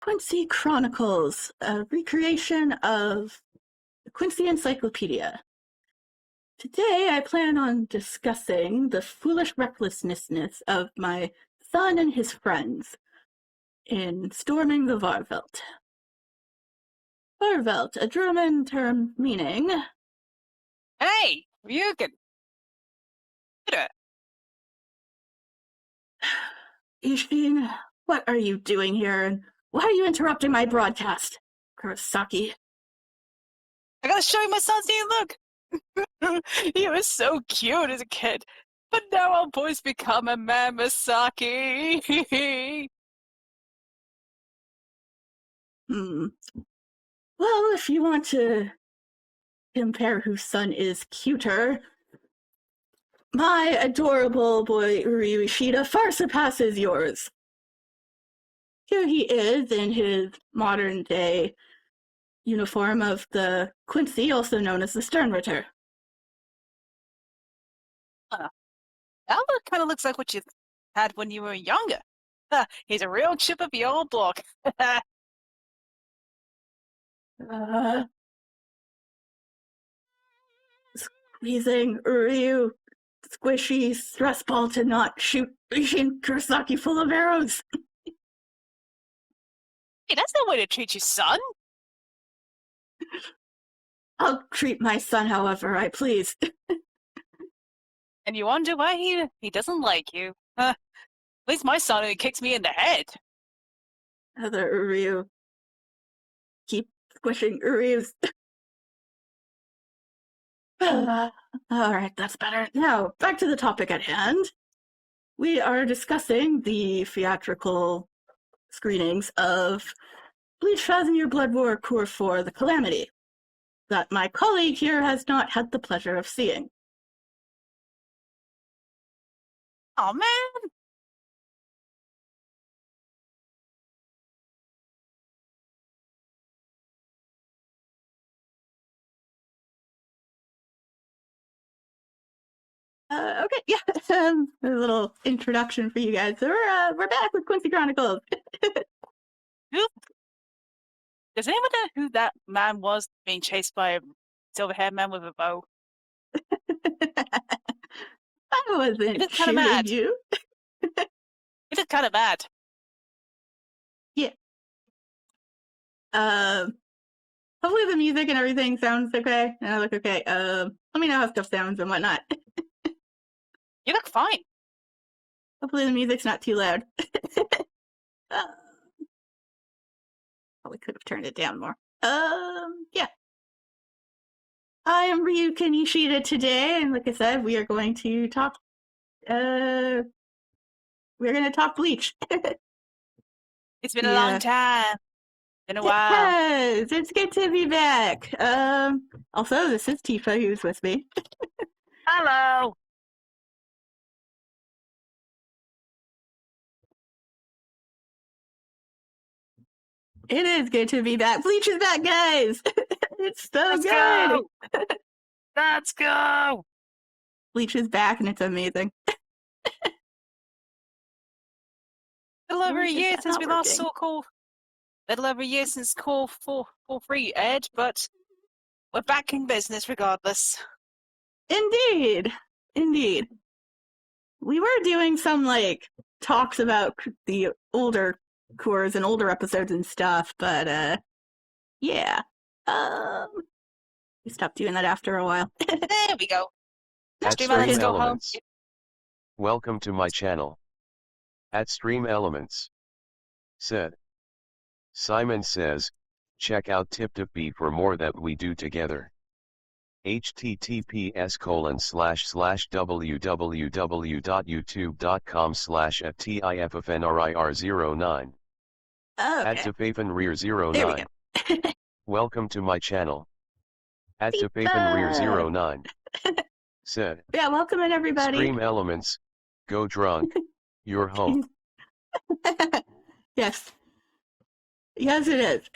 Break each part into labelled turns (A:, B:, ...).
A: Quincy Chronicles, a recreation of the Quincy Encyclopedia. Today I plan on discussing the foolish recklessness of my son and his friends in storming the Varvelt. Varvelt, a German term meaning...
B: Hey, you can...
A: Ishin, what are you doing here, and why are you interrupting my broadcast? Kurosaki.
B: I gotta show you my son's new look! He was so cute as a kid, but now our boy's become a man, Masaki!
A: Well, if you want to compare whose son is cuter, my adorable boy Uryu Ishida far surpasses yours. Here he is in his modern-day uniform of the Quincy, also known as the Sternritter.
B: That kind of looks like what you had when you were younger. He's a real chip of the old block.
A: Squeezing Uryu, squishy stress ball to not shoot Ishin Kurosaki full of arrows.
B: Hey, that's no way to treat your son.
A: I'll treat my son however I please.
B: And you wonder why he doesn't like you. At least my son only kicks me in the head.
A: Other Uryu. Keep squishing Uryu's. Alright, that's better. Now, back to the topic at hand. We are discussing the theatrical screenings of Bleach 1,000-Year Blood War Cour for the Calamity that my colleague here has not had the pleasure of seeing.
B: Oh man!
A: Okay, yeah, a little introduction for you guys. So we're back with Quincy Chronicles.
B: Does anyone know who that man was being chased by a silver-haired man with a bow?
A: I wasn't shooting
B: mad.
A: you.
B: It is kind of bad.
A: Yeah. Hopefully the music and everything sounds okay. And I look okay. Let me know how stuff sounds and whatnot.
B: You look fine.
A: Hopefully the music's not too loud. Probably could have turned it down more. Yeah. I am Ryu Kanishida today, and like I said, we are going to talk, we're going to talk Bleach.
B: It's been a long time. Been a while.
A: Yes, it's good to be back. Also, this is Tifa who's with me.
B: Hello.
A: It is good to be back. Bleach is back, guys. It's so
B: Let's
A: good.
B: Go. Let's go.
A: Bleach is back, and it's amazing.
B: Little over a year since we last saw Call. Little over a year since Call 4.3 aired, but we're back in business regardless.
A: Indeed. Indeed. We were doing some, like, talks about the older cours and older episodes and stuff, but, yeah. We stopped doing that after a while.
B: There we go.
C: At Stream Elements. Welcome to my channel. At Stream Elements. Said. Simon says, check out TipTipB for more that we do together. https://www.youtube.com/@tiffnrir09.
A: Okay.
C: @Tiffnrir09. Welcome to my channel. @Tiffnrir09. Said.
A: Yeah, welcome in everybody.
C: Stream Elements, go drunk. You're home.
A: Yes. Yes, it is.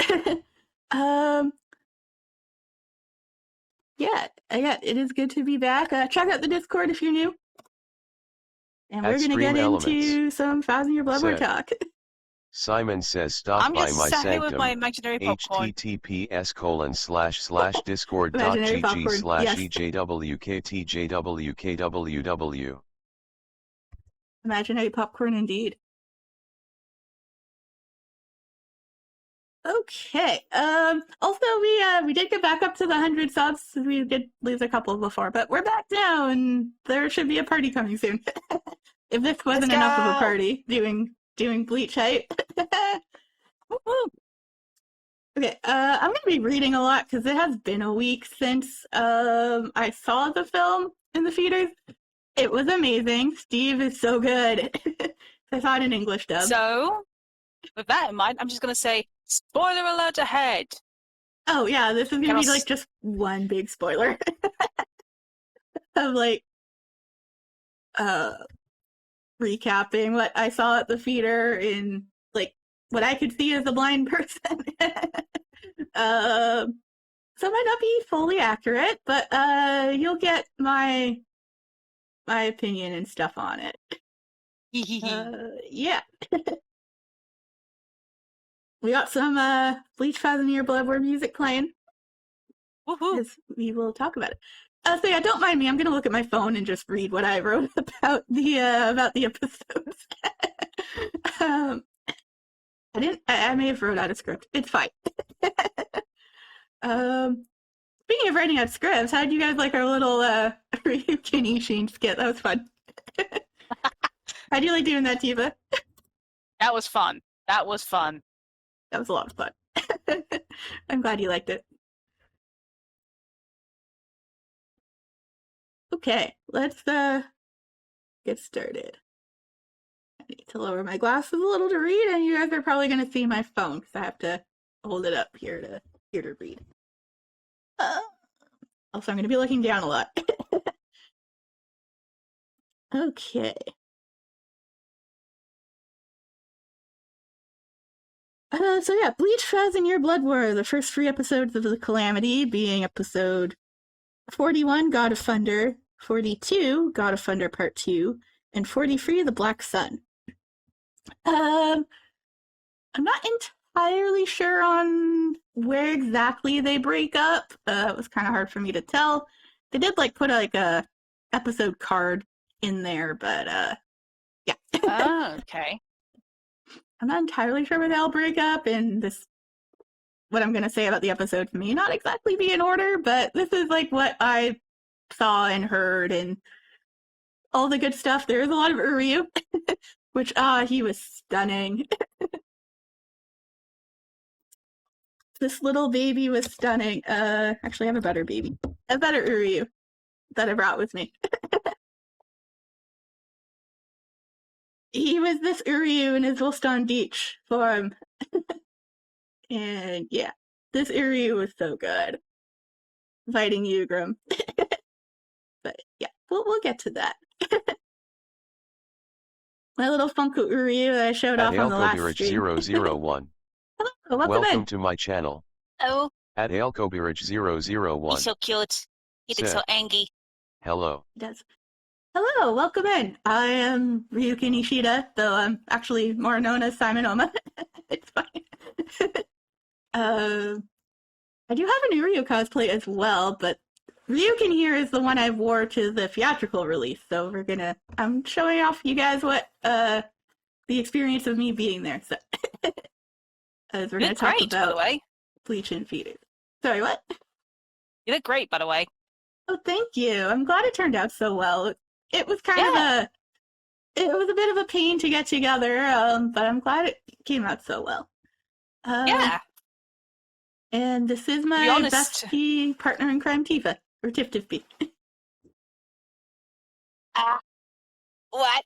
A: Yeah, it is good to be back. Check out the Discord if you're new. And we're going to get into some 1,000-Year Blood War talk.
C: Simon says stop
B: I'm
C: by
B: just
C: my
B: sat here with
C: sanctum.
B: my imaginary popcorn.
C: https://discord.gg/ejwktjwkw.
A: Imaginary popcorn indeed. Okay. Also, we did get back up to the 100 subs. We did lose a couple before, but we're back now, and there should be a party coming soon. If this wasn't enough of a party, doing Bleach hype. Okay. I'm gonna be reading a lot because it has been a week since I saw the film in the theaters. It was amazing. Steve is so good. I saw it in English dub.
B: So, with that in mind, I'm just gonna say spoiler alert ahead.
A: Oh yeah, this is gonna be like just one big spoiler of like recapping what I saw at the theater in like what I could see as a blind person. So it might not be fully accurate, but you'll get my opinion and stuff on it. Yeah. We got some Bleach Thousand Year Blood War music playing.
B: Woohoo!
A: As we will talk about it. So yeah, don't mind me. I'm gonna look at my phone and just read what I wrote about the episodes. I may have wrote out a script. It's fine. Speaking of writing out scripts, how did you guys like our little Ryukin Ishin skit? That was fun. How'd you like doing that, Tiva?
B: That was fun. That was fun.
A: That was a lot of fun. I'm glad you liked it. Okay, let's get started. I need to lower my glasses a little to read, and you guys are probably going to see my phone because I have to hold it up here to read. Also, I'm going to be looking down a lot. Okay. So yeah, Bleach Thousand Year Blood War, the first 3 episodes of the Calamity being episode 41, God of Thunder, 42, God of Thunder Part 2, and 43, The Black Sun. I'm not entirely sure on where exactly they break up. It was kind of hard for me to tell. They did put a episode card in there, but yeah.
B: Oh, okay.
A: I'm not entirely sure where they'll break up, and what I'm going to say about the episode may not exactly be in order, but this is what I saw and heard and all the good stuff. There's a lot of Uryu, which, he was stunning. This little baby was stunning. Actually, I have a better baby. A better Uryu that I brought with me. He was this Uryu in his Volston Beach form. And yeah, this Uryu was so good. Fighting Ugram. But yeah, we'll get to that. My little Funko Uryu that I showed off on the last stream.
C: @AilKobirage001.
A: Hello,
C: welcome to my channel.
B: Oh.
C: @AilKobirage001.
B: He's so cute. He looks so angry.
C: Hello.
A: He does. Hello, welcome in. I am Ryukin Ishida, though I'm actually more known as SimonOuma. It's fine. I do have an Uryu cosplay as well, but Ryukin here is the one I wore to the theatrical release, so I'm showing off you guys what, the experience of me being there, so. As we're gonna talk about, by the way, Bleach and theaters. Sorry, what?
B: You look great, by the way.
A: Oh, thank you. I'm glad it turned out so well. It was kind of it was a bit of a pain to get together, but I'm glad it came out so well.
B: Yeah.
A: And this is my bestie partner in crime, Tifa, or Tif.
B: What?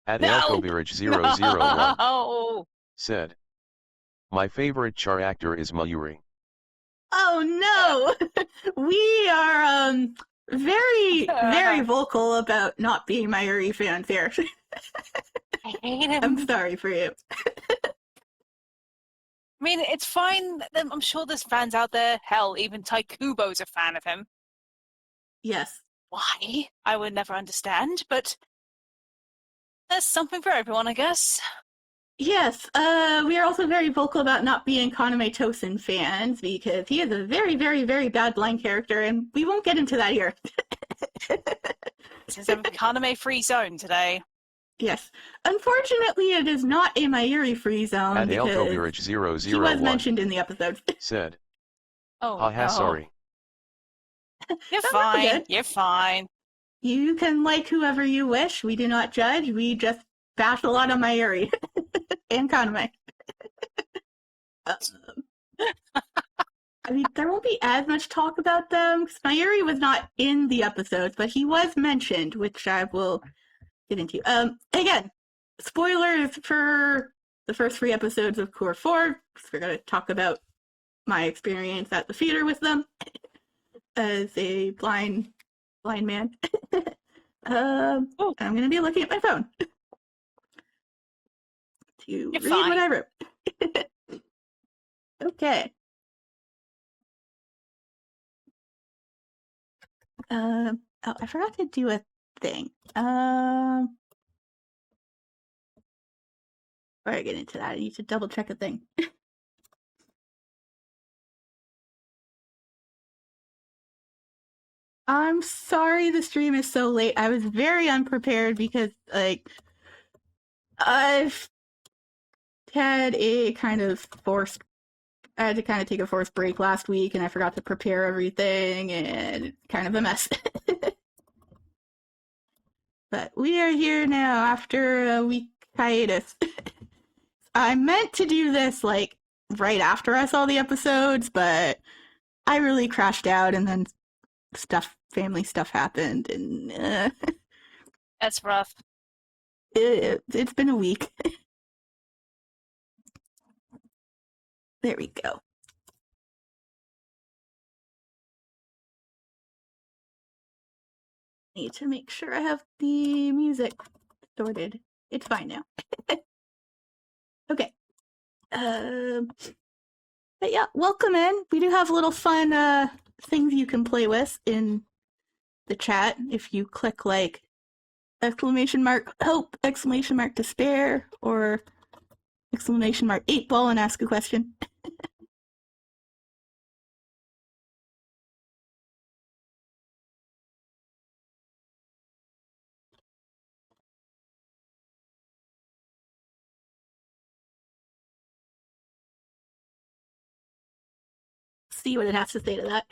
C: @AilKobirage001.
B: No.
C: Said, my favorite char actor is Mayuri.
A: Oh no! We are very, very vocal about not being Mayuri fans here.
B: I hate him.
A: I'm sorry for you.
B: I mean, it's fine. I'm sure there's fans out there. Hell, even Taikubo's a fan of him.
A: Yes.
B: Why? I would never understand, but there's something for everyone, I guess.
A: Yes, we are also very vocal about not being Kaname Tosen fans because he is a very, very, very bad blind character, and we won't get into that here.
B: This is a Kaname-free zone today.
A: Yes. Unfortunately, it is not a Mayuri-free zone
C: At
A: because
C: AltoVirage001
A: he was mentioned in the episode.
C: said,
B: Oh,
C: haha,
B: no.
C: sorry.
B: You're
A: That's
B: fine.
A: good.
B: You're fine.
A: You can like whoever you wish. We do not judge. We just bash a lot on Mayuri and Kaname. I mean, there won't be as much talk about them because Mayuri was not in the episodes, but he was mentioned, which I will get into. Again, spoilers for the first 3 episodes of Cour 4. We're going to talk about my experience at the theater with them as a blind man. I'm going to be looking at my phone to read what I wrote. Okay. Oh, I forgot to do a thing. Before I get into that, I need to double check a thing. I'm sorry the stream is so late. I was very unprepared because, like, I've had a kind of forced... I had to kind of take a forced break last week, and I forgot to prepare everything, and it's kind of a mess. But we are here now after a week hiatus. I meant to do this, like, right after I saw the episodes, but I really crashed out, and then family stuff happened, and
B: That's rough.
A: It's been a week. There we go. Need to make sure I have the music sorted. It's fine now. Okay. But yeah, welcome in. We do have little fun things you can play with in the chat if you click like exclamation mark hope, exclamation mark despair, or exclamation mark 8-ball and ask a question. See what it has to say to that.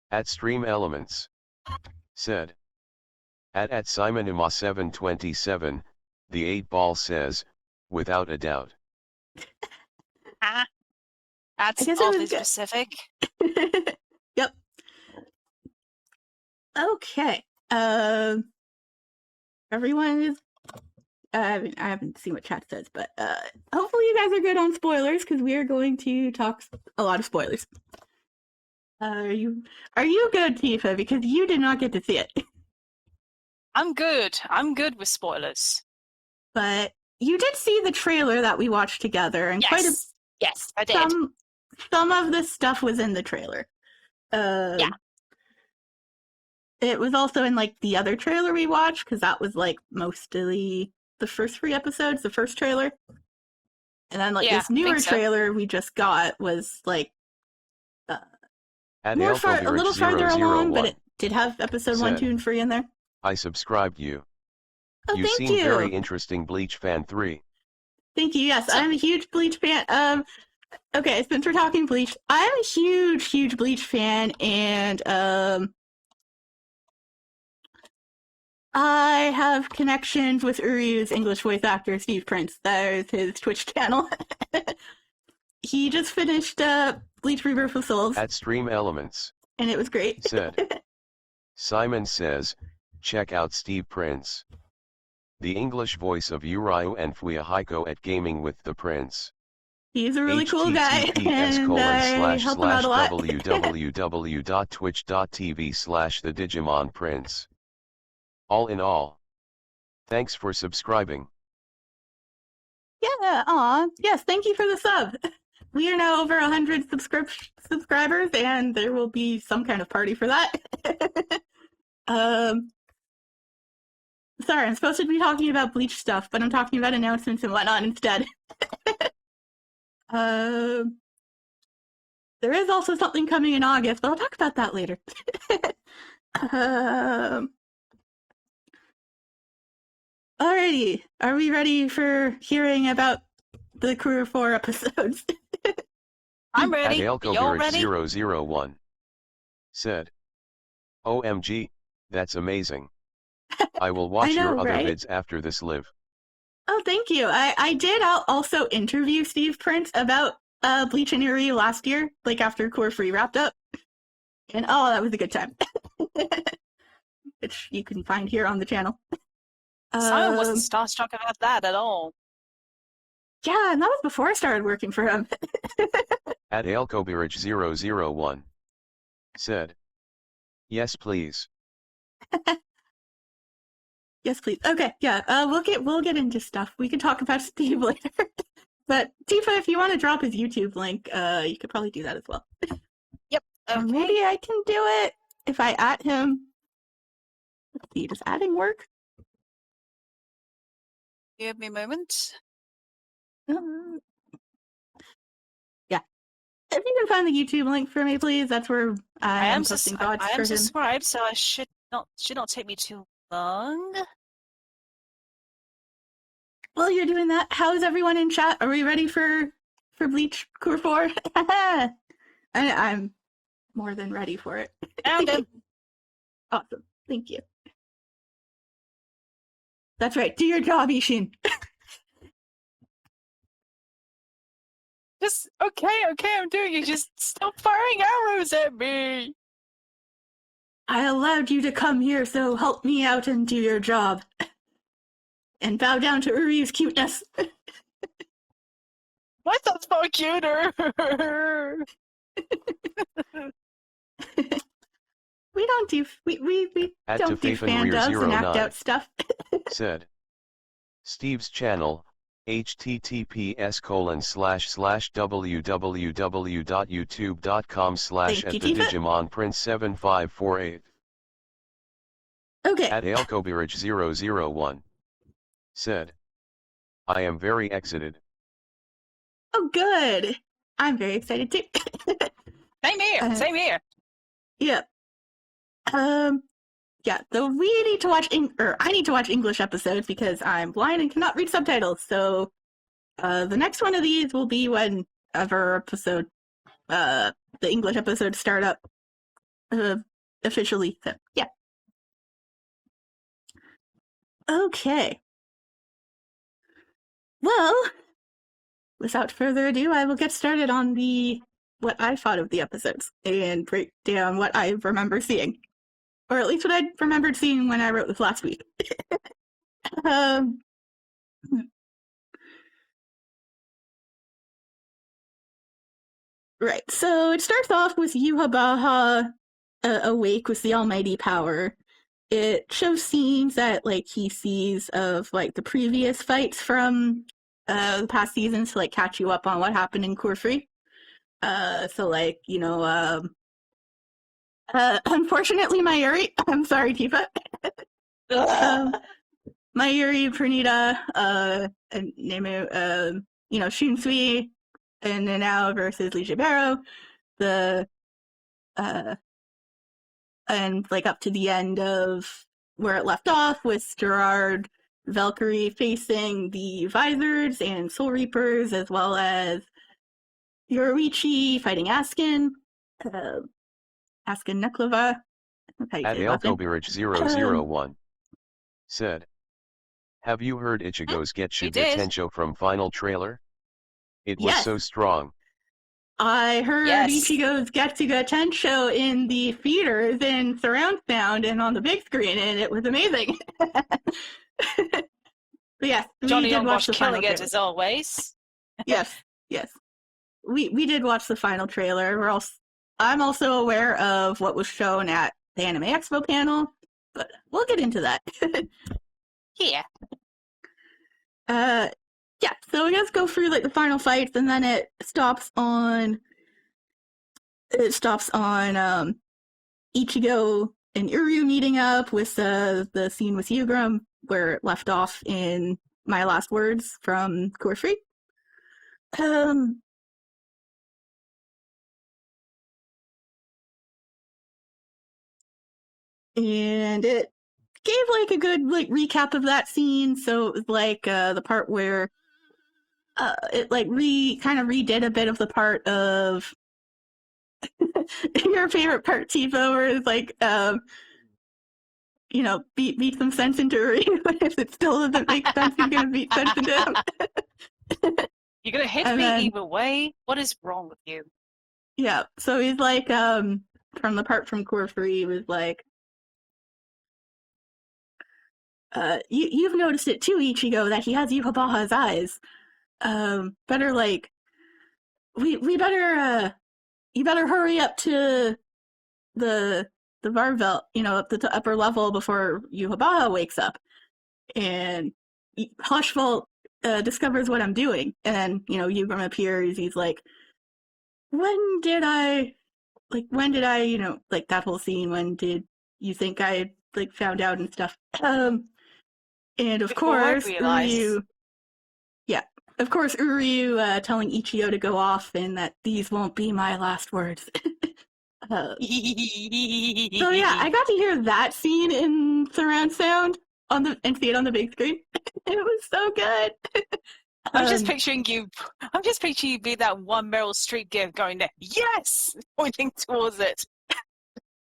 C: At Stream Elements said, at SimonOuma 727, the 8-ball says, without a doubt.
B: That's oddly specific.
A: Yep. Okay. Everyone is... I haven't seen what chat says, but hopefully you guys are good on spoilers because we are going to talk a lot of spoilers. Are you good, Tifa? Because you did not get to see it.
B: I'm good. I'm good with spoilers.
A: But you did see the trailer that we watched together, and
B: yes, I did.
A: Some of this stuff was in the trailer.
B: Yeah.
A: It was also in like the other trailer we watched because that was like mostly the first 3 episodes, the first trailer, and then like this newer trailer we just got was like a little farther along, but it did have episode 1, 2, and 3 in there.
C: I subscribed you.
A: Oh,
C: you
A: thank
C: seem
A: you.
C: Very interesting, Bleach fan 3.
A: Thank you. Yes, I'm a huge Bleach fan. Okay, since we're talking Bleach, I'm a huge Bleach fan, and I have connections with Uryu's English voice actor, Steve Prince. That is his Twitch channel. He just finished Bleach Rebirth of Souls.
C: At Stream Elements.
A: And it was great.
C: Said. Simon says, check out Steve Prince. The English voice of Uryu and Fuihiko at Gaming with the Prince.
A: He's a really cool guy, and I help him out a lot.
C: www.twitch.tv/theDigimonPrince. All in all, thanks for subscribing.
A: Yeah, aw, yes, thank you for the sub. We are now over 100 subscribers, and there will be some kind of party for that. Sorry, I'm supposed to be talking about Bleach stuff, but I'm talking about announcements and whatnot instead. There is also something coming in August, but I'll talk about that later. Alrighty, are we ready for hearing about the Cour 4 episodes?
B: I'm ready.
C: At
B: Y'all ready?
C: 001 said, OMG, that's amazing. I will watch your other vids after this live.
A: Oh, thank you. I did also interview Steve Prince about Bleach and Yuri last year, like after Cour 3 wrapped up. And oh, that was a good time. Which you can find here on the channel.
B: Simon wasn't starstruck about that at all.
A: Yeah, and that was before I started working for him.
C: At Elkobirich001 said, yes, please.
A: Yes, please. Okay, yeah. We'll get into stuff. We can talk about Steve later. But Tifa, if you want to drop his YouTube link, you could probably do that as well.
B: Yep. Okay.
A: Or maybe I can do it if I at him. Let's see, does adding work?
B: Give me a moment.
A: Yeah. If you can find the YouTube link for me, please. That's where I am posting thoughts
B: I
A: for
B: am
A: him.
B: subscribed, so I should not take me too long.
A: While you're doing that, how's everyone in chat? Are we ready for Bleach Cour 4? I'm more than ready for it.
B: Found him.
A: Awesome. Thank you. That's right. Do your job, Ishin.
B: Just okay, I'm doing it. Just stop firing arrows at me.
A: I allowed you to come here, so help me out and do your job. And bow down to Uri's cuteness.
B: My thoughts far cuter.
A: We don't do don't do fan dubs and act out stuff.
C: Said, Steve's channel, https://www.youtube.com/@theDigimonPrince7548.
A: Okay.
C: At Elkobirich001 said, I am very excited.
A: Oh, good. I'm very excited too.
B: Same here. Same here.
A: Yeah. Yeah. Though we need to watch I need to watch English episodes because I'm blind and cannot read subtitles. So, the next one of these will be whenever episode, the English episodes start up, officially. So, yeah. Okay. Well, without further ado, I will get started on what I thought of the episodes and break down what I remember seeing. Or at least what I remembered seeing when I wrote this last week. Right, so it starts off with Yuhabaha awake with the almighty power. It shows scenes that, like, he sees of, like, the previous fights from the past seasons to, like, catch you up on what happened in Cour 3. So, like, you know, unfortunately, Mayuri, I'm sorry, Tifa. Mayuri, Pernita, and Nemu, you know, Shunsui, and now versus Lijibero, and, like, up to the end of where it left off with Gerard, Valkyrie facing the Visors and Soul Reapers, as well as Yoruichi fighting Askin, Askin Neklova.
C: At Elkobirich001 said, have you heard Ichigo's Getsuga Tensho from final trailer? It was so strong.
A: I heard Ichigo's Getsuga Tensho in the theaters in surround sound and on the big screen, and it was amazing. But yes,
B: Johnny
A: we did watch the final
B: killing it
A: trailer.
B: as always.
A: Yes. We did watch the final trailer. I'm also aware of what was shown at the Anime Expo panel, but we'll get into that.
B: Yeah.
A: Yeah, so we just go through, like, the final fights, and then it stops on Ichigo and Uryu meeting up with the scene with Yugram where it left off in my last words from cour. And it gave like a good like recap of that scene. So it was like the part where it like kind of redid a bit of the part of your favorite part, Tifa, where it's like beat some sense into her. If it still doesn't make sense, you're gonna beat sense into him.
B: You're gonna hit me either way. What is wrong with you?
A: Yeah, so he's like from the part from cour, he was like, you've noticed it too, Ichigo, that he has Yuhabaha's eyes. Better like we better you better hurry up to the Varvelt, up the upper level before Yuhabaha wakes up. And Hushvalt discovers what I'm doing, and Yugrim appears. He's like, when did I like that whole scene, when did you think I like found out and stuff? And of course Uryu telling Ichigo to go off and that these won't be my last words. So yeah, I got to hear that scene in surround sound and see it on the big screen. It was so good.
B: I'm just picturing you being that one Meryl Streep gif going there, yes, pointing towards it.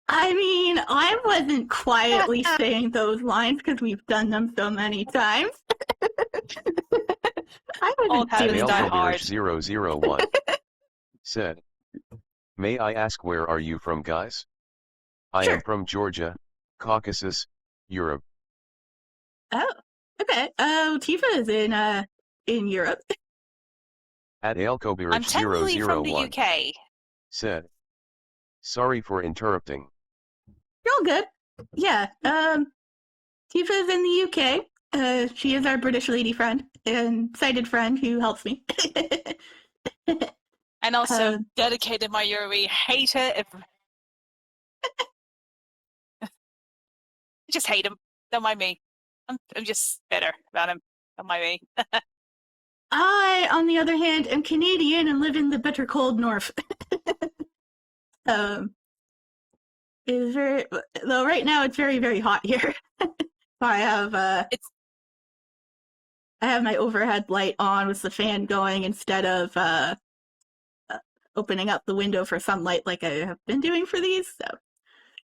A: I mean, I wasn't quietly saying those lines because we've done them so many times. I wasn't doing that.
C: 001 said, may I ask, where are you from, guys? I am from Georgia, Caucasus, Europe.
A: Oh, okay. Tifa is in Europe.
C: At Elkobirich
B: I'm technically from the UK.
C: Said, sorry for interrupting.
A: You're all good. Yeah. Tifa is in the UK. She is our British lady friend and sighted friend who helps me.
B: And also dedicated my Yuri hater. I just hate him. Don't mind me. I'm just bitter about him. Don't mind me.
A: I, on the other hand, am Canadian and live in the bitter cold north. It's very, though right now it's very, very hot here. I have my overhead light on with the fan going instead of opening up the window for sunlight like I have been doing for these. So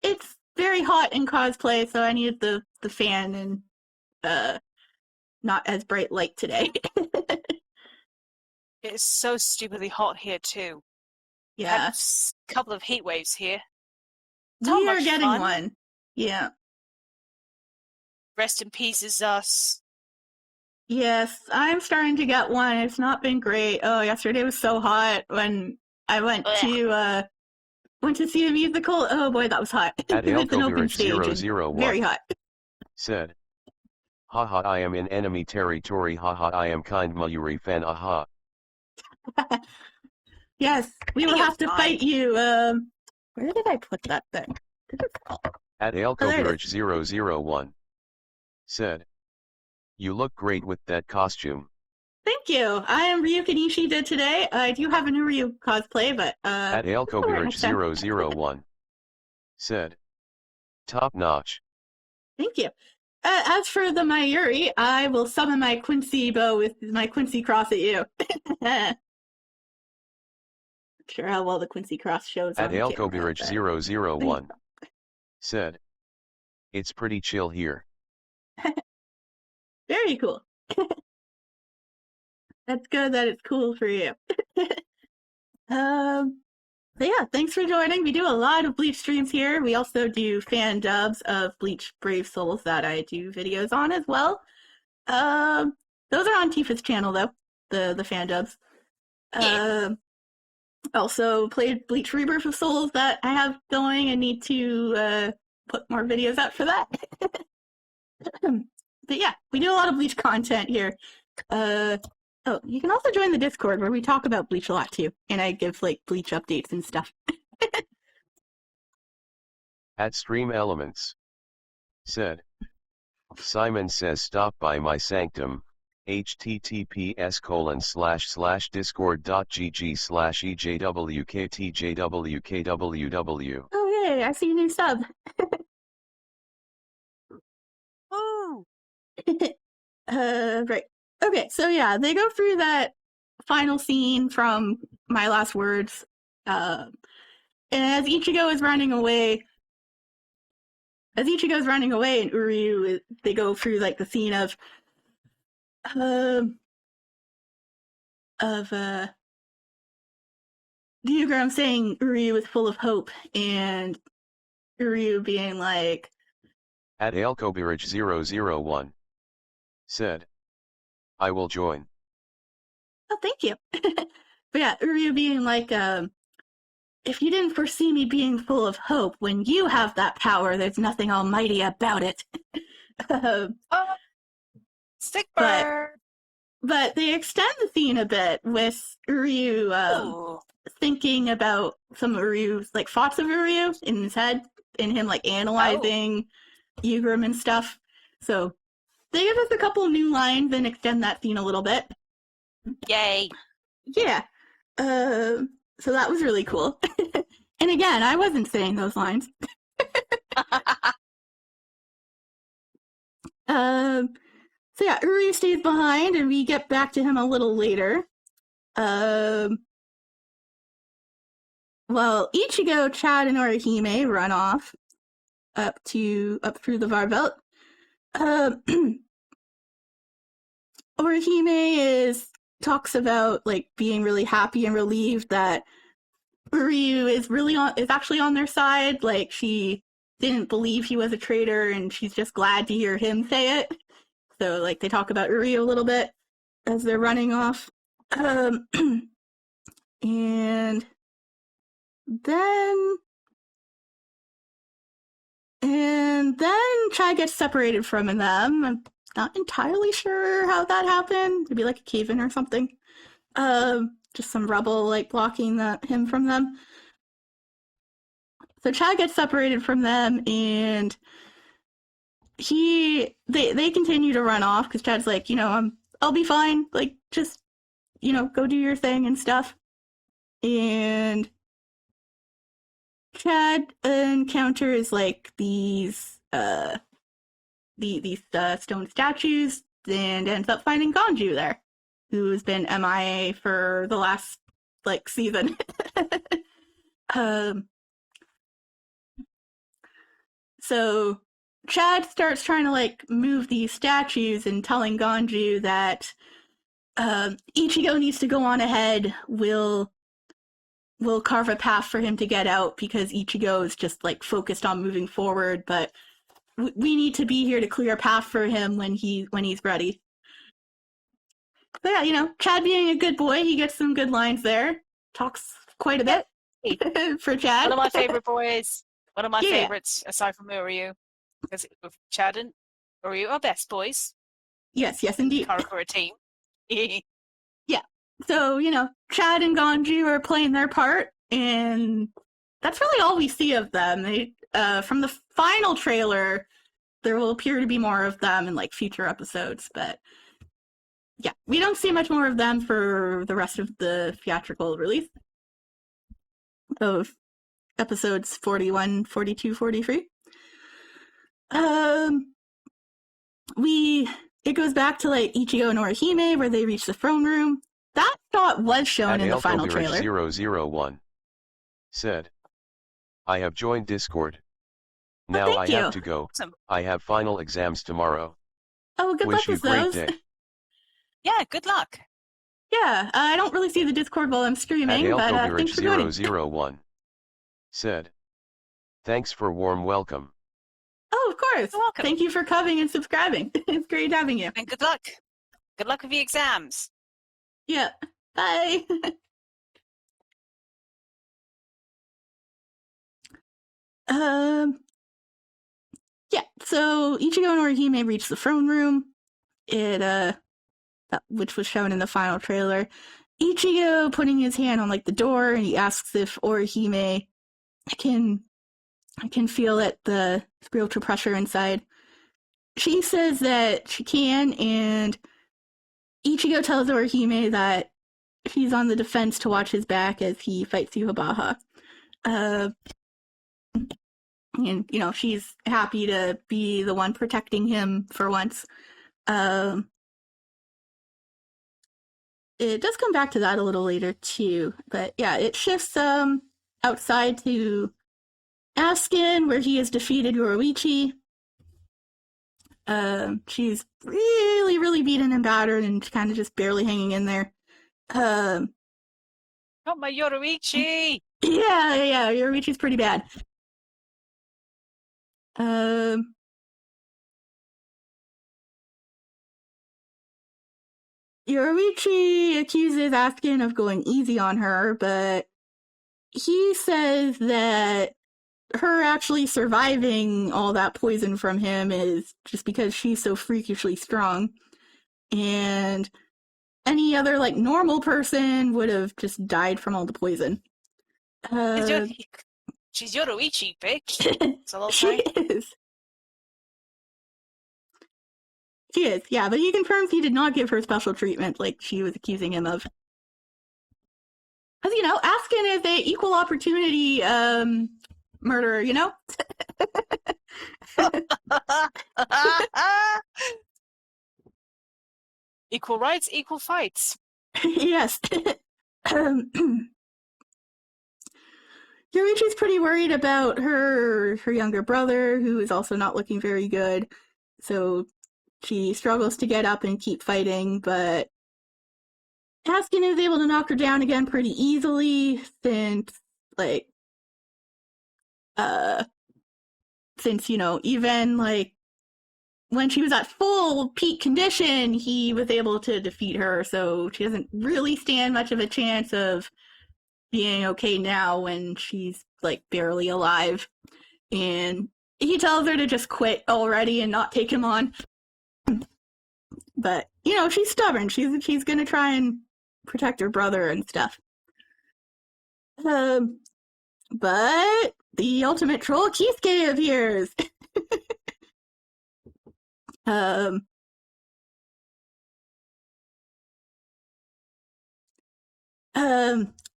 A: it's very hot in cosplay, so I needed the fan and not as bright light today.
B: It's so stupidly hot here too.
A: Yeah.
B: Had a couple of heat waves here.
A: We are getting one. Yeah.
B: Rest in peace is us.
A: Yes, I'm starting to get one. It's not been great. Oh, yesterday was so hot when I went to see a musical. Oh boy, that was hot.
C: At
A: It's an open stage.
C: 001
A: very hot.
C: Said, haha, I am in enemy territory, haha, I am kind Mayuri fan, aha.
A: Yes, we will have to fight you. Where did I put that thing?
C: At Elkobirich 001 said, you look great with that costume.
A: Thank you. I am Ryuka Nishida today. I do have a new Ryu cosplay, but
C: At Elkobirich 001 said, top notch.
A: Thank you. As for the Mayuri, I will summon my Quincy bow with my Quincy cross at you. Not sure how well the Quincy cross shows.
C: At Elkobirich 001 said, it's pretty chill here.
A: Very cool. That's good that it's cool for you. So yeah, thanks for joining. We do a lot of Bleach streams here. We also do fan dubs of Bleach Brave Souls that I do videos on as well. Those are on Tifa's channel though, the fan dubs. Also played Bleach Rebirth of Souls that I have going and need to put more videos out for that. But yeah, we do a lot of Bleach content here. Oh, you can also join the Discord where we talk about Bleach a lot too, and I give like Bleach updates and stuff.
C: At Stream Elements said, Simon says stop by my sanctum, https://discord.gg/ejwktjwkww.
A: Oh, yay, I see a new sub.
B: Woo!
A: Right. Okay, so yeah, they go through that final scene from My Last Words. And as Ichigo is running away, and Uryu, they go through like the scene of Ryugram saying Uryu is full of hope, and Uryu being like,
C: At Alkobirich001 said, I will join.
A: oh, thank you. But yeah, Uryu being like, if you didn't foresee me being full of hope, when you have that power, there's nothing almighty about it.
B: Stick bird!
A: But they extend the scene a bit with Uryu thinking about some of Uryu's, like, thoughts of Uryu in his head, and him, like, analyzing Yugram and stuff. So they give us a couple new lines and extend that scene a little bit.
B: Yay!
A: Yeah. So that was really cool. And again, I wasn't saying those lines. So yeah, Uryu stays behind, and we get back to him a little later. Well, Ichigo, Chad, and Orihime run off up through the Varbelt. Orihime talks about like being really happy and relieved that Uryu is actually on their side. Like, she didn't believe he was a traitor, and she's just glad to hear him say it. So like they talk about Uryu a little bit as they're running off. And then Chai gets separated from them. I'm not entirely sure how that happened. Maybe like a cave-in or something. Just some rubble like blocking him from them. So Chai gets separated from them, and they continue to run off because Chad's like, I'll be fine. Like, just go do your thing and stuff. And Chad encounters like these stone statues and ends up finding Ganju there, who's been MIA for the last like season. So Chad starts trying to like move these statues and telling Ganju that Ichigo needs to go on ahead. We'll carve a path for him to get out because Ichigo is just like focused on moving forward, but we need to be here to clear a path for him when he's ready. But yeah, Chad being a good boy, he gets some good lines there. Talks quite a bit for Chad.
B: One of my favorite boys. One of my favorites, aside from Uryu, because Chad and Uryu are best boys.
A: Yes, indeed.
B: Karakura team.
A: Yeah. So, Chad and Ganju are playing their part, and that's really all we see of them. They, from the final trailer, there will appear to be more of them in, like, future episodes, but yeah, we don't see much more of them for the rest of the theatrical release of episodes 41, 42, 43. It goes back to, like, Ichigo and Orihime, where they reach the throne room. That shot was shown in the final trailer.
C: 001 said, I have joined Discord. Now I have to go.
B: Awesome.
C: I have final exams tomorrow.
A: Oh, good luck with those.
B: Yeah, good luck.
A: Yeah, I don't really see the Discord while I'm streaming, but thanks for joining.
C: 001 said, thanks for warm welcome.
A: Oh, of course.
B: You're welcome.
A: Thank you for coming and subscribing. It's great having you.
B: And good luck. Good luck with the exams.
A: Yeah. Bye. Yeah, so Ichigo and Orihime reach the throne room. Which was shown in the final trailer. Ichigo putting his hand on like the door, and he asks if Orihime can feel it, the spiritual pressure inside. she says that she can, and Ichigo tells Orihime that he's on the defense to watch his back as he fights Yuhabaha. And, she's happy to be the one protecting him for once. It does come back to that a little later, too. But, yeah, it shifts outside to Askin, where he has defeated Yoruichi. She's really, really beaten and battered and kind of just barely hanging in there.
B: Not my Yoruichi!
A: Yeah, Yoruichi's pretty bad. Yoruichi accuses Askin of going easy on her, but he says that her actually surviving all that poison from him is just because she's so freakishly strong. And any other, normal person would have just died from all the poison.
B: She's Yoruichi, bitch.
A: She is. She is, yeah, but he confirms he did not give her special treatment like she was accusing him of. Because, Askin is a equal opportunity murderer,
B: Equal rights, equal fights.
A: Yes. Yoruichi's pretty worried about her younger brother, who is also not looking very good. So she struggles to get up and keep fighting, but Askin is able to knock her down again pretty easily since, even, when she was at full peak condition, he was able to defeat her, so she doesn't really stand much of a chance of being okay now when she's, barely alive. And he tells her to just quit already and not take him on. But, she's stubborn. She's gonna try and protect her brother and stuff. But the ultimate troll, Kisuke, appears.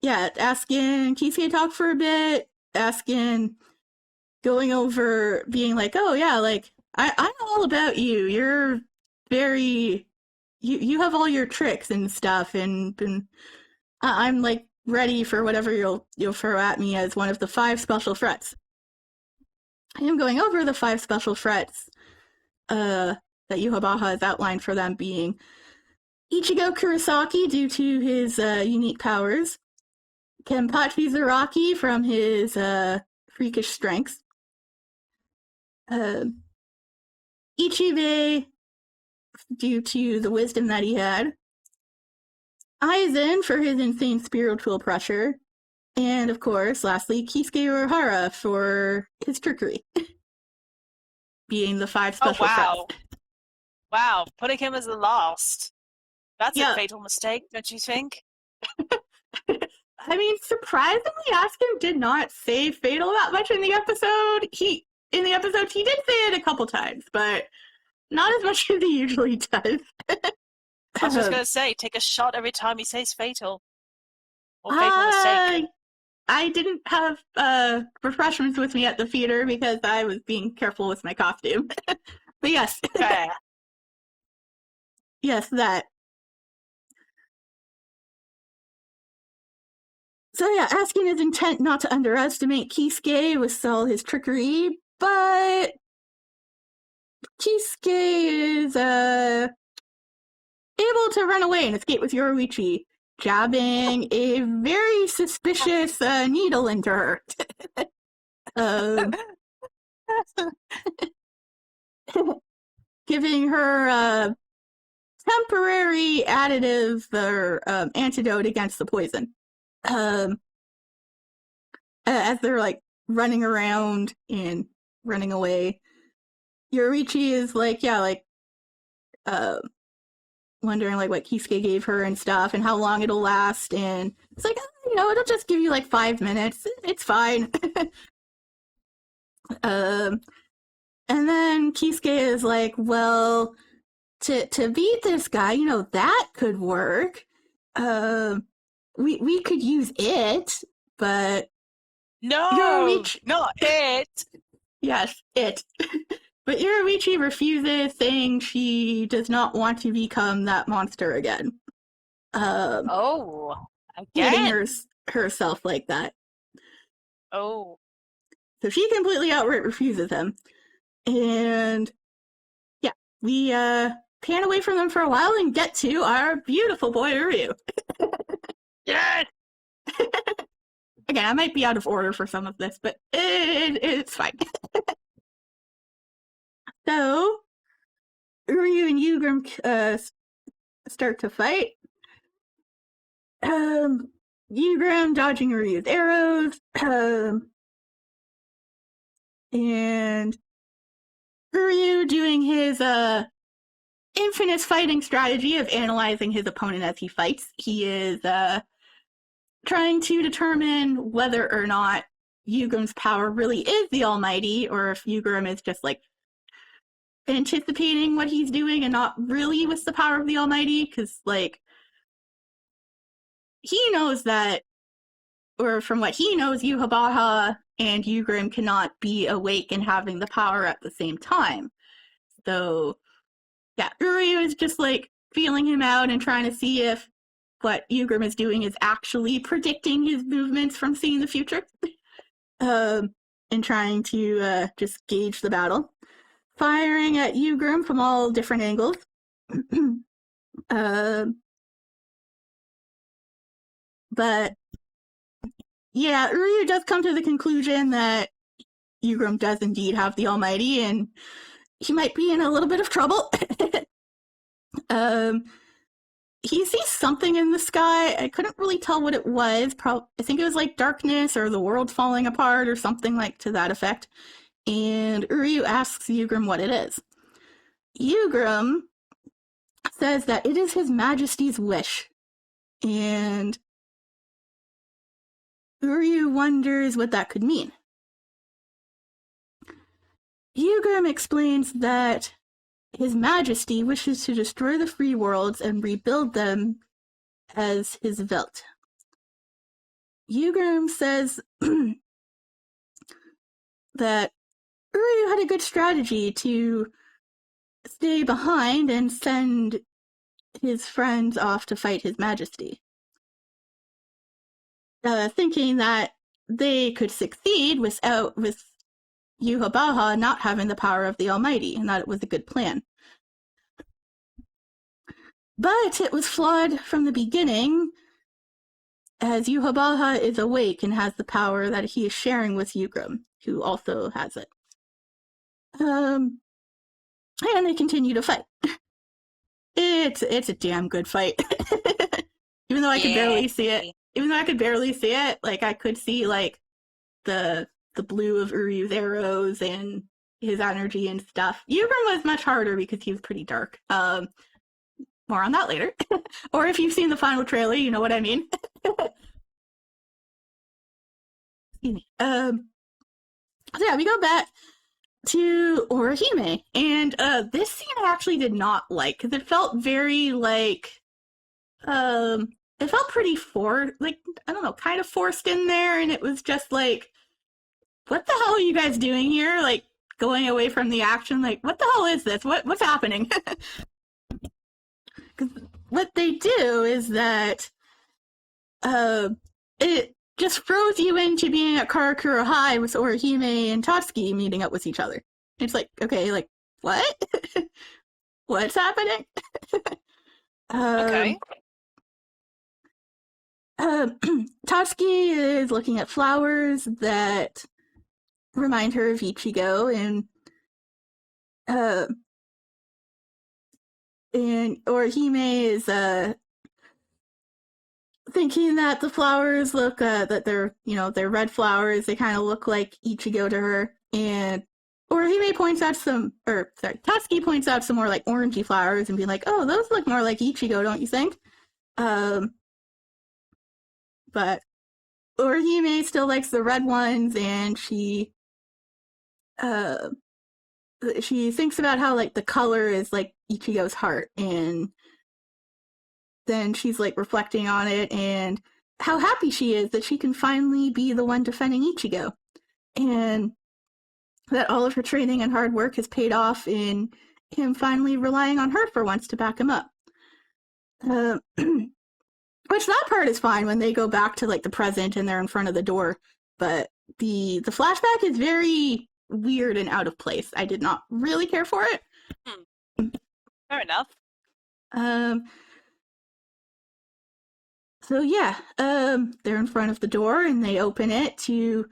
A: Yeah, Askin Kisuke talk for a bit, Askin going over being oh yeah, I know all about you. You're very you have all your tricks and stuff, and I'm ready for whatever you'll throw at me as one of the 5 special threats. I am going over the 5 special threats that Yuhabaha has outlined for them, being Ichigo Kurosaki due to his unique powers, Kenpachi Zaraki from his freakish strengths, Ichibei due to the wisdom that he had, Aizen for his insane spiritual pressure, and of course, lastly, Kisuke Urahara for his trickery. Being the 5 special threats.
B: Wow, putting him as the last. That's a fatal mistake, don't you think?
A: I mean, surprisingly, Askin did not say fatal that much in the episode. He did say it a couple times, but not as much as he usually does.
B: I was just going to say, take a shot every time he says fatal. Or fatal mistake.
A: I didn't have refreshments with me at the theater because I was being careful with my costume. But yes.
B: Fair.
A: Yes, that. So yeah, Askin is intent not to underestimate Kisuke with all his trickery, but Kisuke is able to run away and escape with Yoruichi, jabbing a very suspicious needle into her. Giving her temporary additive or antidote against the poison. As they're running around and running away, Yoruichi is wondering what Kisuke gave her and stuff and how long it'll last, and it's it'll just give you 5 minutes. It's fine. And then Kisuke is like, well, to beat this guy, that could work. We could use it, but
B: no, not it.
A: Yes, it. But Yoruichi refuses, saying she does not want to become that monster again. Again?
B: Hitting
A: herself like that.
B: Oh.
A: So she completely outright refuses him. And yeah, we pan away from them for a while and get to our beautiful boy Uryu.
B: Yes!
A: Again, I might be out of order for some of this, but it's fine. So, Uryu and Yugrim start to fight. Yugrim dodging Uryu's arrows, and Uryu doing his infamous fighting strategy of analyzing his opponent as he fights. He is trying to determine whether or not Yugrim's power really is the Almighty, or if Yugrim is just like anticipating what he's doing and not really with the power of the Almighty, because like he knows that, or from what he knows, Yhwach and Yugrim cannot be awake and having the power at the same time. So yeah, Uryu is just like feeling him out and trying to see if what Yugrim is doing is actually predicting his movements from seeing the future. And trying to just gauge the battle. Firing at Yugrim from all different angles. But yeah, Uryu does come to the conclusion that Yugrim does indeed have the Almighty, and he might be in a little bit of trouble. He sees something in the sky. I couldn't really tell what it was. I think it was like darkness or the world falling apart or something like to that effect. And Uryu asks Yugrim what it is. Yugrim says that it is His Majesty's wish. And Uryu wonders what that could mean. Yugrim explains that His Majesty wishes to destroy the free worlds and rebuild them as his Welt. Yugrim says that Uryu had a good strategy to stay behind and send his friends off to fight His Majesty. Thinking that they could succeed with Yhwach not having the power of the Almighty, and that it was a good plan. But it was flawed from the beginning, as Yhwach is awake and has the power that he is sharing with Yugrim, who also has it. And they continue to fight. It's a damn good fight. Even though I could barely see it. Like I could see like the blue of Uryu's arrows and his energy and stuff. Yugrim was much harder because he was pretty dark. More on that later. Or if you've seen the final trailer, you know what I mean. So yeah, we go back to Orihime, and this scene I actually did not like because it felt very like it felt pretty kind of forced in there, and it was just like, what the hell are you guys doing here? Like going away from the action, like what the hell is this? What's happening? Because what they do is that it just throws you into being at Karakura High with Orihime and Tatsuki meeting up with each other. It's like, okay, like, what? What's happening?
B: Okay.
A: Tatsuki is looking at flowers that remind her of Ichigo, and Orihime is thinking that the flowers look that they're red flowers. They kind of look like Ichigo to her, and Orihime Tatsuki points out some more like orangey flowers and be like, oh, those look more like Ichigo, don't you think? But Orihime still likes the red ones, and she she thinks about how like the color is like Ichigo's heart, and then she's like reflecting on it and how happy she is that she can finally be the one defending Ichigo, and that all of her training and hard work has paid off in him finally relying on her for once to back him up. Which that part is fine when they go back to like the present and they're in front of the door, but the flashback is very weird and out of place. I did not really care for it.
B: Fair enough.
A: So yeah, they're in front of the door and they open it to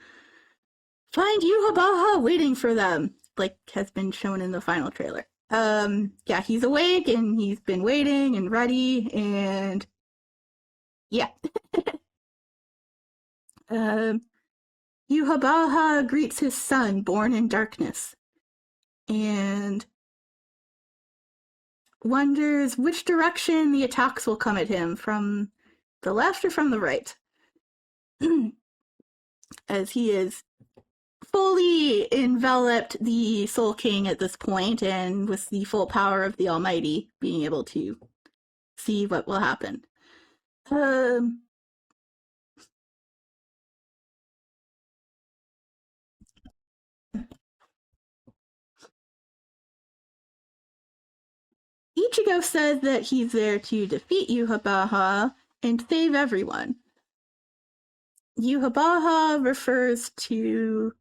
A: find Yuhabaha waiting for them, like has been shown in the final trailer. Yeah, he's awake and he's been waiting and ready, and yeah. Yuhabaha greets his son, born in darkness, and wonders which direction the attacks will come at him, from the left or from the right. As he is fully enveloped the Soul King at this point, and with the full power of the Almighty, being able to see what will happen. Ichigo says that he's there to defeat Yuhabaha and save everyone. Yuhabaha refers to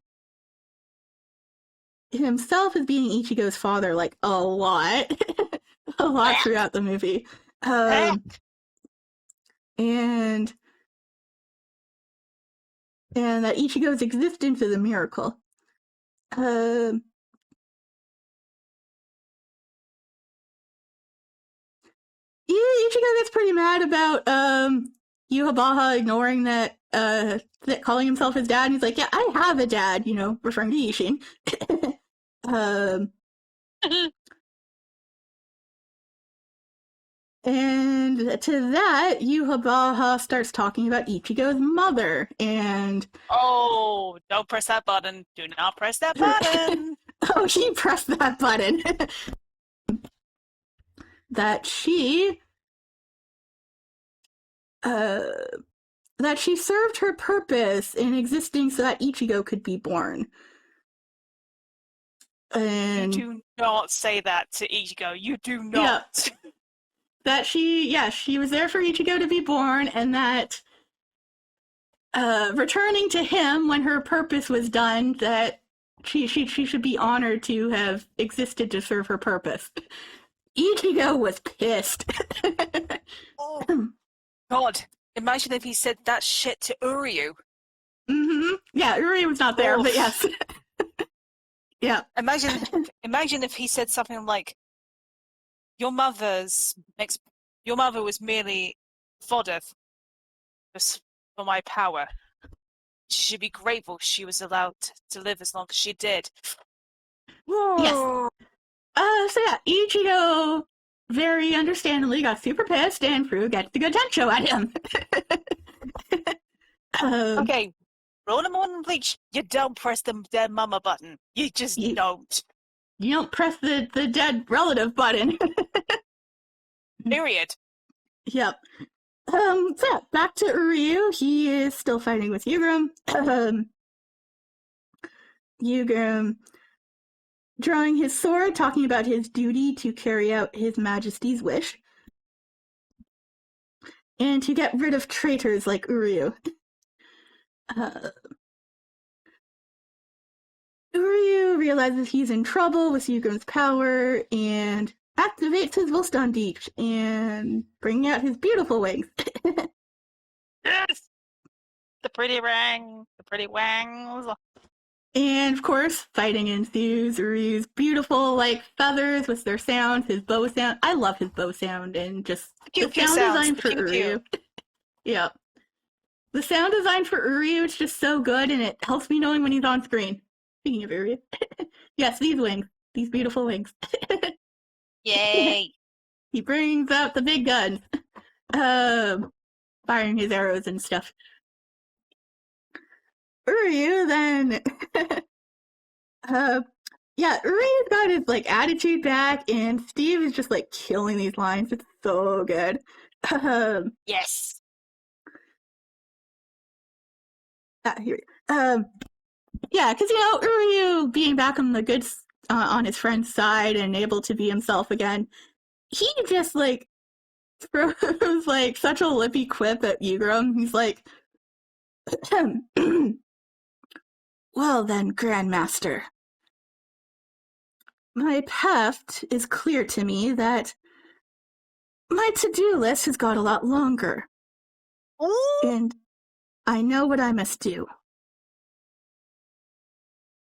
A: himself as being Ichigo's father, like, a lot. A lot throughout the movie. And that Ichigo's existence is a miracle. Ichigo gets pretty mad about Yuhabaha ignoring that calling himself his dad, and he's like, yeah, I have a dad, referring to Yishin. And to that, Yuhabaha starts talking about Ichigo's mother, and...
B: Oh, don't press that button. Do not press that button.
A: Oh, she pressed that button. That she served her purpose in existing so that Ichigo could be born. And
B: you do not say that to Ichigo. You do not.
A: Yeah. That she was there for Ichigo to be born, and that returning to him when her purpose was done, that she should be honored to have existed to serve her purpose. Ichigo was pissed.
B: Oh, God. Imagine if he said that shit to Uryu.
A: Mm-hmm. Yeah, Uryu was not there, but yes. Yeah.
B: Imagine if he said something like, your mother was merely fodder for my power. She should be grateful she was allowed to live as long as she did.
A: Yes. So yeah, Ichigo very understandably got super pissed, and Fru gets the good tencho at him.
B: Okay, rule number 1 in Bleach, you don't press the dead mama button. You just don't.
A: You don't press the dead relative button.
B: Period.
A: Yep. So yeah, back to Uryu. He is still fighting with Yugrim. Yugrim drawing his sword, talking about his duty to carry out His Majesty's wish, and to get rid of traitors like Uryu. Uryu realizes he's in trouble with Yugrim's power and activates his Volstandich and bringing out his beautiful wings.
B: Yes! The pretty wings.
A: And of course, fighting ensues. Uryu's beautiful, like, feathers with their sound, his bow sound. I love his bow sound, and just the sound design for Uryu. Yeah. The sound design for Uryu is just so good, and it helps me knowing when he's on screen. Speaking of Uryu. Yes, these wings. These beautiful wings.
B: Yay!
A: He brings out the big guns. Firing his arrows and stuff. Uryu then Yeah, Ryu's got his, like, attitude back, and Steve is just, like, killing these lines. It's so good.
B: Yes.
A: Here. Yeah, because, Ryu being back on the good, on his friend's side and able to be himself again, he just, like, throws, like, such a lippy quip at Yugram. He's like, well then, Grandmaster. My path is clear to me that my to-do list has got a lot longer.
B: Ooh.
A: And I know what I must do.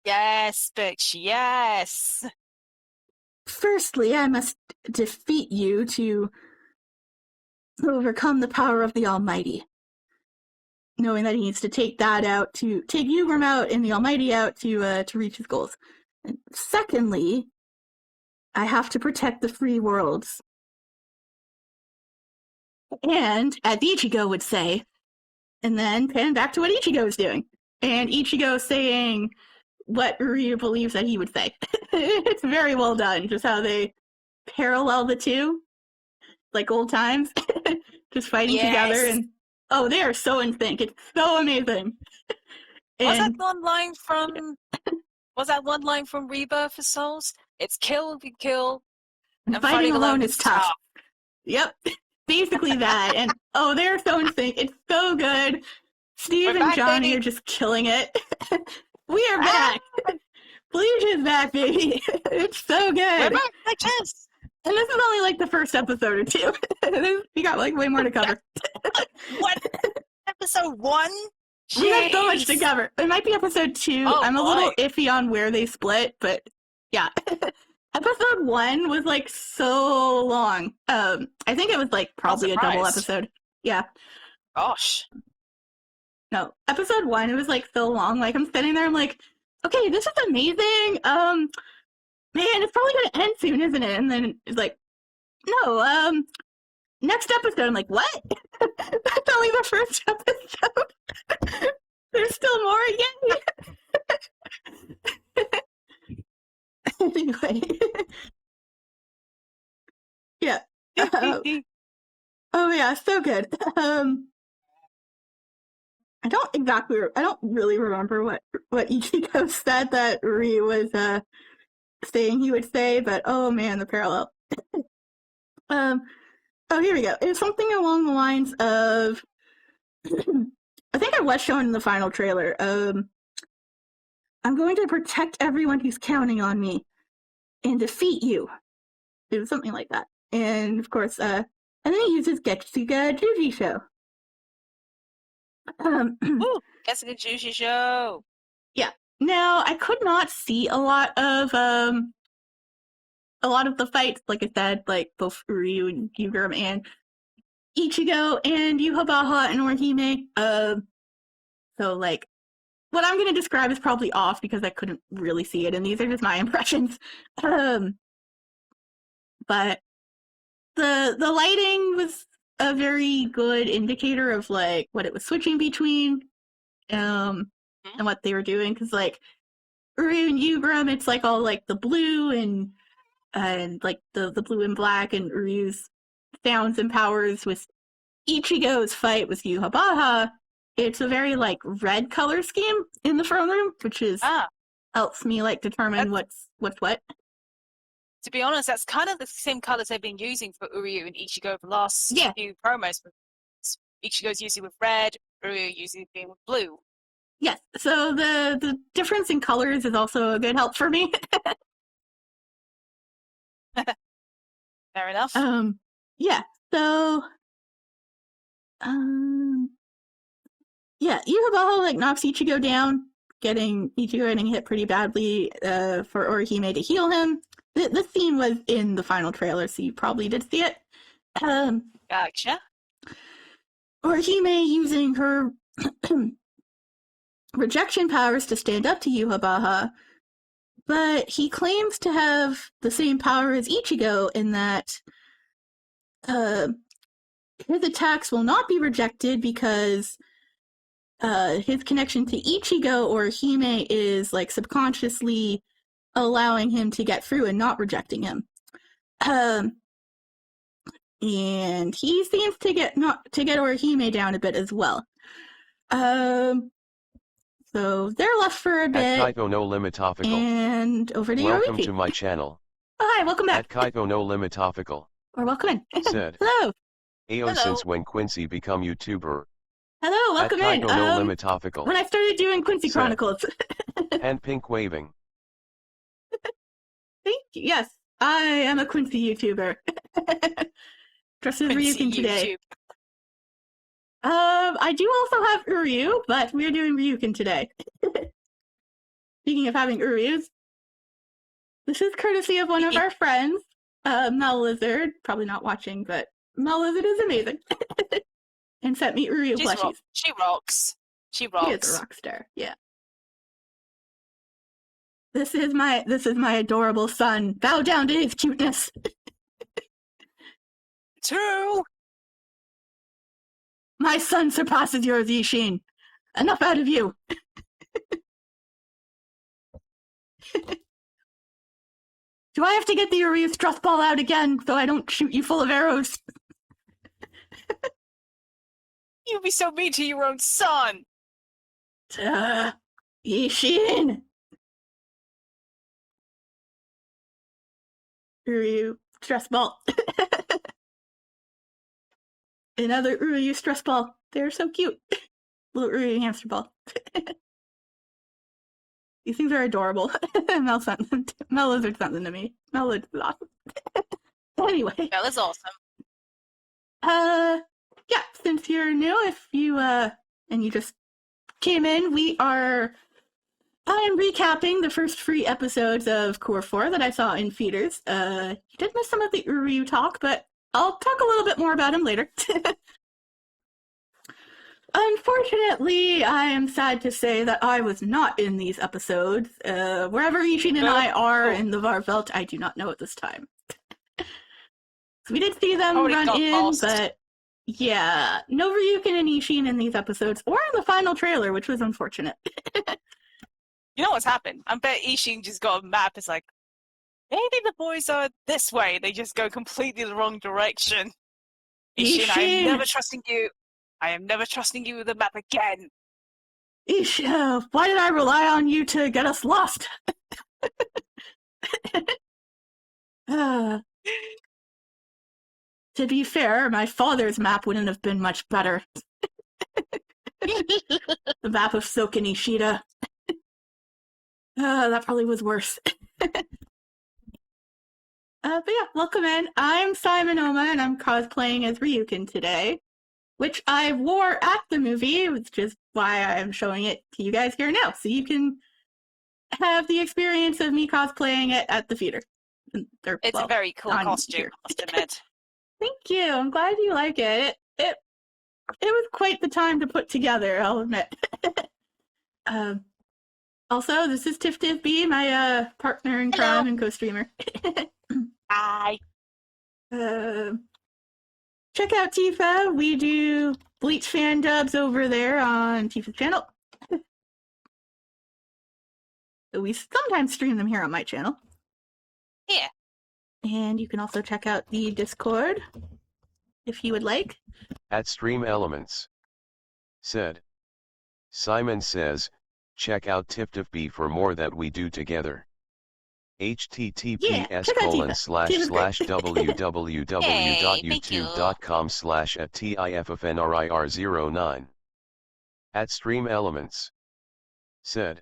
B: Yes, bitch, yes.
A: Firstly, I must defeat you to overcome the power of the Almighty. Knowing that he needs to take Yugram out and the Almighty out to reach his goals. And secondly, I have to protect the free worlds. And, as Ichigo would say, and then pan back to what Ichigo is doing. And Ichigo saying what Ryu believes that he would say. It's very well done, just how they parallel the two, like old times, just fighting together. And oh, they are so in sync. It's so amazing.
B: Was that one line from Rebirth of Souls? It's kill, we kill, and fighting alone is tough.
A: Yep, basically that. And oh, they're so in sync. It's so good. Steve and Johnny are just killing it. We are back. Bleach is back, baby. It's so good.
B: We're back, bitches.
A: And this is only like the first episode or two. We got like way more to cover.
B: What? Episode 1?
A: We have so much to cover. It might be episode 2.
B: Oh,
A: I'm a little iffy on where they split, but yeah. Episode 1 was like so long. I think it was like probably a double episode. Yeah.
B: Gosh.
A: No, episode 1, it was like so long. Like I'm sitting there, I'm like, okay, this is amazing. Man, it's probably gonna end soon, isn't it? And then it's like, no, next episode. I'm like, what? That's only the first episode. There's still more. Yay! Anyway, yeah. Oh yeah, so good. I don't really remember what Ichigo said that Ryu was saying he would say, but oh man, the parallel. Oh, here we go. It was something along the lines of, I think it was shown in the final trailer. I'm going to protect everyone who's counting on me and defeat you. It was something like that. And of course, and then he uses Getsuga Jujisho.
B: Ooh, Getsuga Jujisho.
A: Yeah. Now, I could not see a lot of the fights, like I said, like both Ryu and Yugurm and Ichigo and Yuhabaha and Orihime. So like what I'm gonna describe is probably off because I couldn't really see it, and these are just my impressions. But the lighting was a very good indicator of like what it was switching between, and what they were doing, because like Ryu and Yugurm, it's like all like the blue and like the blue and black, and Ryu's sounds and powers. With Ichigo's fight with Yuhabaha, it's a very like red color scheme in the throne room, which is helps me like determine what's what.
B: To be honest, that's kind of the same colors they've been using for Uryu and Ichigo for the last few promos. Ichigo's usually with red, Uryu usually being with blue.
A: Yes, so the difference in colors is also a good help for me.
B: Fair enough.
A: Yeah, so yeah, Yuhabaha like knocks Ichigo down, getting hit pretty badly for Orihime to heal him. The scene was in the final trailer, so you probably did see it.
B: Gotcha.
A: Orihime using her rejection powers to stand up to Yuhabaha, but he claims to have the same power as Ichigo in that his attacks will not be rejected because his connection to Ichigo or Hime is like subconsciously allowing him to get through and not rejecting him. And he seems to get Orihime down a bit as well. So they're left for a bit.
C: At Kaito no Limitopical.
A: And over to
C: Welcome
A: Yoriki.
C: to my channel.
A: Oh, hi, welcome back.
C: At Kaito no Limitopical.
A: Or welcome in.
C: Said.
A: Hello.
C: Ayo since when Quincy become YouTuber.
A: Hello, welcome in.
C: At Kaito no Limitopical.
A: When I started doing Quincy Chronicles.
C: And pink waving.
A: Thank you. Yes, I am a Quincy YouTuber. Dressed as Ryukin today. I do also have Uryu, but we're doing Ryukin today. Speaking of having Uryus, this is courtesy of one of our friends, Mel Lizard. Probably not watching, but Mel Lizard is amazing. And sent me Uryu plushies.
B: She rocks. She rocks.
A: She is a rock star, yeah. This is my adorable son. Bow down to his cuteness.
B: True.
A: My son surpasses yours, Yishin. Enough out of you. Do I have to get the Uryu stress ball out again so I don't shoot you full of arrows?
B: You'd be so mean to your own son.
A: Yishin. Uryu stress ball. Another Uryu stress ball. They're so cute. Little Uryu hamster ball. These things are adorable. Mel Lizard sent them to me. Mel Lizard is awesome. Anyway.
B: Mel is awesome.
A: Yeah, since you're new, if you, and you just came in, I am recapping the first 3 episodes of Cour 4 that I saw in theaters. You did miss some of the Uryu talk, but I'll talk a little bit more about him later. Unfortunately, I am sad to say that I was not in these episodes. Wherever Ishin and I are in the Varvelt, I do not know at this time. So we did see them run in, lost. But yeah, no Ryukin and Ishin in these episodes, or in the final trailer, which was unfortunate.
B: You know what's happened? I bet Ishin just got a map. It's like, maybe the boys are this way. They just go completely the wrong direction. Ishin, I am never trusting you. I am never trusting you with the map again.
A: Ishin, why did I rely on you to get us lost? To be fair, my father's map wouldn't have been much better. The map of Soken Ishida. That probably was worse. But yeah, welcome in. I'm SimonOuma, and I'm cosplaying as Ryukin today, which I wore at the movie, which is why I'm showing it to you guys here now, so you can have the experience of me cosplaying it at the theater.
B: It's a very cool costume, I must admit.
A: Thank you. I'm glad you like it. It was quite the time to put together, I'll admit. Also, this is Tiff B, my partner in crime and co-streamer.
B: Hi.
A: Check out Tifa. We do Bleach fan dubs over there on Tifa's channel. We sometimes stream them here on my channel.
B: Yeah.
A: And you can also check out the Discord if you would like.
C: At Stream Elements. Said. Simon says, check out TipTipB for more that we do together. https://www.youtube.com/@tiffnrir09. At Stream Elements. Said.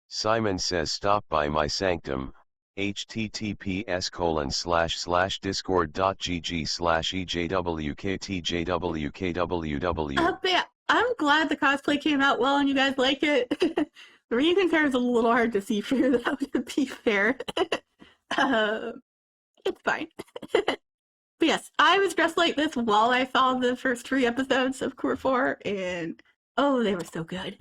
C: Simon says stop by my sanctum, https://discord.gg/ejwktjwkww.
A: Yeah, I'm glad the cosplay came out well and you guys like it. The Ryukin pair is a little hard to see through, that would be fair. It's fine. But yes, I was dressed like this while I saw the first 3 episodes of Cour 4, and oh, they were so good.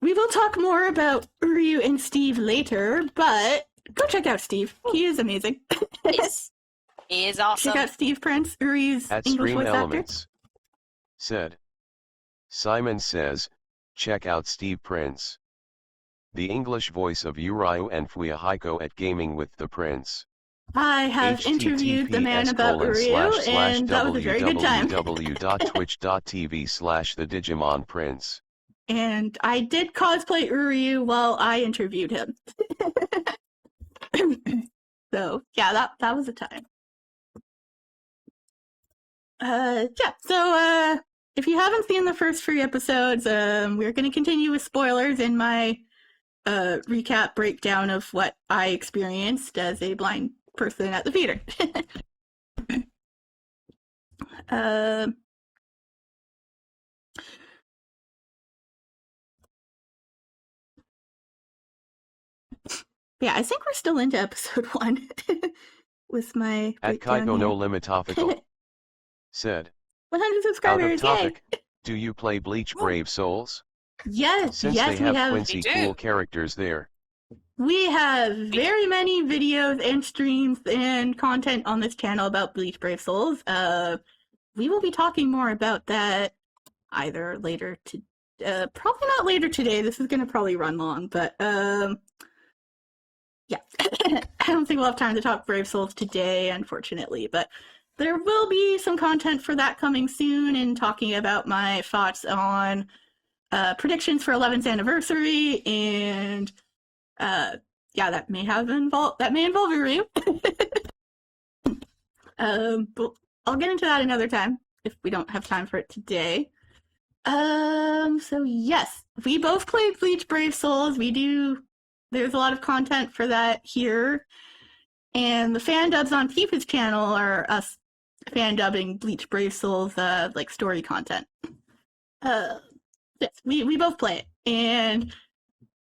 A: We will talk more about Uryu and Steve later, but go check out Steve. He is amazing.
B: Yes. He is awesome.
A: Check out Steve Prince, Uryu's
C: at
A: English
C: Stream
A: voice
C: Elements.
A: actor.
C: Said. Simon says, check out Steve Prince. the English voice of Urayu and Fuihiko at Gaming with the Prince.
A: I have interviewed the man about Uryu, and that was a very good time.
C: www.twitch.tv/theDigimonPrince.
A: And I did cosplay Uryu while I interviewed him. So, yeah, that was a time. So if you haven't seen the first 3 episodes, we're going to continue with spoilers in my recap breakdown of what I experienced as a blind person at the theater. Yeah, I think we're still into episode 1 with my
C: At Kaiko no Limitopical said,
A: 100 subscribers,
C: out of topic, yay! Do you play Bleach Brave Souls?
A: Yes,
C: Since
A: yes,
C: they have
A: we have.
C: Quincy cool characters there.
A: We have very many videos and streams and content on this channel about Bleach Brave Souls. We will be talking more about that either later probably not later today. This is going to probably run long, but yeah. I don't think we'll have time to talk Brave Souls today, unfortunately, but there will be some content for that coming soon and talking about my thoughts on predictions for 11th anniversary, and yeah, that may involve Uryu. But I'll get into that another time if we don't have time for it today. So yes, we both played Bleach Brave Souls. There's a lot of content for that here. And the fan dubs on Tifa's channel are us fan dubbing Bleach Brave Souls like story content. Yes, we both play it. And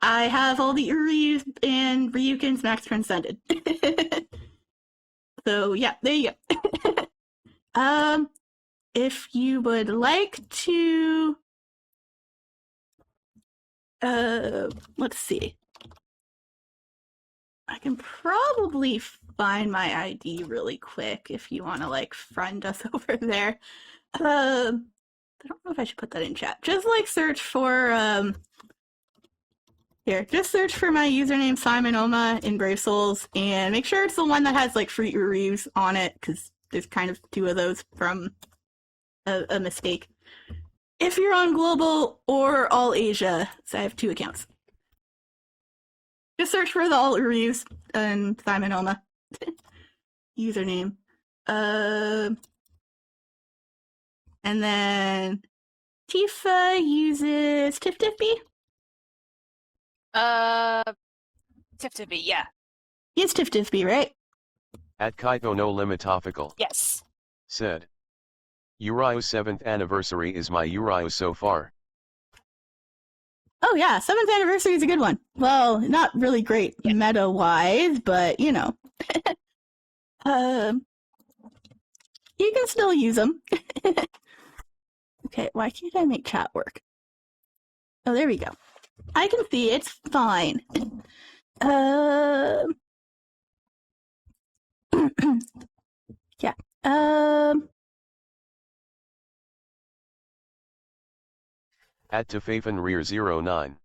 A: I have all the Uryus and Ryukins max transcended. So yeah, there you go. If you would like to let's see. I can probably find my ID really quick if you want to like friend us over there. I don't know if I should put that in chat. Just like search for just search for my username SimonOuma in Brave Souls and make sure it's the one that has like free reviews on it, because there's kind of 2 of those from a mistake. If you're on Global or All Asia, so I have 2 accounts. Just search for the All Reviews and SimonOuma username. And then Tifa uses TifTifB.
B: TifTifB, yeah.
A: It's TifTifB, right?
C: At Kaiko no Limitopical
B: Yes.
C: said, Urayu's 7th anniversary is my Urayu so far.
A: Oh yeah, 7th anniversary is a good one. Well, not really great meta-wise, but you know. You can still use them. Okay, why can't I make chat work? Oh, there we go. I can see, it's fine. Yeah.
C: At TifafenRear09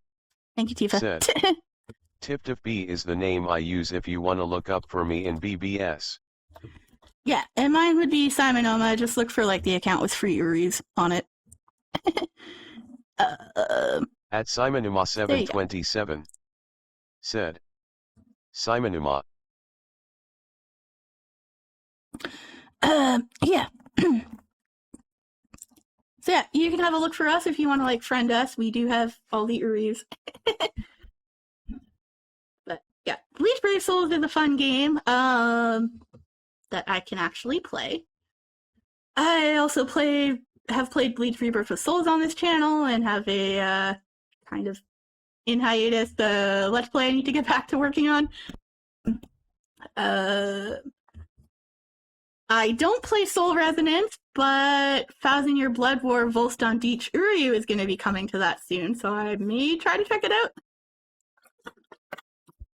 A: Thank you, Tifa.
C: said, TifTifB is the name I use if you want to look up for me in BBS.
A: Yeah, and mine would be SimonOuma. Just look for like the account with free Uris on it.
C: At SimonOuma727 said, SimonOuma.
A: Yeah. So yeah, you can have a look for us if you want to like friend us. We do have all the Uris. But yeah, Bleach Brave Souls is a fun game that I can actually play. I also have played Bleach Rebirth of Souls on this channel and have a kind of in hiatus Let's Play I need to get back to working on. I don't play Soul Resonance, but Thousand Year Blood War Volston Deech Uryu is going to be coming to that soon, so I may try to check it out.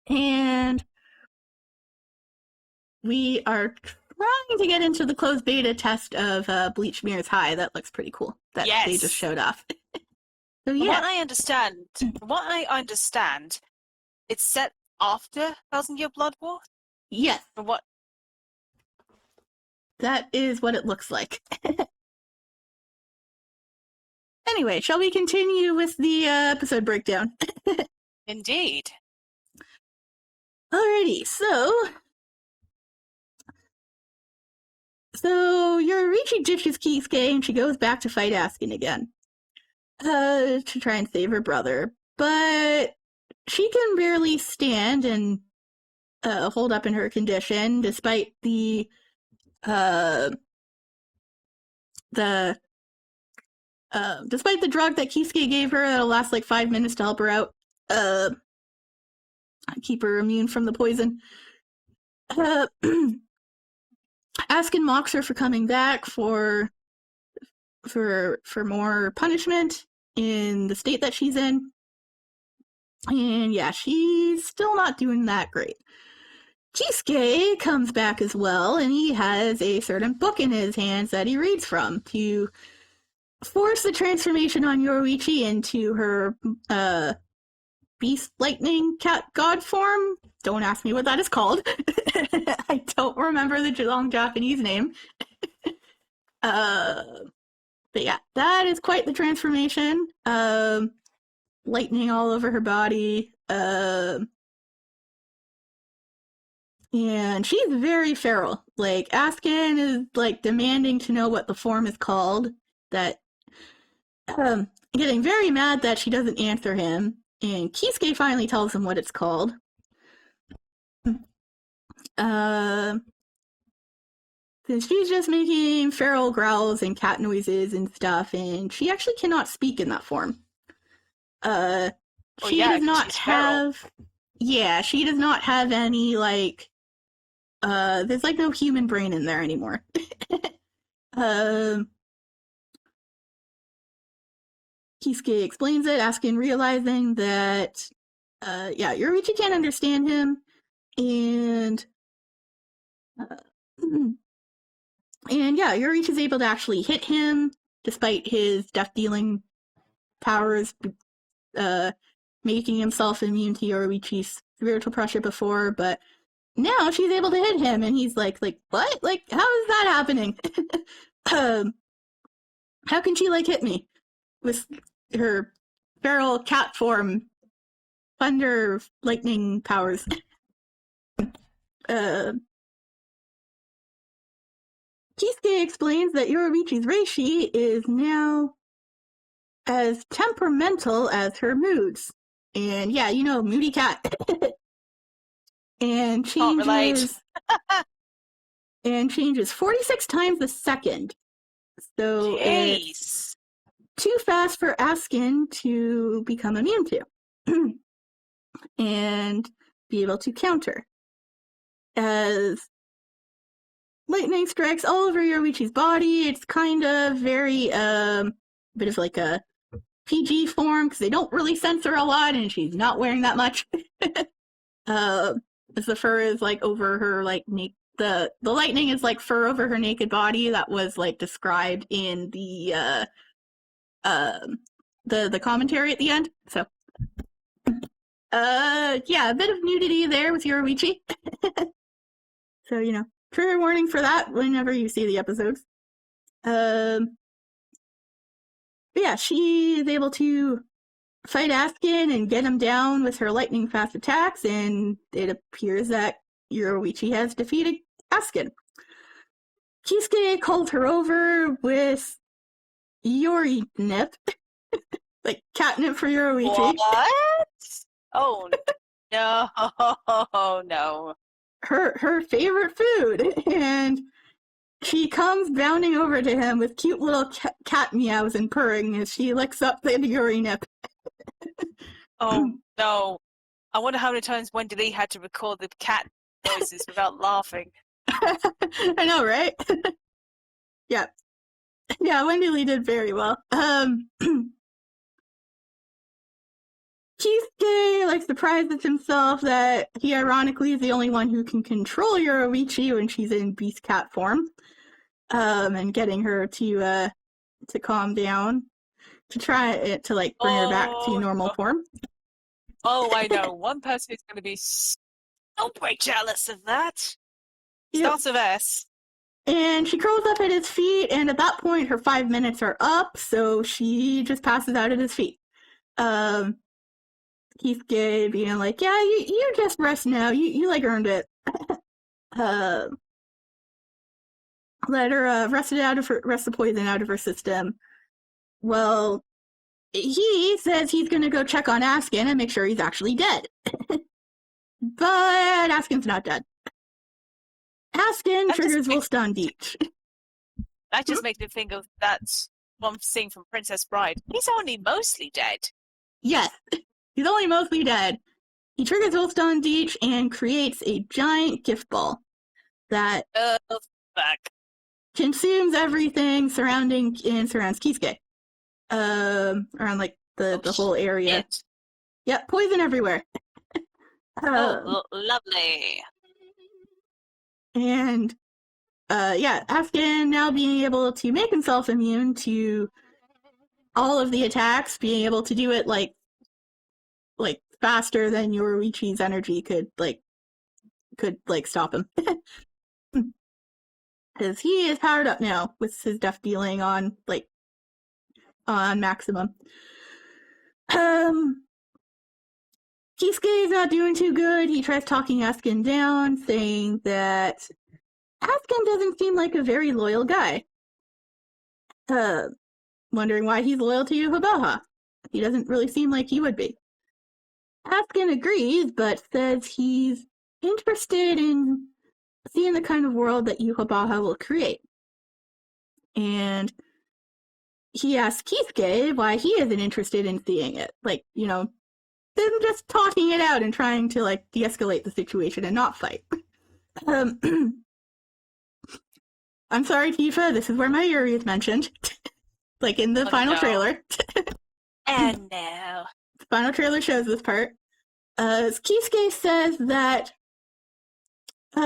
A: And we are trying to get into the closed beta test of Bleach Mirror's High. That looks pretty cool. That they just showed off. So yeah.
B: From what I understand, it's set after Thousand Year Blood War?
A: Yes.
B: Or what?
A: That is what it looks like. Anyway, shall we continue with the episode breakdown?
B: Indeed.
A: Alrighty, so Yoriichi ditches Kisuke and she goes back to fight Askin again. To try and save her brother. But she can barely stand and hold up in her condition, despite the drug that Kisuke gave her that'll last like 5 minutes to help her out. Keep her immune from the poison. Askin mocks her for coming back for more punishment in the state that she's in. And yeah, she's still not doing that great. Kisuke comes back as well, and he has a certain book in his hands that he reads from to force the transformation on Yoriichi into her beast lightning cat god form. Don't ask me what that is called. I don't remember the long Japanese name. But yeah, that is quite the transformation. Lightning all over her body. And she's very feral. Like, Askin is like demanding to know what the form is called. That getting very mad that she doesn't answer him. And Kisuke finally tells him what it's called. Since she's just making feral growls and cat noises and stuff, and she actually cannot speak in that form. She does not have... Feral. Yeah, she does not have any, like... there's, like, no human brain in there anymore. Kisuke explains it, Askin realizing that, Yoriichi can't understand him, and Yoriichi's able to actually hit him, despite his death-dealing powers, making himself immune to Yoriichi's spiritual pressure before, but now she's able to hit him, and he's like, what? Like, how is that happening? How can she, like, hit me with her feral cat form, thunder, lightning powers? Kisuke explains that Yoriichi's reishi is now as temperamental as her moods. And yeah, you know, moody cat. And changes and changes 46 times a second. So it's too fast for Askin to become immune to and be able to counter. As lightning strikes all over Yoriichi's body, it's kind of very bit of like a PG form because they don't really censor a lot, and she's not wearing that much. As the fur is like over her like the lightning is like fur over her naked body that was like described in the commentary at the end. So a bit of nudity there with Yoriichi. So, you know, trigger warning for that whenever you see the episodes. But yeah, she is able to fight Askin and get him down with her lightning fast attacks, and it appears that Yoriichi has defeated Askin. Kisuke called her over with Yori Nip. Like catnip for Yoriichi.
B: What? Oh, no. No.
A: Her favorite food, and she comes bounding over to him with cute little cat meows and purring as she licks up the Yori Nip.
B: Oh no! I wonder how many times Wendy Lee had to record the cat noises without laughing.
A: I know, right? Yeah, Wendy Lee did very well. Kisuke like surprises himself that he ironically is the only one who can control Yoriichi when she's in beast cat form, and getting her to calm down, to try to like bring her back to normal form.
B: Oh, I know. One person who's going to be so very jealous of that.
A: Yep.
B: Starts with S.
A: And she curls up at his feet, and at that point, her 5 minutes are up, so she just passes out at his feet. He's gay, being like, yeah, you just rest now. You like earned it. Let her rest the poison out of her system. Well, he says he's gonna go check on Askin and make sure he's actually dead. But Askin's not dead. Askin triggers will stun Bleach.
B: That just makes me think of that one scene from Princess Bride. He's only mostly dead.
A: Yes, he's only mostly dead. He triggers Willstone Deech and creates a giant gift ball that
B: Fuck.
A: consumes everything surrounds Kisuke. Around like the whole area.
B: Shit.
A: Yep, poison everywhere.
B: Lovely.
A: And Askin now being able to make himself immune to all of the attacks, being able to do it like faster than Yoruichi's energy could stop him. Because he is powered up now with his death dealing on maximum. Kisuke is not doing too good. He tries talking Askin down, saying that Askin doesn't seem like a very loyal guy. Wondering why he's loyal to Yuhabaha. He doesn't really seem like he would be. Askin agrees, but says he's interested in seeing the kind of world that Yuhabaha will create. And he asks Kisuke why he isn't interested in seeing it. Them just talking it out and trying to, de-escalate the situation and not fight. I'm sorry, Tifa, this is where my Yuri is mentioned. In the final trailer.
B: And no.
A: The final trailer shows this part. Kisuke says that he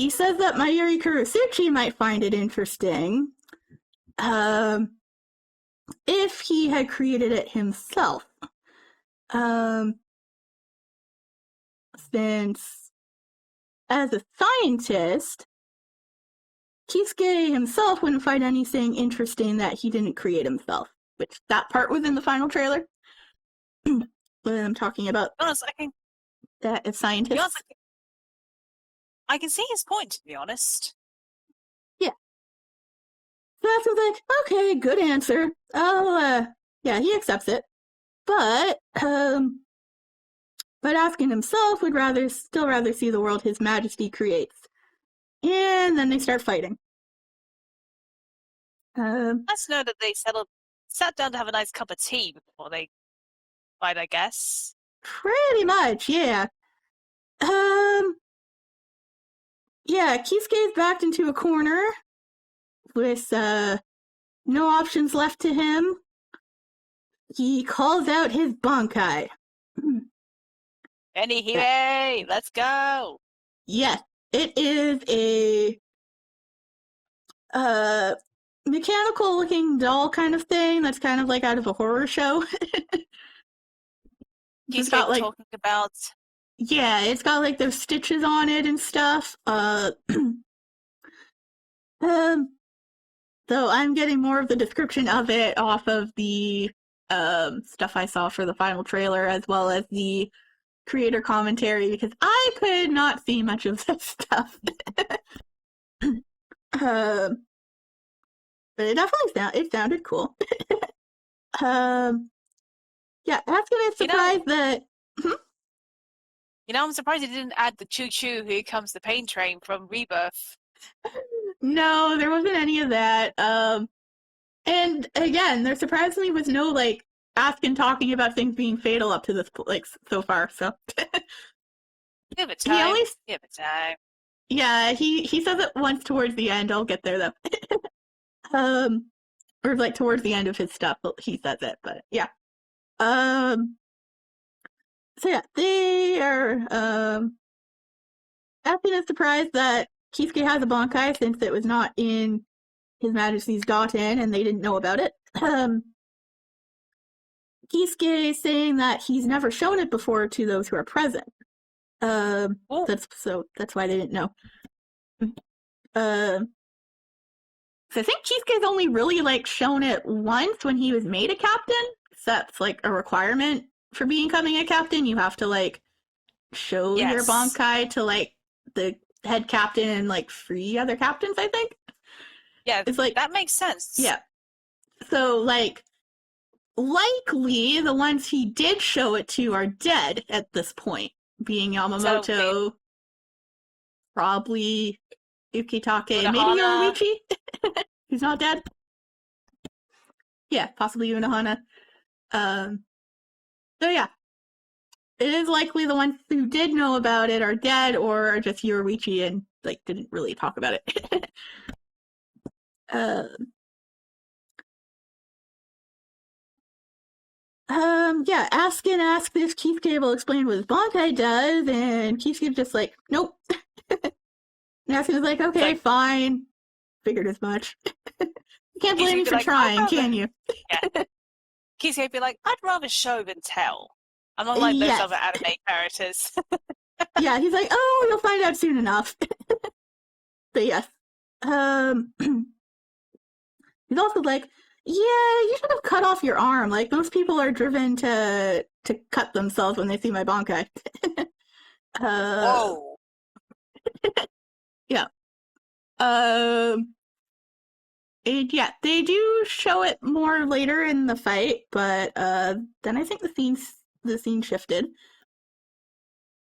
A: says that Mayuri Kurosuchi might find it interesting if he had created it himself. Since as a scientist, Kisuke himself wouldn't find anything interesting that he didn't create himself, which that part was in the final trailer. When I'm talking about that as scientists.
B: I can see his point, to be honest.
A: Yeah. So that's like, okay, good answer. He accepts it. But Askin himself would still rather see the world His Majesty creates. And then they start fighting.
B: Let's know that they sat down to have a nice cup of tea before they fight, I guess.
A: Pretty much, yeah. Kisuke's backed into a corner with no options left to him. He calls out his Bankai.
B: Anihire, let's go.
A: Yes, it is a mechanical-looking doll kind of thing that's kind of out of a horror show.
B: He's got talking about.
A: Yeah, it's got those stitches on it and stuff. So I'm getting more of the description of it off of the stuff I saw for the final trailer, as well as the creator commentary, because I could not see much of this stuff. But it definitely sounded cool. Askin is surprised that.
B: I'm surprised he didn't add the choo-choo, here comes the pain train from Rebirth.
A: No, there wasn't any of that. And again, there surprisingly was no Askin talking about things being fatal up to this so far. So
B: give it time. Give it time.
A: Yeah, he says it once towards the end. I'll get there though. Or towards the end of his stuff, he says it. But yeah. So yeah, they are. Askin is surprised that Kisuke has a Bankai since it was not in His Majesty's Daten and they didn't know about it. Kisuke is saying that he's never shown it before to those who are present. That's why they didn't know. So I think Kisuke's only really like shown it once when he was made a captain. So that's like a requirement for becoming a captain. You have to like show your Bankai to like the head captain and like 3 other captains, I think.
B: Yeah,
A: it's like
B: that makes sense.
A: Yeah. So like likely the ones he did show it to are dead at this point, being Yamamoto, probably Ukitake, maybe Yoruichi. He's not dead. Yeah, possibly Unohana. So yeah. It is likely the ones who did know about it are dead or are just Yoruichi and like didn't really talk about it. Yeah, Askin asked if Kisuke will explain what his Bankai does, and Kisuke's just like, nope. And Askin is like, okay, fine. Figured as much. You can't blame me for trying, can you?
B: Yeah. Kisuke would be like, I'd rather show than tell. I'm not like those other anime characters.
A: Yeah, he's like, oh, you'll find out soon enough. But yes. He's also like, yeah, you should have cut off your arm. Like, most people are driven to cut themselves when they see my Bankai.
B: Whoa.
A: Yeah. And yeah, they do show it more later in the fight, but then I think the scene shifted.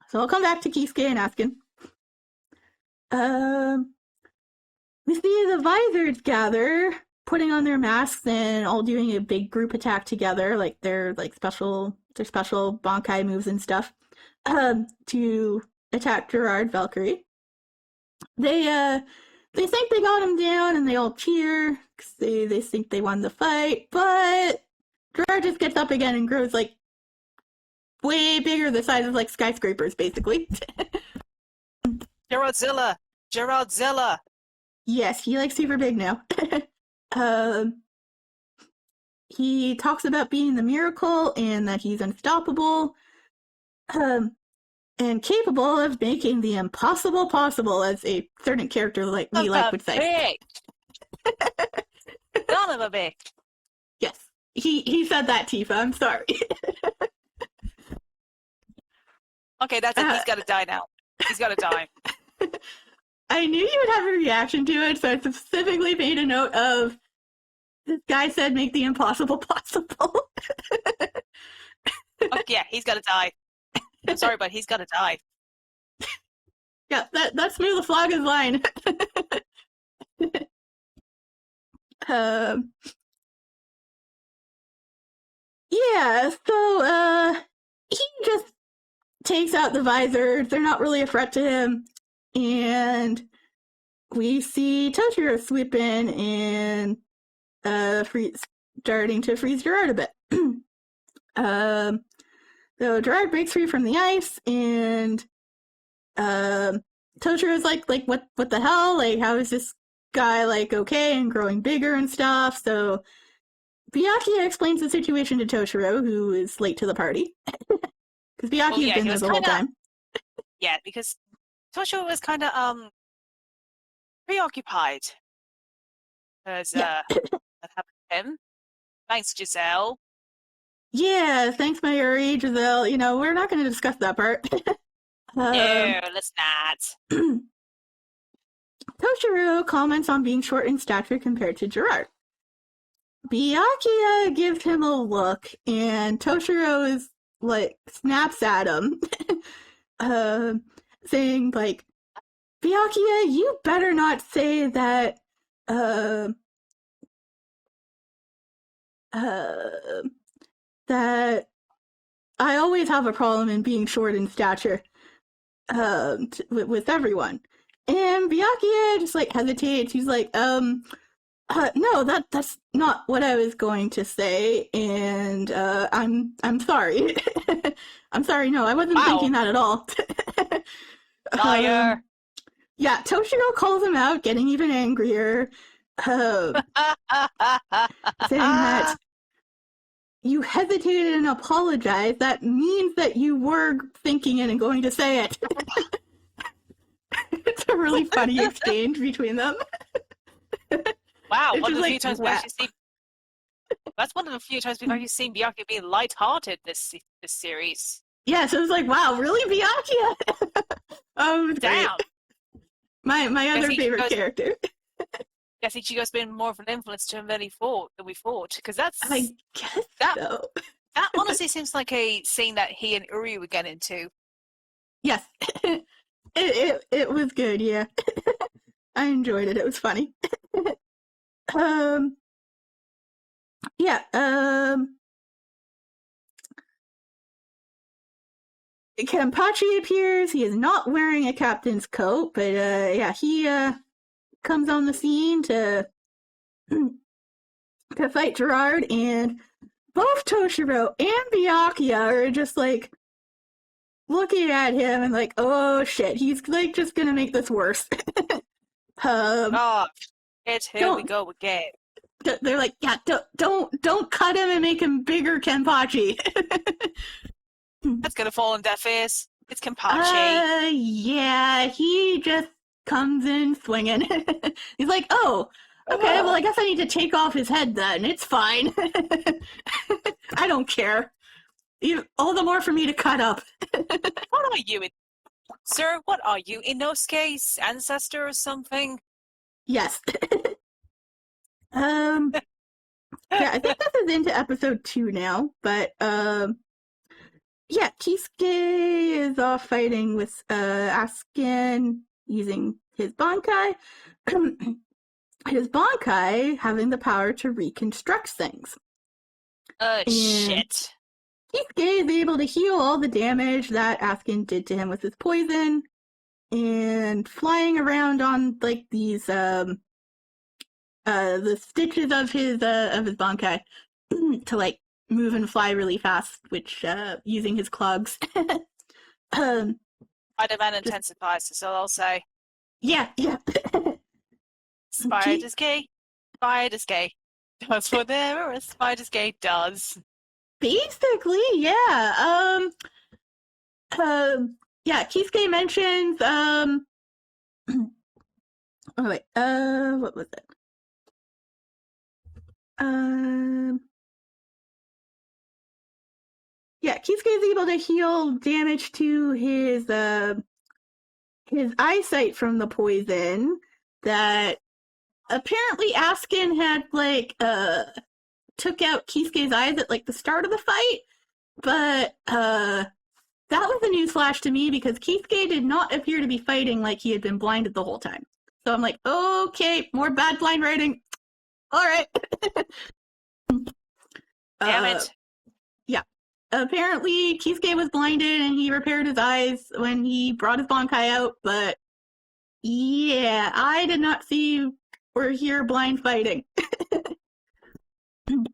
A: So I'll come back to Kisuke and Askin. We see the Visors gather, putting on their masks and all doing a big group attack together, like their special Bankai moves and stuff, to attack Gerard Valkyrie. They think they got him down and they all cheer because they think they won the fight, but Gerard just gets up again and grows like way bigger, the size of like skyscrapers, basically.
B: Gerardzilla!
A: Yes, he like super big now. He talks about being the miracle and that he's unstoppable, and capable of making the impossible possible, as a certain character like me would say.
B: Son of a bitch.
A: Yes, he said that, Tifa. I'm sorry.
B: Okay, that's it. He's got to die now. He's got to die.
A: I knew you would have a reaction to it, so I specifically made a note of this guy said make the impossible possible.
B: Oh, yeah, he's got to die. I'm sorry, but he's got to die.
A: Yeah, that's Smooth Flogga's line. Yeah, so he just takes out the visor. They're not really a threat to him. And we see Toshiro swoop in and starting to freeze Gerard a bit. So Gerard breaks free from the ice, and Toshiro's like what the hell? Like, how is this guy like okay and growing bigger and stuff? So Byakuya explains the situation to Toshiro, who is late to the party. Because Byakuya's been there the whole time.
B: Yeah, because Toshiro was kind of preoccupied. Because that happened to him. Thanks, Giselle.
A: Yeah, thanks, Mayuri, Giselle. You know, we're not going to discuss that part.
B: No, let's not.
A: Toshiro comments on being short in stature compared to Gerard. Byakuya gives him a look, and Toshiro is like snaps at him, saying like, "Byakuya, you better not say that." That I always have a problem in being short in stature with everyone. And Byakuya just like hesitates. He's like, no, that's not what I was going to say, and I'm sorry. I'm sorry. No, I wasn't thinking that at all.
B: Liar.
A: Yeah, Toshiro calls him out, getting even angrier, saying that you hesitated and apologized, that means that you were thinking it and going to say it. It's a really funny exchange between them.
B: Wow,
A: It's
B: one of the
A: just
B: few
A: like,
B: times we've
A: wow.
B: actually seen. That's one of the few times we've actually seen Byakuya being lighthearted this series.
A: Yeah, so it was like, wow, really, Byakuya? Oh, it was great.
B: Damn.
A: My other favorite character.
B: Guess Ichigo's been more of an influence to him than we thought, because that's
A: I guess so.
B: That honestly seems like a scene that he and Uri would get into.
A: Yes, it was good. Yeah, I enjoyed it. It was funny. Yeah. Kenpachi appears. He is not wearing a captain's coat, but yeah, he comes on the scene to fight Gerard, and both Toshiro and Byakuya are just like looking at him and like, oh shit, he's like just gonna make this worse.
B: Here we go again.
A: They're like, yeah, don't cut him and make him bigger, Kenpachi.
B: That's gonna fall on deaf ears. It's Kenpachi.
A: Yeah, he just comes in swinging. He's like, oh, okay, well, I guess I need to take off his head then. It's fine. I don't care. All the more for me to cut up.
B: What are you, sir? What are you, Inosuke's ancestor or something?
A: Yes. Yeah, I think this is into episode 2 now, but yeah, Kisuke is off fighting with Askin using his Bankai. His Bankai having the power to reconstruct things.
B: Shit.
A: Kisuke is able to heal all the damage that Askin did to him with his poison, and flying around on like these the stitches of his Bankai to like move and fly really fast, which using his clogs.
B: Spider-Man intensifies, so I'll say.
A: Yeah.
B: Spider's gay. Spider's gay. Does whatever a spider's gay does.
A: Basically, yeah. Yeah, Kisuke mentions oh wait, what was it? Yeah, Kisuke is able to heal damage to his eyesight from the poison that apparently Askin had like took out Kisuke's eyes at like the start of the fight, but that was a newsflash to me because Kisuke did not appear to be fighting like he had been blinded the whole time. So I'm like, okay, more bad blind writing. All right.
B: Damn it.
A: Yeah. Apparently, Kisuke was blinded and he repaired his eyes when he brought his Bankai out, but yeah, I did not see or hear blind fighting.
B: Maybe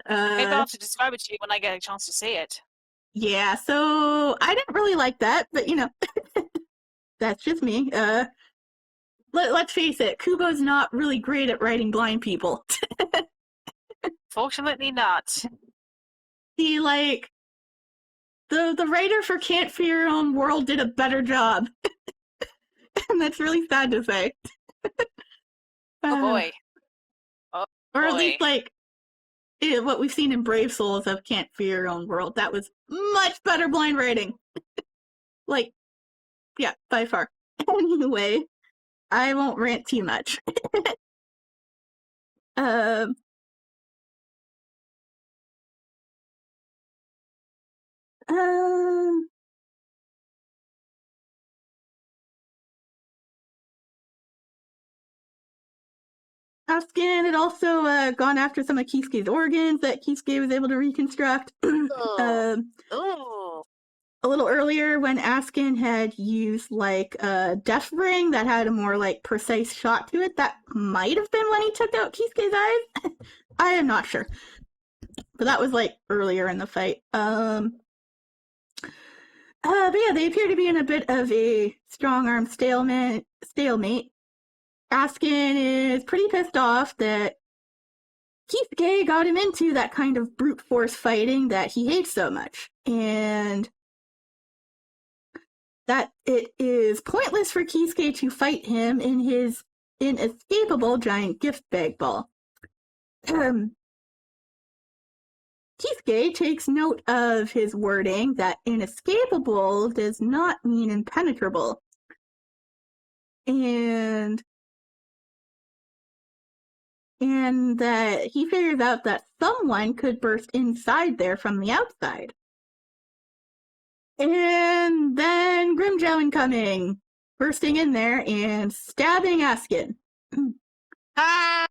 B: I'll have to describe it to you when I get a chance to see it.
A: Yeah, so I didn't really like that, but you know, that's just me. Let's face it, Kubo's not really great at writing blind people.
B: Fortunately not.
A: See, like, the writer for Can't Fear Your Own World did a better job. And that's really sad to say.
B: Oh boy.
A: Or at least, like, what we've seen in Brave Souls of Can't Fear Your Own World. That was much better blind writing. Like, yeah, by far. Anyway, I won't rant too much. Askin had also gone after some of Kisuke's organs that Kisuke was able to reconstruct. A little earlier when Askin had used like a death ring that had a more like precise shot to it, that might have been when he took out Kisuke's eyes. I am not sure. But that was like earlier in the fight. But yeah, they appear to be in a bit of a strong arm stalemate. Askin is pretty pissed off that Kisuke got him into that kind of brute force fighting that he hates so much, and that it is pointless for Kisuke to fight him in his inescapable giant gift bag ball. Kisuke takes note of his wording that inescapable does not mean impenetrable. And that he figures out that someone could burst inside there from the outside. And then Grimjow incoming, bursting in there and stabbing Askin.
B: Ah!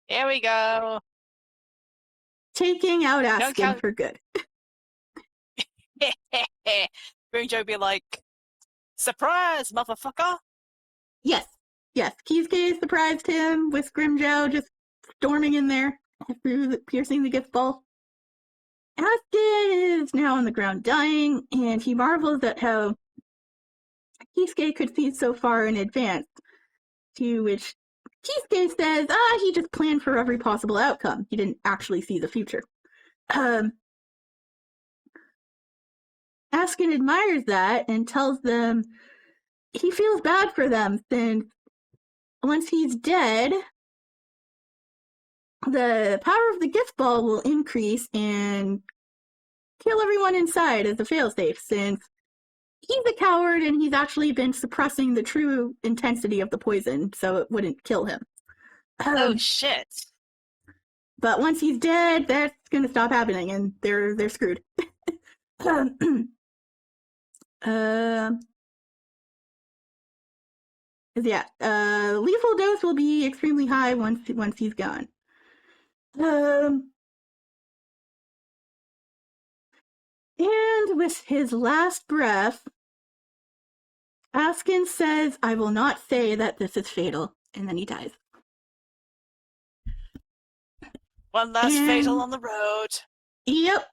B: Here we go.
A: Taking out Askin for good.
B: Grimjow be like, surprise, motherfucker!
A: Yes. Kisuke surprised him with Grimjow just storming in there, piercing the gift ball. Askin is now on the ground dying, and he marvels at how Kisuke could see so far in advance, to which Kisuke says, he just planned for every possible outcome. He didn't actually see the future. Askin admires that and tells them he feels bad for them since once he's dead, the power of the gift ball will increase and kill everyone inside as a failsafe, since he's a coward and he's actually been suppressing the true intensity of the poison so it wouldn't kill him.
B: Oh shit.
A: But once he's dead, that's gonna stop happening and they're screwed. Lethal dose will be extremely high once he's gone. And with his last breath, Askin says, "I will not say that this is fatal," and then he dies.
B: One last fatal on the road.
A: Yep.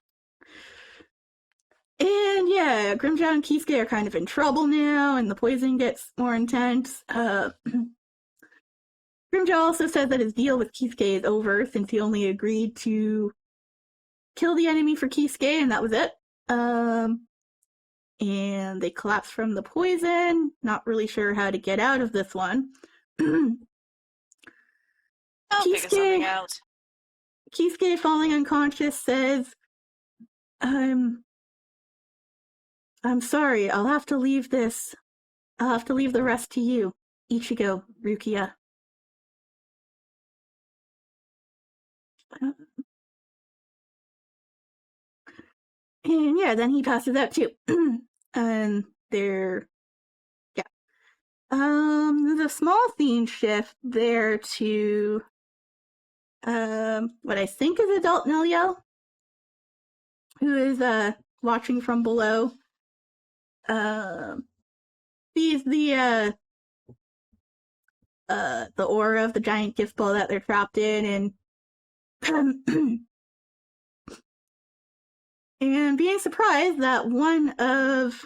A: And yeah, Grimjow and Kisuke are kind of in trouble now, and the poison gets more intense. Grimjow also says that his deal with Kisuke is over, since he only agreed to kill the enemy for Kisuke, and that was it. And they collapse from the poison. Not really sure how to get out of this one.
B: I'll figure something out.
A: Kisuke, falling unconscious, says, I'm sorry, I'll have to leave this. I'll have to leave the rest to you, Ichigo, Rukia. And yeah, then he passes out too. And there's a small scene shift there to what I think is adult Nelio, who is watching from below. Sees the aura of the giant gift ball that they're trapped in, and being surprised that one of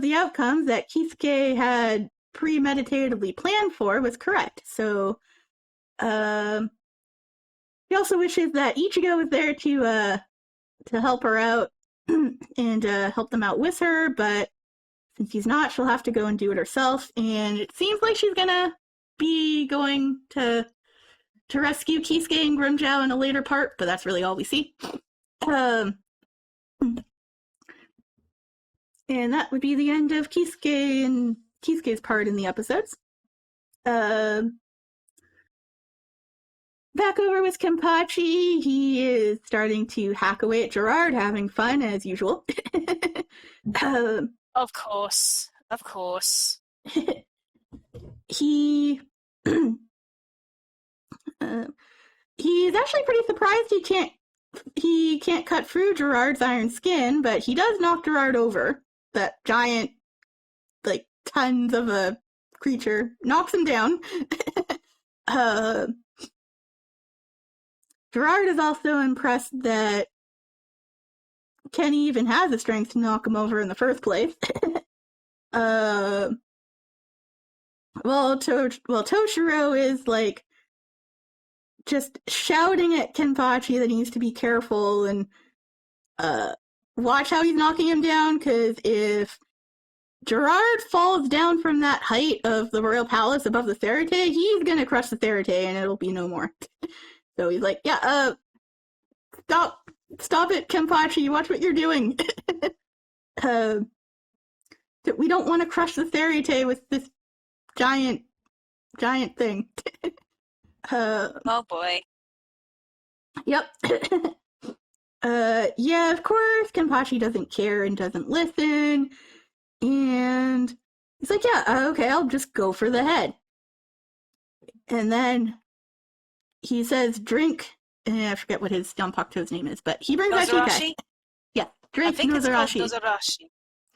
A: the outcomes that Kisuke had premeditatedly planned for was correct. So he also wishes that Ichigo was there to help her out and help them out with her, but since he's not, she'll have to go and do it herself, and it seems like she's gonna be going to rescue Kisuke and Grimjow in a later part, but that's really all we see. And that would be the end of Kisuke and Kisuke's part in the episodes. Back over with Kenpachi, he is starting to hack away at Gerard, having fun as usual.
B: Of course.
A: He's actually pretty surprised he can't cut through Gerard's iron skin, but he does knock Gerard over. That giant, like, tons of a creature knocks him down. Gerard is also impressed that Kenny even has the strength to knock him over in the first place. Well, Toshiro is like just shouting at Kenpachi that he needs to be careful and watch how he's knocking him down, because if Gerard falls down from that height of the royal palace above the Therate, he's gonna crush the Therate and it'll be no more. So he's like, yeah, stop it, Kenpachi, watch what you're doing. We don't want to crush the Therate with this giant thing.
B: Oh boy.
A: Yep. Yeah, of course, Kenpachi doesn't care and doesn't listen. And he's like, yeah, okay, I'll just go for the head. And then he says, drink, and I forget what his Zanpakuto's name is, but he brings
B: Nozarashi?
A: Yeah, drink
B: I think
A: Nozarashi.
B: It's called Nozarashi.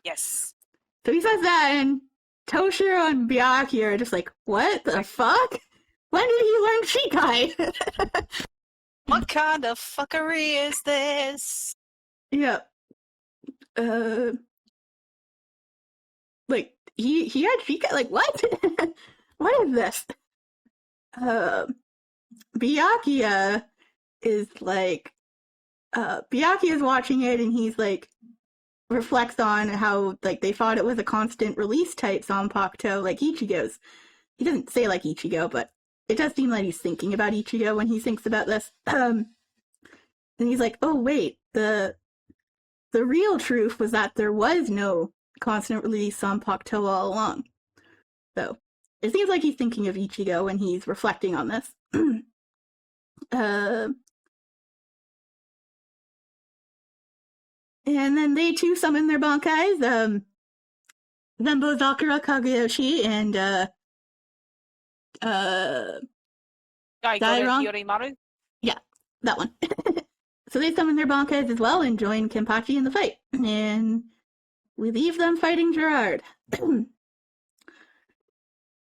B: Yes.
A: So he says that, and Toshiro and Byakuya are just like, what the fuck? When did he learn Shikai?
B: What kind of fuckery is this?
A: Yeah. Like, he had Shikai? Like, what? What is this? Byakuya is like, Byakuya is watching it, and he's like, reflects on how, like, they thought it was a constant release type Zanpakuto, like Ichigo's. He doesn't say like Ichigo, but it does seem like he's thinking about Ichigo when he thinks about this. And he's like, oh wait, the real truth was that there was no constant release Zanpakuto all along. So it seems like he's thinking of Ichigo when he's reflecting on this. And then they too summon their Bankais, Zenbo Zakura Kageyoshi and
B: Daigoro Yorimaru?
A: Yeah, that one. So they summon their Bankais as well and join Kenpachi in the fight. And we leave them fighting Gerard.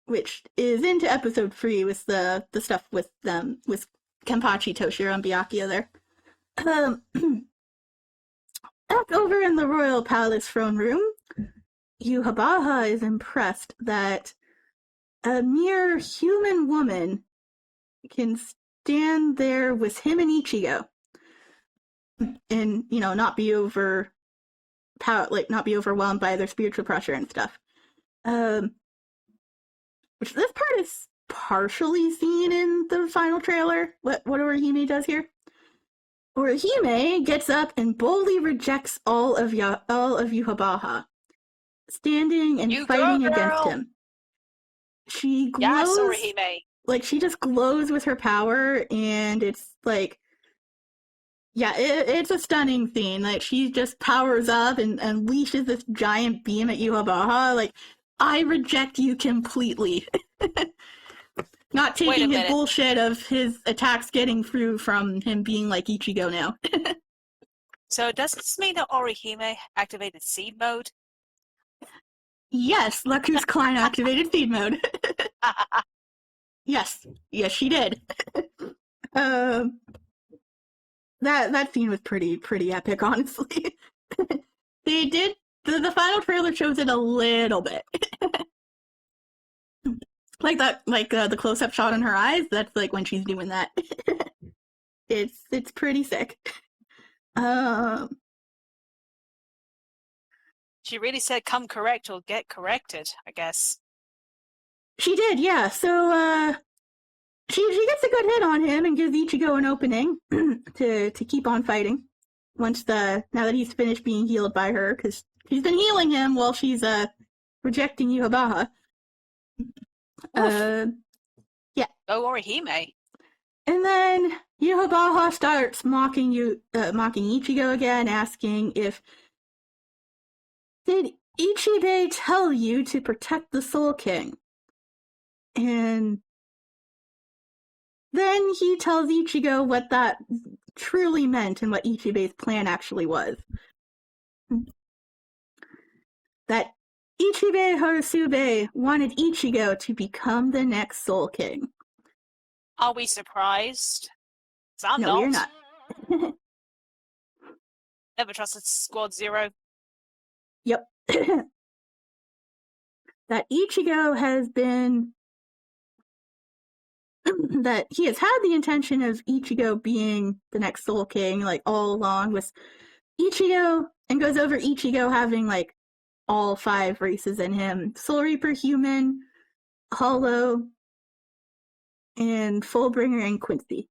A: Which is into episode 3 with the stuff with them, with Kenpachi, Toshiro, and Byakuya there. Back over in the royal palace throne room, Yhwach is impressed that a mere human woman can stand there with him and Ichigo and, you know, not be overwhelmed by their spiritual pressure and stuff. Which this part is partially seen in the final trailer, what Orihime does here. Orihime gets up and boldly rejects all of Yhwach, standing and fighting against him. She glows.
B: Yes, Orihime.
A: Like, she just glows with her power, and it's like, yeah, it's a stunning scene. Like, she just powers up and unleashes this giant beam at Yhwach. Like, I reject you completely. Not taking his bullshit of his attacks getting through from him being like Ichigo now.
B: So does this mean that Orihime activated seed mode?
A: Yes, Leku's Klein activated feed mode. Yes, she did. That scene was pretty epic, honestly. They did the final trailer shows it a little bit. Like that, like the close-up shot on her eyes. That's like when she's doing that. It's pretty sick.
B: She really said, "Come correct or get corrected." I guess
A: she did, yeah. So she gets a good hit on him and gives Ichigo an opening to keep on fighting. Now that he's finished being healed by her, because she's been healing him while she's rejecting Yhwach. Yeah.
B: Go Orihime.
A: And then Yhwach starts mocking Ichigo again, asking if, did Ichibei tell you to protect the Soul King? And then he tells Ichigo what that truly meant and what Ichibei's plan actually was. That Ichibei Harusube wanted Ichigo to become the next Soul King.
B: Are we surprised? I'm
A: no, you're not.
B: Never trusted Squad Zero.
A: Yep. that Ichigo has been that he has had the intention of Ichigo being the next Soul King, like, all along, with Ichigo, and goes over Ichigo having, like, all 5 races in him: Soul Reaper, Human, Hollow, and Fullbringer, and Quincy.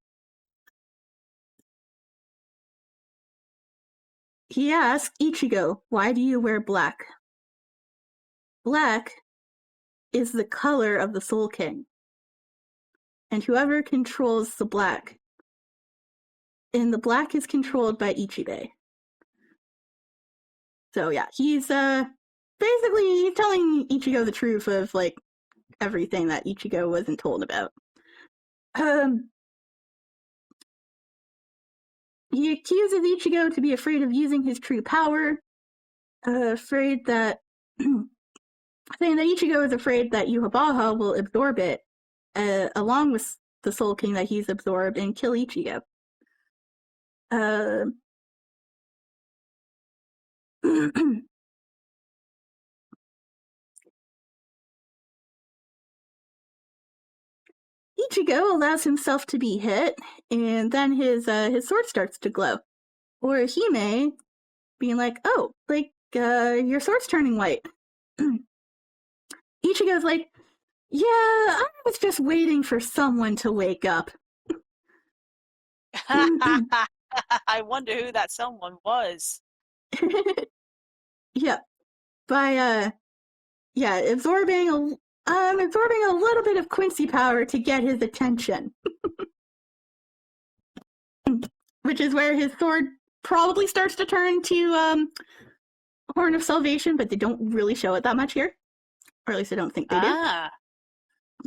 A: He asks Ichigo, "Why do you wear black?" Black is the color of the Soul King. And whoever controls the black. And the black is controlled by Ichide. So yeah, he's basically telling Ichigo the truth of, like, everything that Ichigo wasn't told about. He accuses Ichigo to be afraid of using his true power, afraid that saying that Ichigo is afraid that Yhwach will absorb it, along with the Soul King that he's absorbed, and kill Ichigo. Ichigo allows himself to be hit, and then his sword starts to glow. Or Hime being like, "Oh, like, your sword's turning white." Ichigo's like, "Yeah, I was just waiting for someone to wake up."
B: I wonder who that someone was.
A: Yeah, by absorbing a little bit of Quincy power to get his attention. Which is where his sword probably starts to turn to Horn of Salvation, but they don't really show it that much here. Or at least I don't think they do.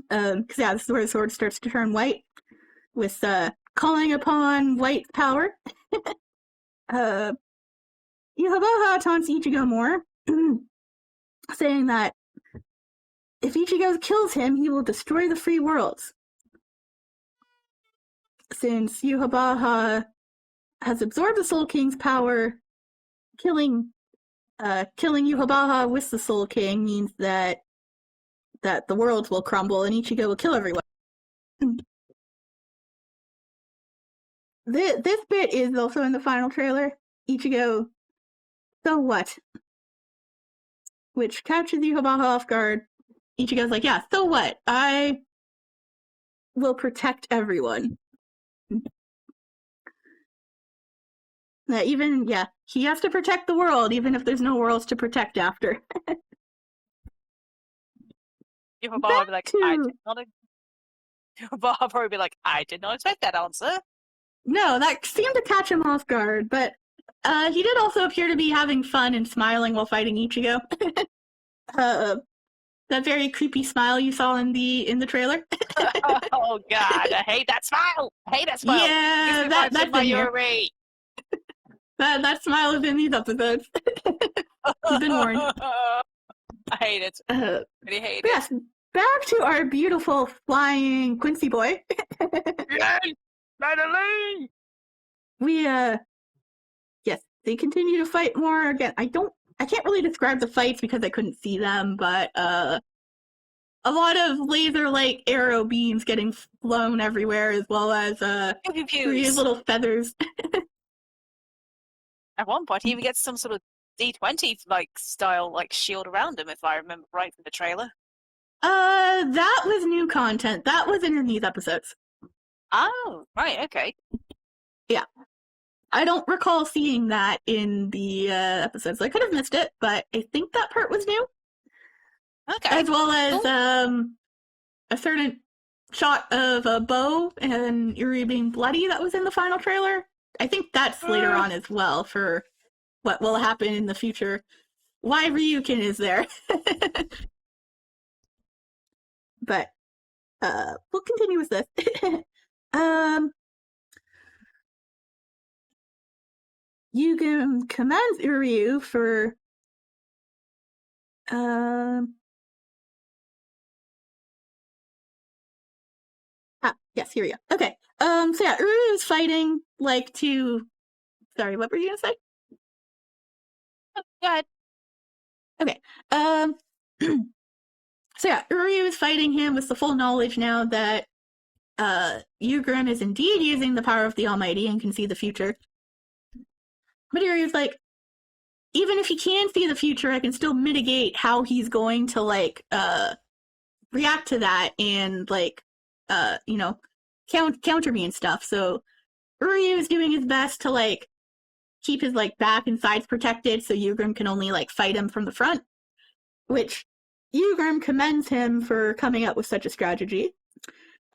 A: Because yeah, this is where the sword starts to turn white, with calling upon white power. Yhwach taunts Ichigo more, saying that if Ichigo kills him, he will destroy the free worlds. Since Yhwach has absorbed the Soul King's power, killing Yhwach with the Soul King means that the worlds will crumble and Ichigo will kill everyone. This bit is also in the final trailer. Ichigo, "So what?" Which catches Yhwach off guard. Ichigo's like, "Yeah, so what? I will protect everyone." He has to protect the world, even if there's no worlds to protect after.
B: Yhwach would be like, Yhwach probably be like, "I did not expect that answer."
A: No, that seemed to catch him off guard, but he did also appear to be having fun and smiling while fighting Ichigo. That very creepy smile you saw in the trailer.
B: Oh God, I hate that smile.
A: Yeah, that's in here. That smile is in these episodes. You've been warned.
B: I hate it. Really hate
A: it. Yes, back to our beautiful flying Quincy boy.
B: Yay! Madeline!
A: Yes, they continue to fight more. Again, I can't really describe the fights because I couldn't see them, but a lot of laser-like arrow beams getting flown everywhere, as well as three little feathers.
B: At one point, he even gets some sort of D20 style shield around him, if I remember right from the trailer.
A: That was new content. That wasn't in these episodes.
B: Oh, right, okay.
A: Yeah. I don't recall seeing that in the episodes. I could have missed it, but I think that part was new.
B: Okay.
A: As well as a certain shot of a bow and Yuri being bloody that was in the final trailer. I think that's later on as well for what will happen in the future. Why Ryukin is there. But we'll continue with this. You can command Uryu for yes, here we go. Okay. So yeah, Uryu is fighting sorry, what were you gonna say?
B: Oh, go ahead.
A: Okay. So yeah, Uryu is fighting him with the full knowledge now that Ugrim is indeed using the power of the Almighty and can see the future. But Uryu's like, even if he can see the future, I can still mitigate how he's going to react to that and counter me and stuff. So Uryu is doing his best to keep his back and sides protected, so Ugrim can only fight him from the front, which Ugrim commends him for coming up with such a strategy.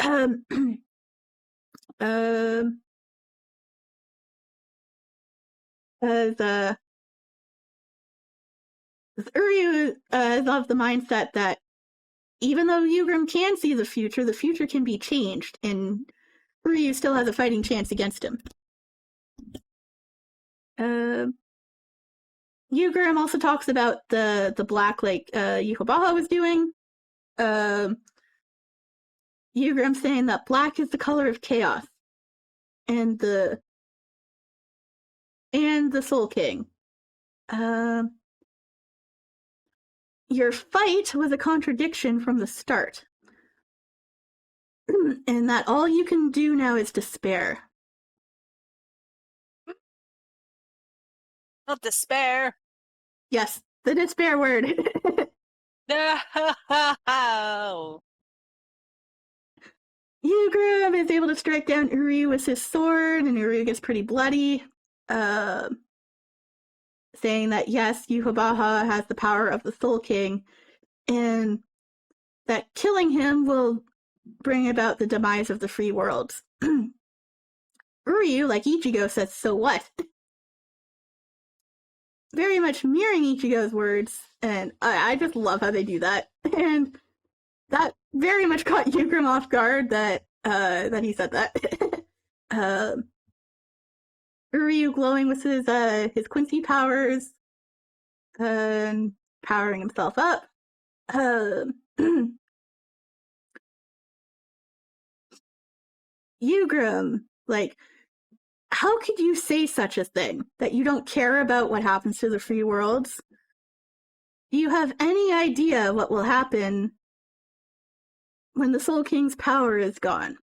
A: Uryu is of the mindset that even though Ugrim can see the future can be changed, and Uryu still has a fighting chance against him. Ugrim also talks about the black Yuhabaha was doing. Ugrim saying that black is the color of chaos, and the Soul King. Your fight was a contradiction from the start, and that all you can do now is despair.
B: Not despair.
A: Yes, the despair word.
B: No.
A: Ugrim is able to strike down Uryu with his sword, and Uryu gets pretty bloody, saying that yes, Yuhabaha has the power of the Soul King, and that killing him will bring about the demise of the free worlds. Uryu, like Ichigo, says, so what? Very much mirroring Ichigo's words, and I just love how they do that. And that very much caught Ugrim off guard that he said that. Uryu glowing with his Quincy powers and powering himself up. Ugrim, how could you say such a thing? That you don't care about what happens to the free worlds? Do you have any idea what will happen when the Soul King's power is gone?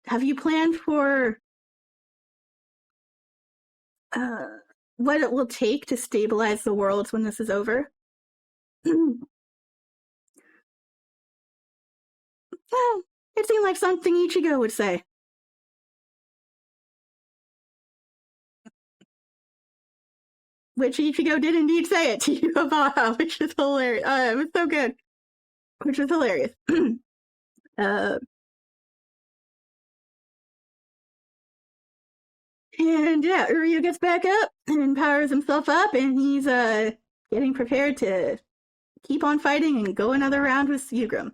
A: Have you planned for what it will take to stabilize the worlds when this is over? Well, it seemed like something Ichigo would say. Which Ichigo did indeed say it to Yuhabaha, which is hilarious. It was so good. Which was hilarious. And yeah, Uryu gets back up and powers himself up, and he's getting prepared to keep on fighting and go another round with Ugrim.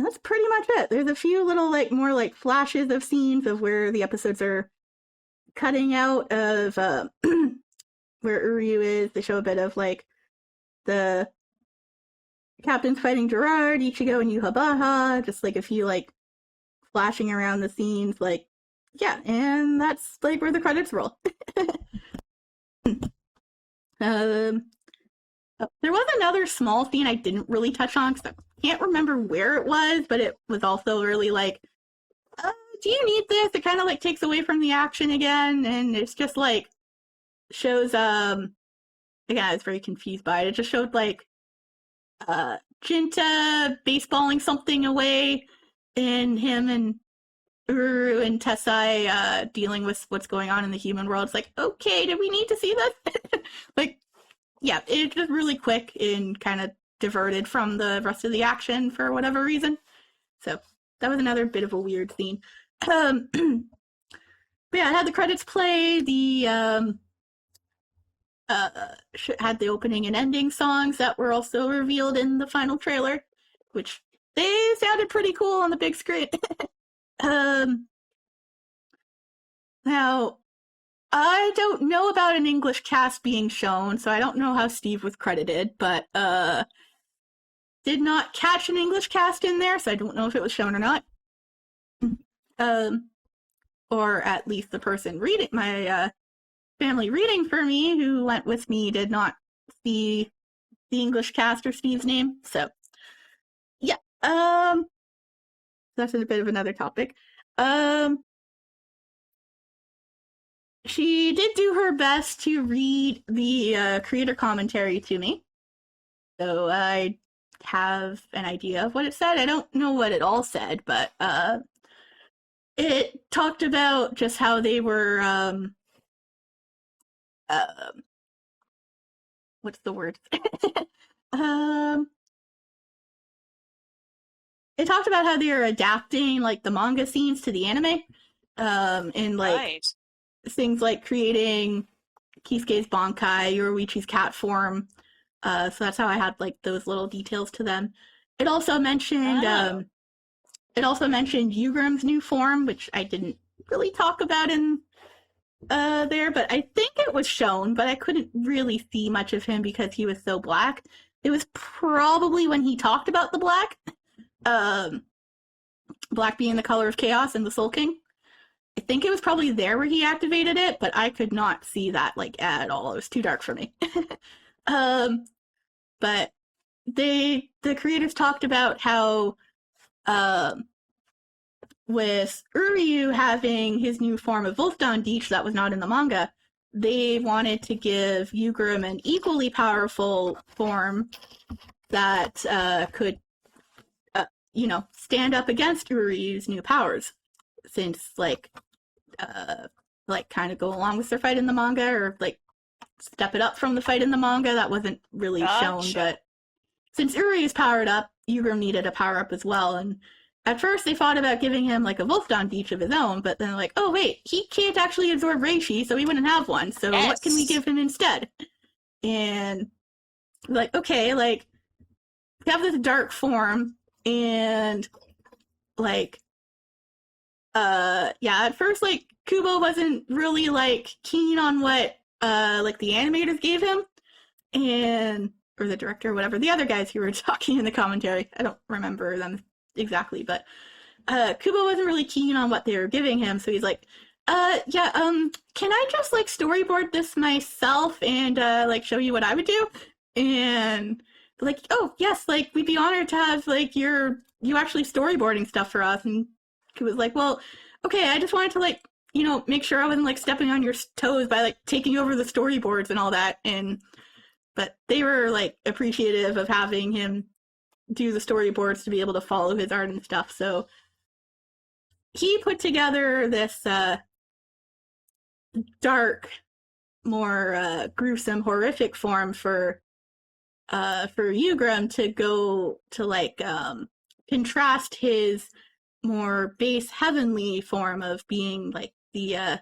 A: That's pretty much it. There's a few little more flashes of scenes of where the episodes are cutting out of where Uryu is. They show a bit of the captains fighting Gerard, Ichigo, and Yuhabaha. Just a few flashing around the scenes. Yeah, and that's where the credits roll. There was another small scene I didn't really touch on because I can't remember where it was, but it was also really do you need this? It kind of takes away from the action again, and it's just shows again, I was very confused by it. It just showed Jinta baseballing something away, and him and Uru and Tessai dealing with what's going on in the human world. It's okay, do we need to see this? Yeah, it's just really quick and kind of diverted from the rest of the action for whatever reason. So that was another bit of a weird scene. But yeah, it had the credits play. The had the opening and ending songs that were also revealed in the final trailer, which they sounded pretty cool on the big screen. Now, I don't know about an English cast being shown, so I don't know how Steve was credited, but did not catch an English cast in there, so I don't know if it was shown or not. or at least the person reading, my family reading for me who went with me, did not see the English cast or Steve's name. So, yeah. That's a bit of another topic. She did do her best to read the creator commentary to me. So I have an idea of what it said. I don't know what it all said, but it talked about just how they were what's the word? It talked about how they were adapting like the manga scenes to the anime, and like things like creating Kisuke's Bankai, Yoruichi's cat form. So that's how I had like those little details to them. It also mentioned Yugram's new form, which I didn't really talk about in there, but I think it was shown, but I couldn't really see much of him because he was so black. It was probably when he talked about the black. Black being the color of chaos and the Soul King. I think it was probably there where he activated it, but I could not see that like at all. It was too dark for me. But the creators talked about how with Uryu having his new form of Wolfdown Deech that was not in the manga, they wanted to give Yugram an equally powerful form that could stand up against Uryu's new powers, since like kind of go along with their fight in the manga, or like step it up from the fight in the manga. That wasn't really shown, but since Uryu's powered up, Yugram needed a power up as well. And at first they thought about giving him like a Wolfdown Deech of his own, but then like, oh wait, he can't actually absorb Reishi, so he wouldn't have one. So what can we give him instead? And like, okay, like we have this dark form. And like at first like Kubo wasn't really like keen on what like the animators gave him, or the director or whatever, the other guys who were talking in the commentary. I don't remember them exactly, but Kubo wasn't really keen on what they were giving him, so he's like, can I just like storyboard this myself and like show you what I would do? And like, oh yes, like we'd be honored to have like you actually storyboarding stuff for us. And he was like, well, okay, I just wanted to like make sure I wasn't like stepping on your toes by like taking over the storyboards and all that. But they were like appreciative of having him do the storyboards to be able to follow his art and stuff. So he put together this dark, more gruesome, horrific form for Yugram to go to like contrast his more base heavenly form of being like the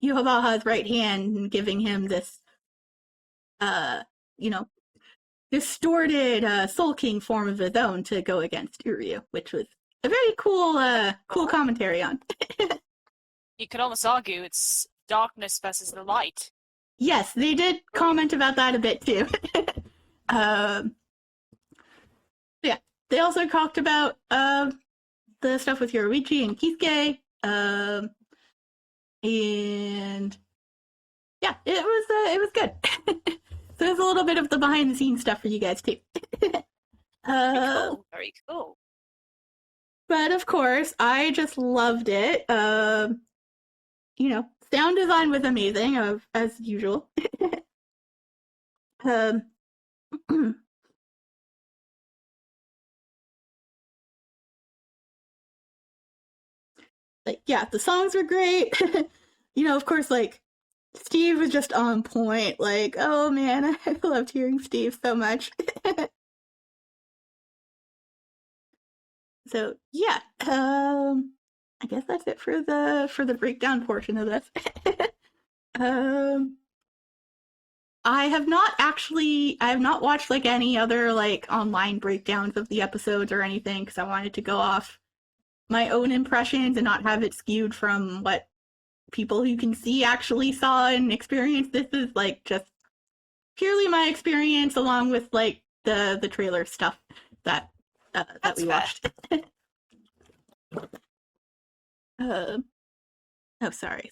A: Yuhabaha's right hand, and giving him this distorted Soul King form of his own to go against Uryu, which was a very cool commentary on.
B: You could almost argue it's darkness versus the light.
A: Yes, they did comment about that a bit too. Yeah, they also talked about the stuff with Yoruichi and Kisuke, and yeah, it was good. So there's a little bit of the behind the scenes stuff for you guys too.
B: Very cool.
A: But of course, I just loved it. Sound design was amazing, as usual. Like, yeah, the songs were great. Of course, like, Steve was just on point. Like, oh man, I loved hearing Steve so much. So yeah, I guess that's it for the breakdown portion of this. I have not watched like any other like online breakdowns of the episodes or anything, because I wanted to go off my own impressions and not have it skewed from what people who can see actually saw and experienced. This is like just purely my experience, along with like the trailer stuff that we watched. Oh, sorry.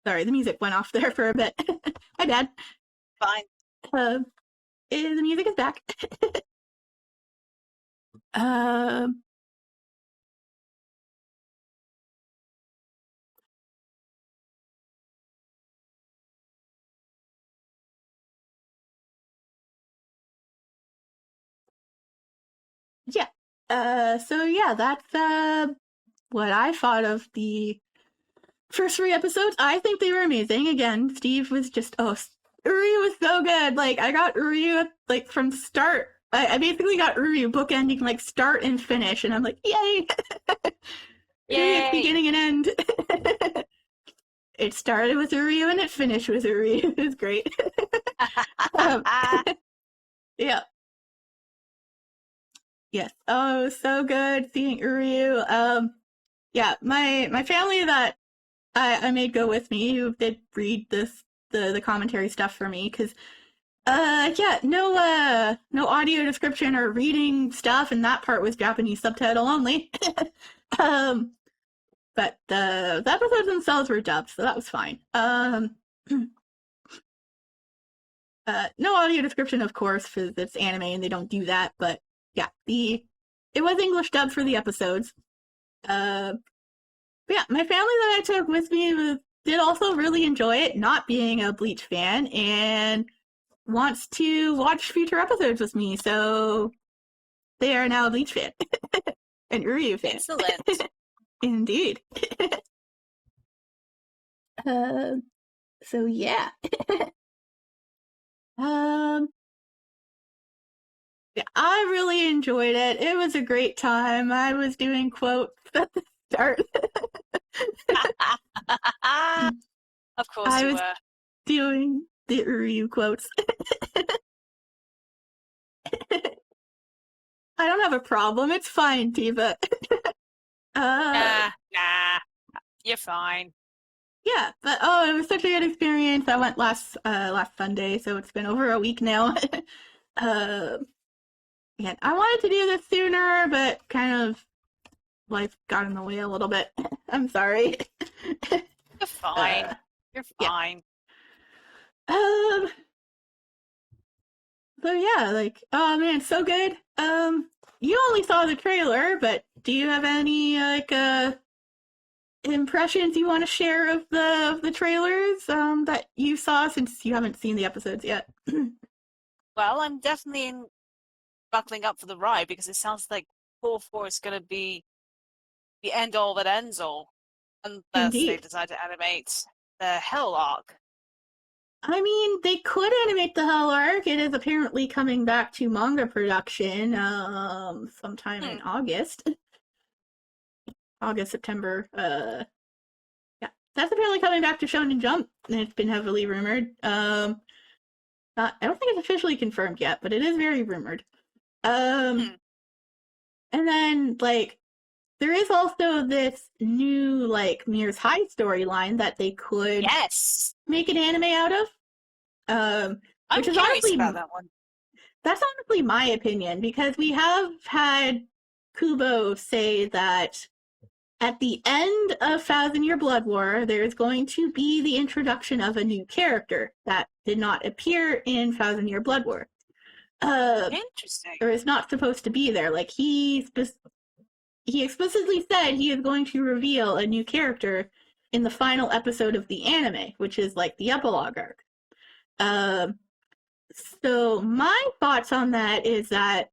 A: Sorry, the music went off there for a bit. My bad.
B: Fine.
A: The music is back. Um. Yeah. So yeah, that's what I thought of the first 3 episodes. I think they were amazing. Again, Steve was just Uryu was so good. Like I got Uryu like from start. I basically got Uryu bookending like start and finish, and I'm like, yay! Yay! Uryu beginning and end. It started with Uryu and it finished with Uryu. It was great. Yeah. Yes. Oh, so good seeing Uryu. Yeah, my family that I made go with me who did read the commentary stuff for me because yeah, no audio description or reading stuff, and that part was Japanese subtitle only. But the episodes themselves were dubbed, so that was fine. No audio description, of course, because it's anime and they don't do that. But yeah, it was English dubbed for the episodes. But yeah, my family that I took with me did also really enjoy it, not being a Bleach fan, and wants to watch future episodes with me. So they are now a Bleach fan and Uryu fan.
B: Excellent.
A: Indeed. So yeah. Yeah, I really enjoyed it. It was a great time. I was doing quotes at the start.
B: Of course
A: I
B: you
A: was
B: were.
A: doing the Uryu quotes. I don't have a problem. It's fine, Tiva.
B: Nah, you're fine.
A: Yeah, but it was such a good experience. I went last Sunday, so it's been over a week now. And I wanted to do this sooner, but kind of life got in the way a little bit. I'm sorry.
B: You're fine. You're fine.
A: Yeah. So yeah, like, oh man, so good. You only saw the trailer, but do you have any like impressions you want to share of the trailers that you saw, since you haven't seen the episodes yet?
B: Well, I'm definitely buckling up for the ride because it sounds like Cour 4 is going to be the end all that ends all, unless
A: Indeed.
B: they decide to animate the Hell arc.
A: I mean, they could animate the Hell arc. It is apparently coming back to manga production sometime in August. August, September. Yeah. That's apparently coming back to Shonen Jump. It's been heavily rumored. I don't think it's officially confirmed yet, but it is very rumored. And then, like, there is also this new, like, Mirror's High storyline that they could make an anime out of.
B: I'm
A: curious
B: honestly, about that one.
A: That's honestly my opinion, because we have had Kubo say that at the end of Thousand Year Blood War, there is going to be the introduction of a new character that did not appear in Thousand Year Blood War.
B: Interesting.
A: Or is not supposed to be there. Like, he explicitly said he is going to reveal a new character in the final episode of the anime, which is like the epilogue arc. So my thoughts on that is that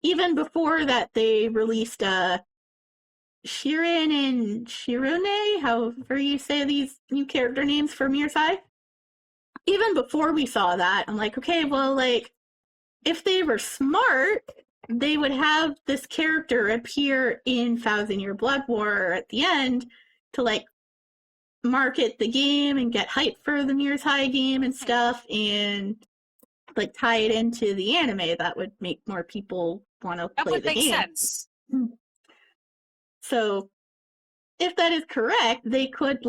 A: even before that, they released Shirin and Shirune, however you say these new character names for Mirror's High. Even before we saw that, I'm like, okay, well, like, if they were smart, they would have this character appear in Thousand Year Blood War at the end to, like, market the game and get hype for the Mirror's High game and stuff, and, like, tie it into the anime. That would make more people want to play the game.
B: That would make sense.
A: So, if that is correct, they could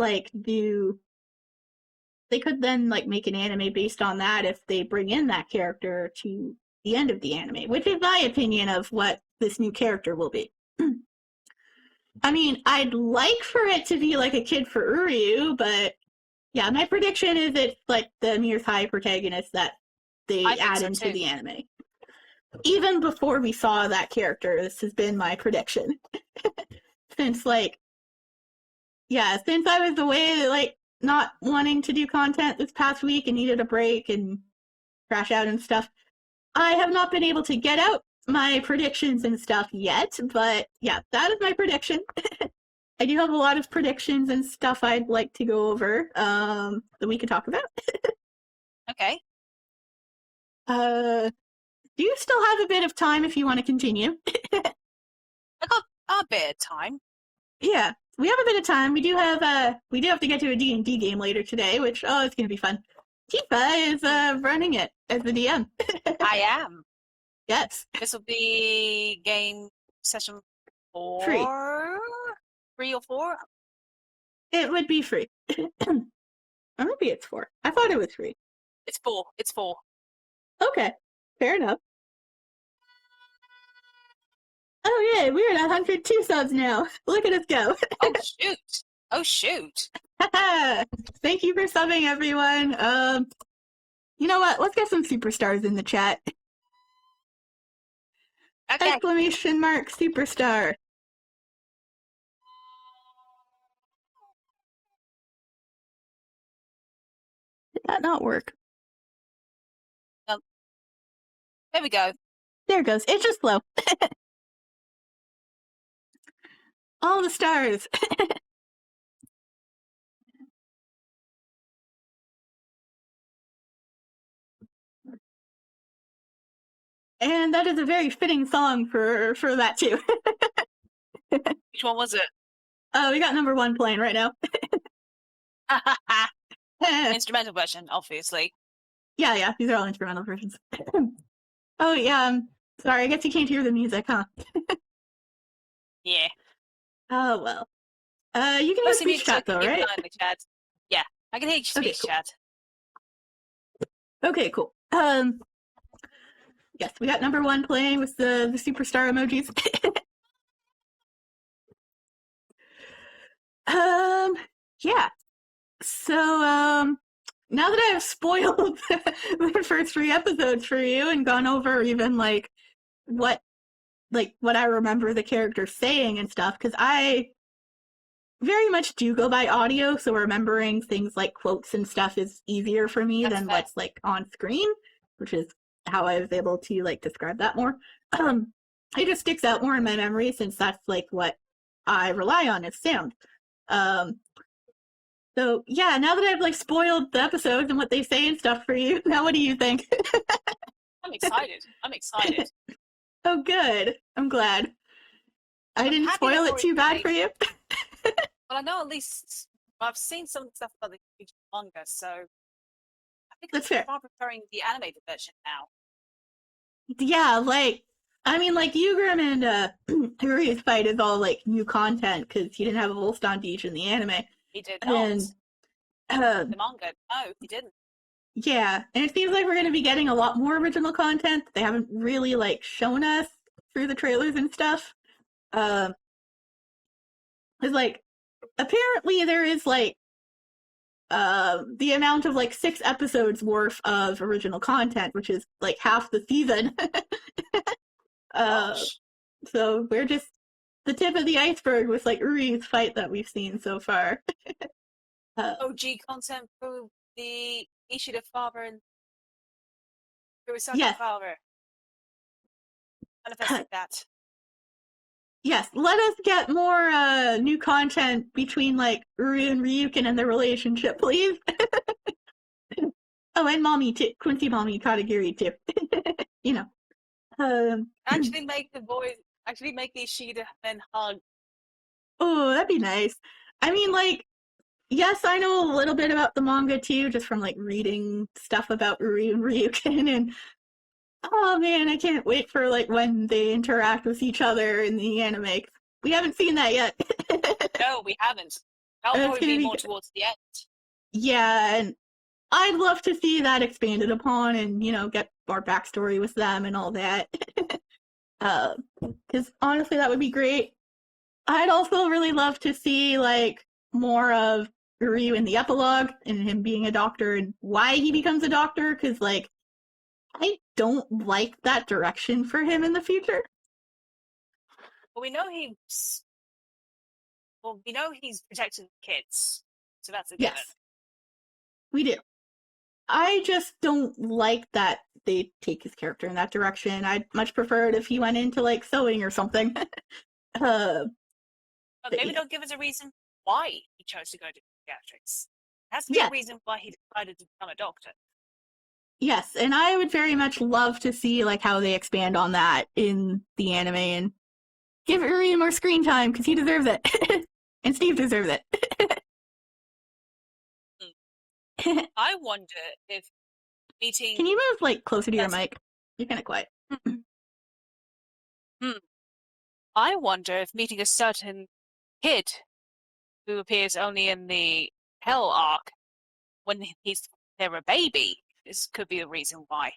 A: then, like, make an anime based on that if they bring in that character to the end of the anime, which is my opinion of what this new character will be. I mean, I'd like for it to be like a kid for Uryu, but yeah, my prediction is it's like the Mir's High protagonist that they add
B: so
A: into
B: too.
A: the anime. Even before we saw that character, this has been my prediction. Since I was away, like, not wanting to do content this past week and needed a break and crash out and stuff, I have not been able to get out my predictions and stuff yet, but yeah, that is my prediction. I do have a lot of predictions and stuff I'd like to go over that we could talk about.
B: Okay.
A: Do you still have a bit of time if you want to continue?
B: I got a bit of time.
A: Yeah, we have a bit of time. We do have to get to a D&D game later today, which it's gonna be fun. Tifa is running it as the DM.
B: I am.
A: Yes.
B: This will be game session 4?
A: Free.
B: 3 or 4?
A: It would be free. Or maybe it's 4. I thought it was free.
B: It's 4. It's 4.
A: Okay, fair enough. Oh yeah, we're at 102 subs now. Look at us go.
B: Oh shoot.
A: Thank you for subbing, everyone. You know what? Let's get some superstars in the chat.
B: Okay.
A: Exclamation mark superstar. Did that not work?
B: There we go.
A: There it goes. It's just slow. All the stars. And that is a very fitting song for that too.
B: Which one was it?
A: We got number 1 playing right now.
B: Instrumental version, obviously.
A: Yeah, these are all instrumental versions. Oh yeah, sorry, I guess you can't hear the music, huh?
B: Yeah.
A: Oh well. You can hear speech chat though, right?
B: Chat. Yeah, I can hear speech chat.
A: Okay, cool. Yes, we got number 1 playing with the superstar emojis. Yeah. So, now that I've spoiled the first 3 episodes for you and gone over even what I remember the character saying and stuff, because I very much do go by audio, so remembering things like quotes and stuff is easier for me than what's on screen, which is how I was able to describe that more. It just sticks out more in my memory since that's what I rely on is sound. So yeah, now that I've spoiled the episodes and what they say and stuff for you, now what do you think?
B: I'm excited.
A: Oh, good. I'm glad. I didn't spoil it too bad for you.
B: Well, I know at least I've seen some stuff about the manga, so I think
A: that's fair.
B: I'm preparing the animated version now.
A: Yeah, Yugram and Hiru's fight is all new content because he didn't have a Volston Beach in the anime.
B: He did not.
A: And,
B: the manga, no, he didn't.
A: Yeah, and it seems like we're going to be getting a lot more original content that they haven't really shown us through the trailers and stuff. Because apparently there is the amount of 6 episodes worth of original content, which is half the season. So we're just the tip of the iceberg with Uri's fight that we've seen so far.
B: OG content for the Ishida father and Kurosaki father. Manifesting that.
A: Yes, let us get more new content between Uri and Ryukin and their relationship, please. Oh, and Mommy too. Quincy Mommy Katagiri too.
B: Actually make the Ishida men hug.
A: Oh, that'd be nice. I mean, yes, I know a little bit about the manga too, just from reading stuff about Uri and Ryukin, and oh man, I can't wait for when they interact with each other in the anime. We haven't seen that yet.
B: No, we haven't. That'll probably be more towards the end.
A: Yeah, and I'd love to see that expanded upon and, get more backstory with them and all that. Because honestly, that would be great. I'd also really love to see, like, more of Ryu in the epilogue and him being a doctor and why he becomes a doctor, because, like, I don't like that direction for him in the future.
B: Well, we know he's protecting kids, so that's a given.
A: Yes, we do. I just don't like that they take his character in that direction. I'd much prefer it if he went into, like, sewing or something.
B: But maybe they'll give us a reason why he chose to go to pediatrics. There has to be a reason why he decided to become a doctor.
A: Yes, and I would very much love to see, like, how they expand on that in the anime and give Uri more screen time, because he deserves it. And Steve deserves it.
B: I wonder if meeting...
A: Can you move, like, closer to your mic? You're kind of quiet.
B: I wonder if meeting a certain kid who appears only in the Hell arc when they're a baby, this could be the reason why.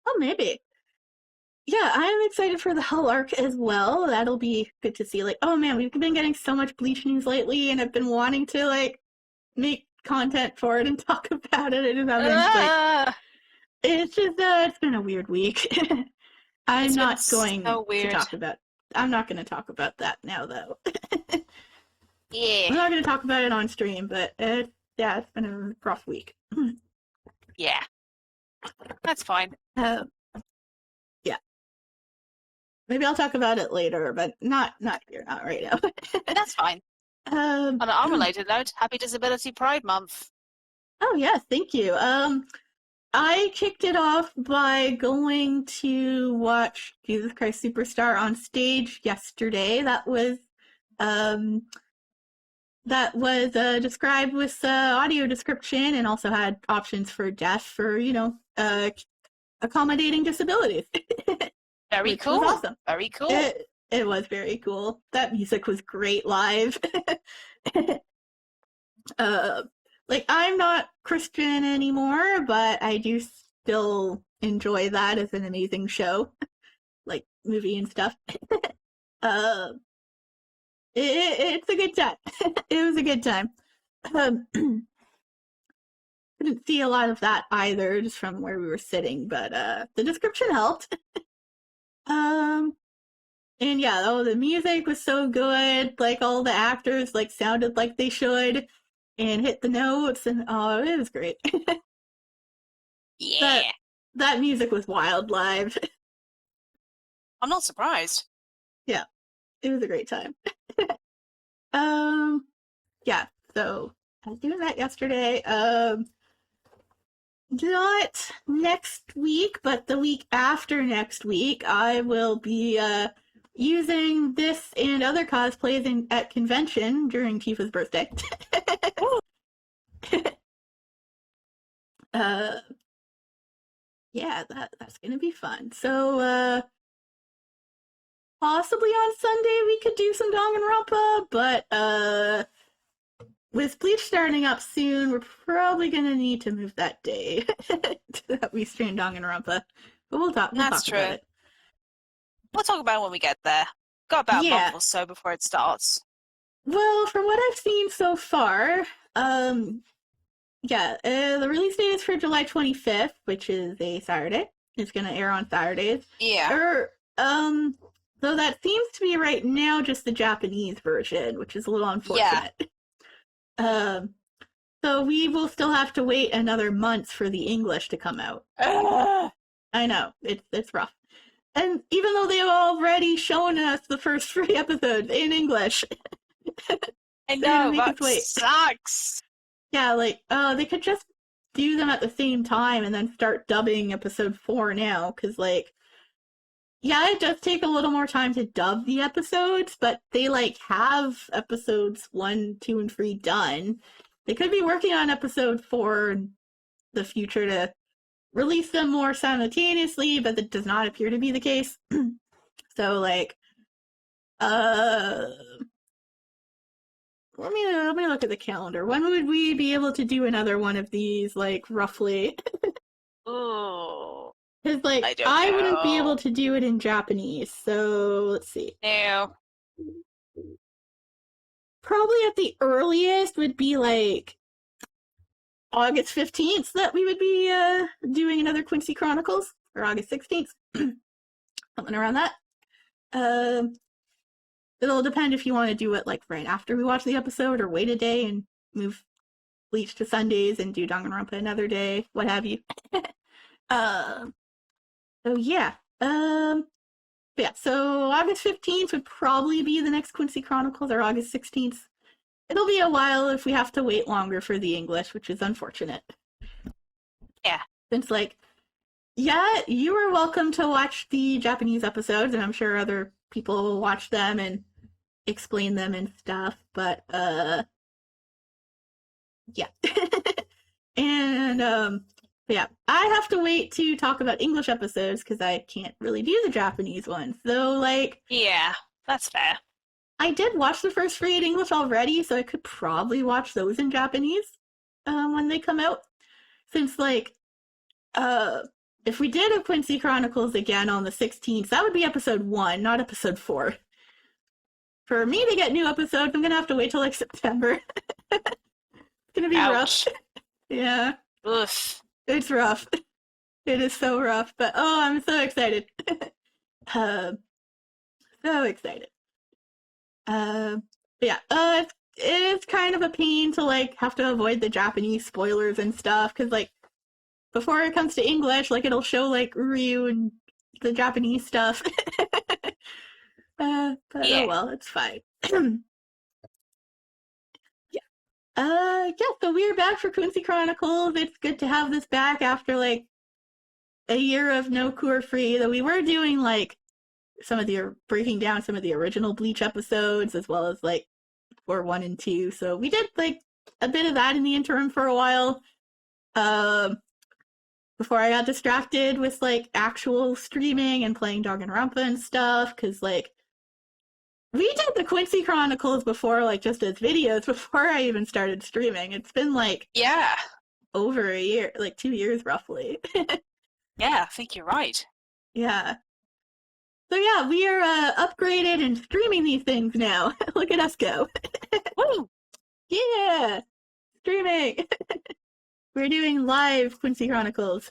A: Oh, maybe. Yeah, I'm excited for the Hell arc as well. That'll be good to see. Like, oh man, we've been getting so much Bleach news lately, and I've been wanting to, like, make content for it and talk about it. I just haven't, like, it's just, it's been a weird week. I'm not going to talk about that now, though.
B: Yeah.
A: I'm not going to talk about it on stream, but it's been a rough week.
B: Yeah. That's fine.
A: Yeah. Maybe I'll talk about it later, but not here, not right now.
B: That's fine. On an unrelated note, Happy Disability Pride Month.
A: Oh, yes, thank you. I kicked it off by going to watch Jesus Christ Superstar on stage yesterday. That was described with audio description and also had options for deaf for, accommodating disabilities.
B: Very cool.
A: Was awesome.
B: Very cool.
A: It was very cool. That music was great live. Like, I'm not Christian anymore, but I do still enjoy that as an amazing show. Like, movie and stuff. It's a good time. It was a good time. Didn't see a lot of that either, just from where we were sitting, but the description helped. And yeah, the music was so good. Like, all the actors, like, sounded like they should and hit the notes, and it was great.
B: Yeah.
A: That music was wild live.
B: I'm not surprised.
A: Yeah, it was a great time. Yeah, so I was doing that yesterday. Not next week, but the week after next week, I will be using this and other cosplays at convention during Tifa's birthday. Yeah, that's gonna be fun. So, possibly on Sunday we could do some Danganronpa, but with Bleach starting up soon, we're probably gonna need to move that day that we stream Danganronpa. But we'll talk about it.
B: We'll talk about it when we get there. Got about a month or so before it starts.
A: Well, from what I've seen so far, the release date is for July 25th, which is a Saturday. It's gonna air on Saturdays.
B: Yeah.
A: Though that seems to be right now just the Japanese version, which is a little unfortunate. Yeah. So we will still have to wait another month for the English to come out. I know, it's rough. And even though they've already shown us the first 3 episodes in English,
B: I know, that sucks.
A: Yeah, like, they could just do them at the same time and then start dubbing episode 4 now, because, like, yeah, it does take a little more time to dub the episodes, but they, like, have episodes 1, 2, and 3 done. They could be working on episode 4 in the future to release them more simultaneously, but that does not appear to be the case. So, like, let me look at the calendar. When would we be able to do another one of these, like, roughly?
B: Oh.
A: Because, like, I wouldn't be able to do it in Japanese, so let's see.
B: No.
A: probably at the earliest would be like August 15th that we would be doing another Quincy Chronicles, or August 16th, something around that. It'll depend if you want to do it like right after we watch the episode, or wait a day and move Bleach to Sundays and do Danganronpa another day, what have you. So yeah. Yeah, so August 15th would probably be the next Quincy Chronicles, or August 16th. It'll be a while if we have to wait longer for the English, which is unfortunate.
B: Yeah.
A: Since, like, yeah, you are welcome to watch the Japanese episodes, and I'm sure other people will watch them and explain them and stuff, but, yeah. And, yeah, I have to wait to talk about English episodes because I can't really do the Japanese ones. So, like...
B: Yeah, that's fair.
A: I did watch the first 3 in English already, so I could probably watch those in Japanese when they come out. Since, like, if we did a Quincy Chronicles again on the 16th, that would be episode 1, not episode 4. For me to get new episodes, I'm gonna have to wait till, like, September. It's gonna be rough. Yeah.
B: Oof.
A: It's rough. It is so rough, but oh, I'm so excited. So excited. Yeah, it's kind of a pain to, like, have to avoid the Japanese spoilers and stuff, because, like, before it comes to English, like, it'll show, like, Ryu and the Japanese stuff. But
B: yeah.
A: Oh well, it's fine. Yeah, so we're back for Quincy Chronicles. It's good to have this back after, like, a year of no cour free, though we were doing, like, breaking down some of the original Bleach episodes, as well as, like, for 1 and 2, so we did, like, a bit of that in the interim for a while, before I got distracted with, like, actual streaming and playing Danganronpa and stuff, because, like, we did the Quincy Chronicles before, like, just as videos, before I even started streaming. It's been, like...
B: Yeah.
A: Over a year, like, 2 years, roughly.
B: Yeah, I think you're right.
A: Yeah. So yeah, we are upgraded and streaming these things now. Look at us go.
B: Woo!
A: Yeah! Streaming! We're doing live Quincy Chronicles.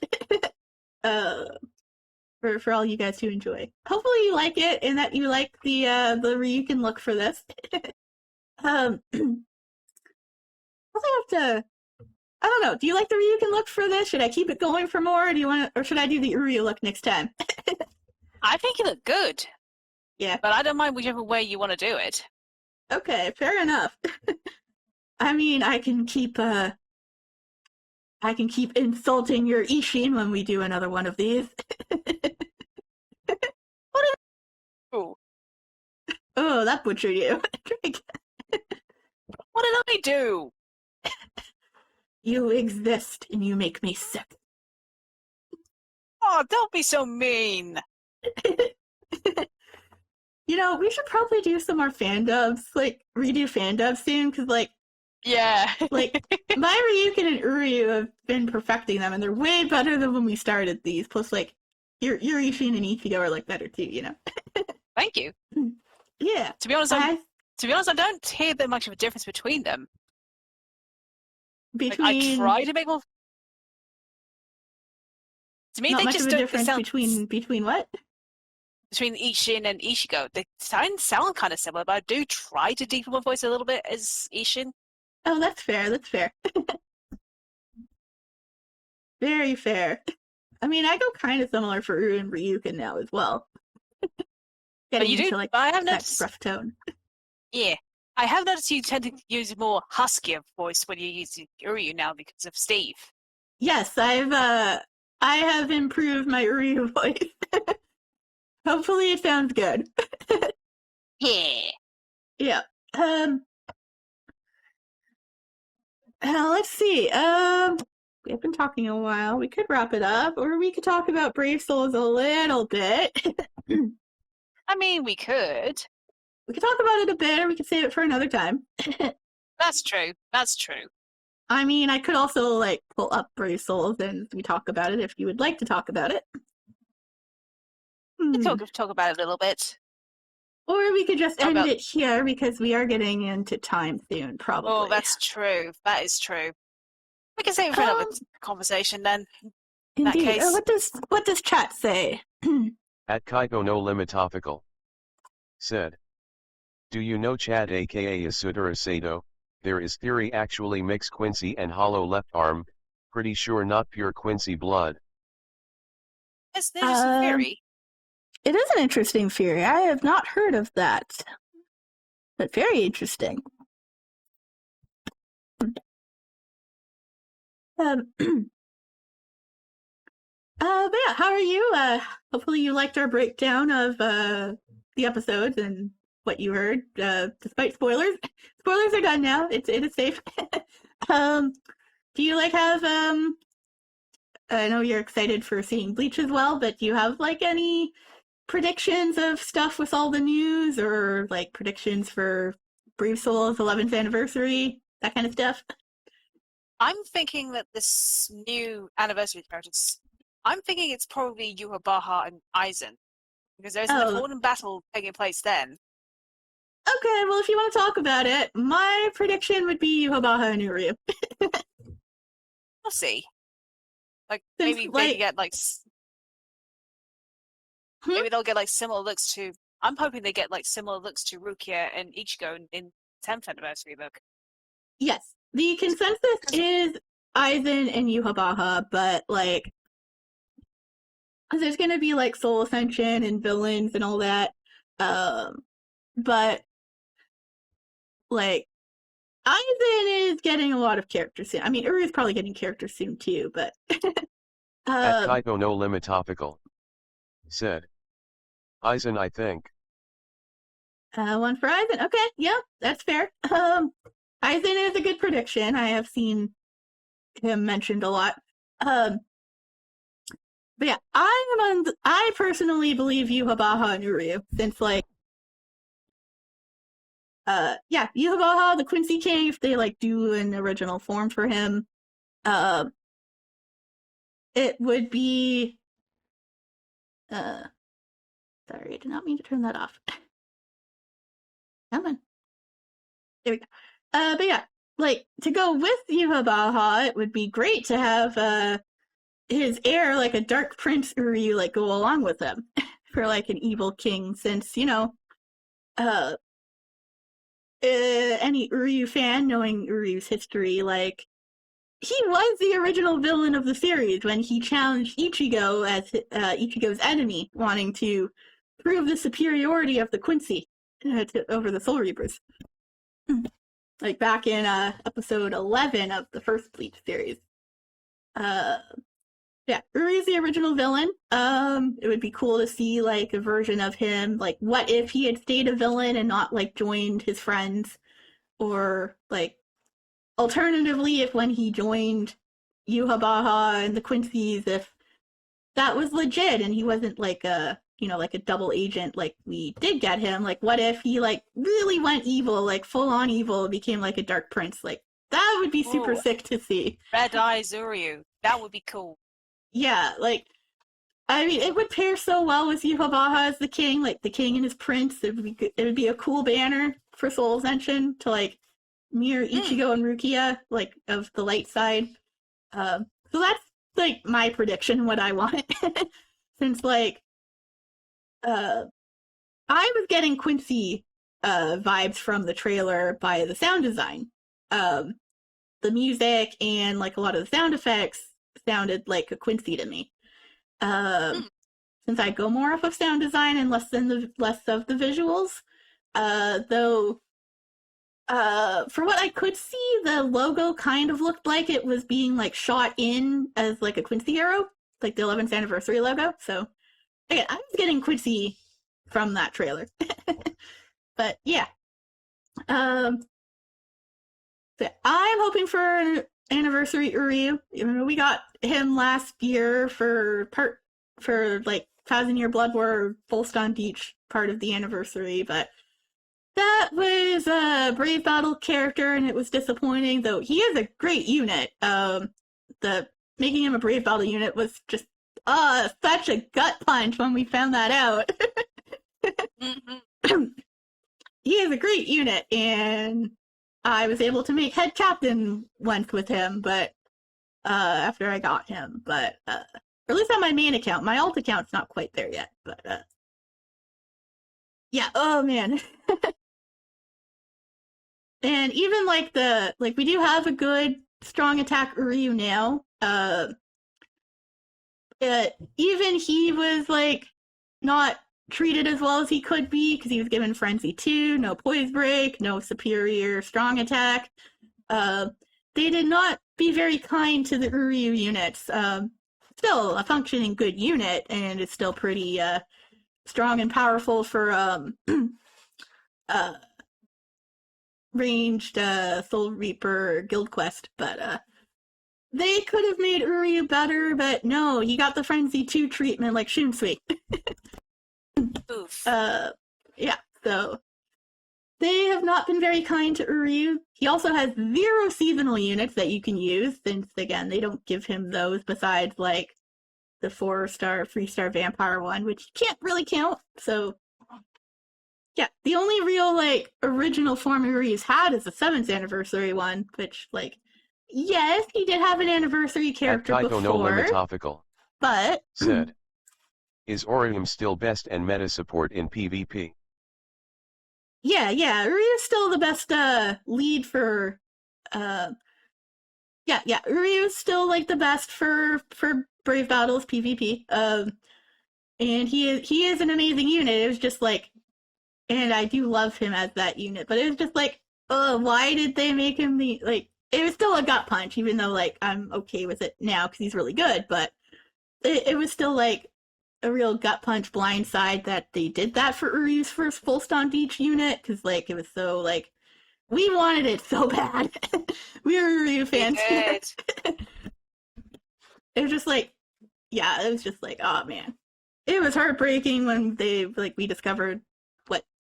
A: For all you guys to enjoy. Hopefully you like it and that you like the Ryukin look for this. I don't know. Do you like the Ryukin look for this? Should I keep it going for more, or should I do the Uryu look next time?
B: I think you look good.
A: Yeah.
B: But I don't mind whichever way you want to do it.
A: Okay, fair enough. I mean, I can keep insulting your Ishin when we do another one of these.
B: Ooh.
A: Oh, that butchered you. Drink.
B: What did I do?
A: You exist and you make me sick.
B: Oh, don't be so mean.
A: You know, we should probably do some more fan dubs, like, redo fan dubs soon, because, like,
B: yeah.
A: Like, my Ryukin and Uryu have been perfecting them, and they're way better than when we started these. Plus, like, your Ishin and Ichigo are, like, better too, you know?
B: Thank you.
A: Yeah.
B: To be honest, I don't hear that much of a difference between them. Like, I try to make more... To me,
A: not
B: they
A: much
B: just
A: of a
B: don't
A: difference
B: sound...
A: between what?
B: Between Ishin and Ichigo. They sound kind of similar, but I do try to deepen my voice a little bit as Ishin.
A: Oh, that's fair, that's fair. Very fair. I mean, I go kind of similar for Uru and Ryukin now as well.
B: But you do,
A: like,
B: I have
A: that
B: noticed...
A: rough tone.
B: Yeah. I have noticed you tend to use a more huskier voice when you use Uryu now because of Steve.
A: Yes, I have improved my Uryu voice. Hopefully it sounds good.
B: Yeah.
A: Yeah. Let's see. We have been talking a while. We could wrap it up, or we could talk about Brave Souls a little bit.
B: I mean, we could.
A: We could talk about it a bit, or we could save it for another time.
B: That's true. That's true.
A: I mean, I could also, like, pull up Brave Souls and we talk about it if you would like to talk about it.
B: We could talk about it a little bit.
A: Or we could just
B: How
A: end
B: about-
A: it here because we are getting into time soon, probably.
B: Oh, that's true. That is true. We can save it for another conversation then. In that
A: Indeed.
B: case.
A: What does chat say?
C: At Kaito no Limitopical said, do you know Chad aka Asudara Sato? There is theory actually mix Quincy and hollow left arm, pretty sure not pure Quincy blood.
B: Yes, there's a theory.
A: It is an interesting theory. I have not heard of that. But very interesting. But yeah, how are you? Hopefully you liked our breakdown of the episodes and what you heard, despite spoilers. Spoilers are done now. It is safe. Do you have I know you're excited for seeing Bleach as well, but do you have any predictions of stuff with all the news, or predictions for Brave Soul's 11th anniversary, that kind of stuff?
B: I'm thinking that this new anniversary characters, I'm thinking it's probably Yuhabaha and Aizen, because there's an important battle taking place then.
A: Okay, well, if you want to talk about it, my prediction would be Yuhabaha and Uryu.
B: We'll see. Maybe they get maybe they'll get similar looks to. I'm hoping they get similar looks to Rukia and Ichigo in 10th anniversary look.
A: Yes, the consensus is Aizen and Yuhabaha, but there's gonna be soul ascension and villains and all that. But Aizen is getting a lot of characters soon. I mean, Uryu's probably getting characters soon too, but
C: At Kaito no Limitopical said, Aizen I think.
A: One for Aizen. Okay, yeah, that's fair. Aizen is a good prediction. I have seen him mentioned a lot. But yeah, I personally believe Yuhabaha and Uryu, since Yuhabaha, the Quincy King, if they do an original form for him, it would be sorry, I did not mean to turn that off. Come on. There we go. But yeah, to go with Yuhabaha, it would be great to have his heir, a Dark Prince Uryu, go along with him for an evil king, since any Uryu fan knowing Uryu's history, he was the original villain of the series when he challenged Ichigo as Ichigo's enemy, wanting to prove the superiority of the Quincy over the Soul Reapers. Back in episode 11 of the first Bleach series. Yeah, Uryu's the original villain. It would be cool to see a version of him. What if he had stayed a villain and not joined his friends, or alternatively, if when he joined Yuhabaha and the Quincy's, if that was legit and he wasn't a double agent we did get him. What if he really went evil, full on evil, became a Dark Prince? That would be super sick to see.
B: Red Eyes Uryu. That would be cool.
A: Yeah, I mean, it would pair so well with Yuhabaha as the king, the king and his prince. It would be a cool banner for Soul Ascension to mirror Ichigo and Rukia, of the light side. So that's my prediction, what I want. Since I was getting Quincy vibes from the trailer by the sound design. The music and a lot of the sound effects sounded like a Quincy to me. Since I go more off of sound design and less of the visuals. Though for what I could see, the logo kind of looked like it was being shot in as a Quincy arrow, the 11th anniversary logo. So again, I was getting Quincy from that trailer. But yeah. So I'm hoping for an anniversary Uryu. We got him last year for 1,000-Year Blood War Volston Beach part of the anniversary, but that was a Brave Battle character and it was disappointing, though he is a great unit. The making him a Brave Battle unit was just such a gut punch when we found that out. he is a great unit, and I was able to make head captain once with him, but after I got him, but or at least on my main account. My alt account's not quite there yet, but yeah, oh man. And even we do have a good strong attack Ryu now. Even he was not treated as well as he could be because he was given Frenzy 2, no Poise Break, no superior strong attack. They did not be very kind to the Ryu units. Still a functioning good unit, and it's still pretty strong and powerful for ranged Soul Reaper Guild Quest, but they could have made Uryu better, but no, he got the Frenzy 2 treatment like Shunsui.
B: Oof.
A: Yeah, so they have not been very kind to Uryu. He also has 0 seasonal units that you can use, since again, they don't give him those besides the 4-star, 3-star vampire one, which you can't really count, so yeah, the only real original form Uryu's had is the 7th anniversary one, which yes, he did have an anniversary character before,
C: no limit topical,
A: but
C: said, is Orium still best and meta support in PvP?
A: Yeah, Uryu's still the best lead for Uryu's still the best for Brave Battles PvP. And he is an amazing unit. It was just and I do love him as that unit, but it was just why did they make him the it was still a gut punch, even though I'm okay with it now because he's really good, but it was still a real gut punch blindside that they did that for Uryu's first full stun Beach unit, because it was so we wanted it so bad. We were Uryu fans. It was just yeah, it was just oh man. It was heartbreaking when we discovered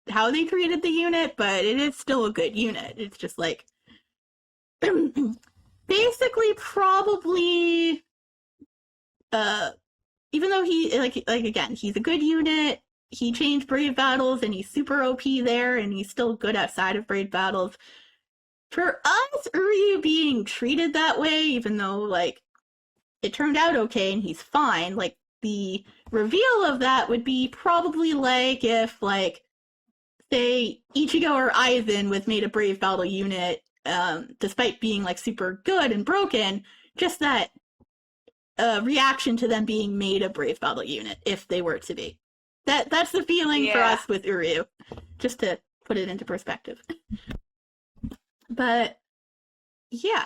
A: how they created the unit, but it is still a good unit. It's just basically probably even though he again, he's a good unit, he changed Brave Battles and he's super OP there, and he's still good outside of Brave Battles. For us, Uryu being treated that way, even though it turned out okay and he's fine, the reveal of that would be probably if say Ichigo or Aizen was made a Brave Battle unit, despite being super good and broken, just that reaction to them being made a Brave Battle unit, if they were to be. That's the feeling for us with Uryu, just to put it into perspective. But yeah,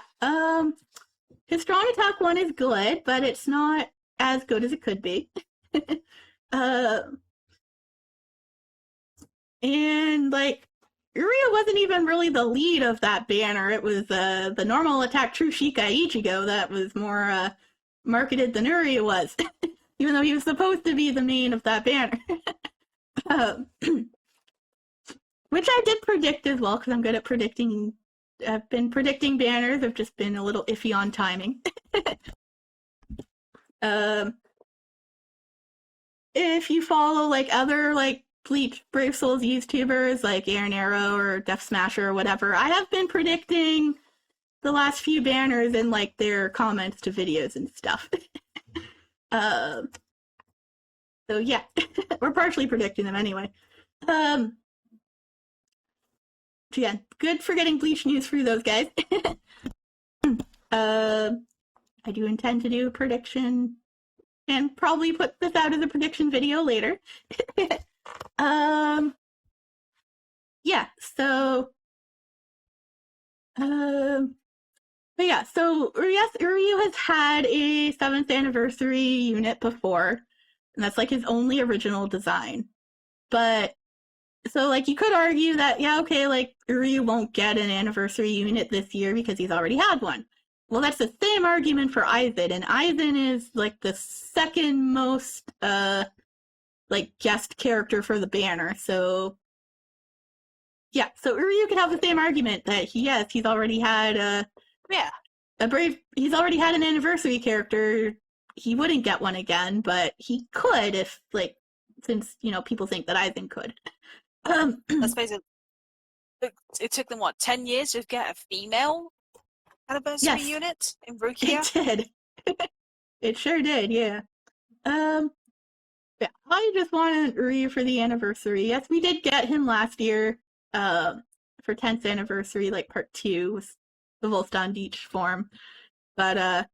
A: his strong attack one is good, but it's not as good as it could be. And Uryu wasn't even really the lead of that banner. It was the normal attack True Shikai Ichigo that was more marketed than Uryu was, even though he was supposed to be the main of that banner. Which I did predict as well, because I'm good at predicting. I've been predicting banners. I've just been a little iffy on timing. If you follow other Bleach Brave Souls YouTubers like Aaron Arrow or Death Smasher or whatever, I have been predicting the last few banners in their comments to videos and stuff. So yeah, we're partially predicting them anyway. Yeah, good for getting Bleach news through those guys. I do intend to do a prediction and probably put this out as a prediction video later. Yeah, so but yeah, so yes, Uryu has had a 7th anniversary unit before, and that's his only original design. But so you could argue that okay, Uryu won't get an anniversary unit this year because he's already had one. Well, that's the same argument for Aizen, and Aizen is the second most guest character for the banner. So yeah, so Uryu could have the same argument that he's already had he's already had an anniversary character. He wouldn't get one again, but he could if since people think that Aizen could.
B: Let's face it, it took them, 10 years to get a female anniversary unit in Rukia?
A: It did. It sure did, yeah. Yeah, I just wanted Ryu for the anniversary. Yes, we did get him last year, for 10th anniversary, like part 2 with the Volston Beach form. But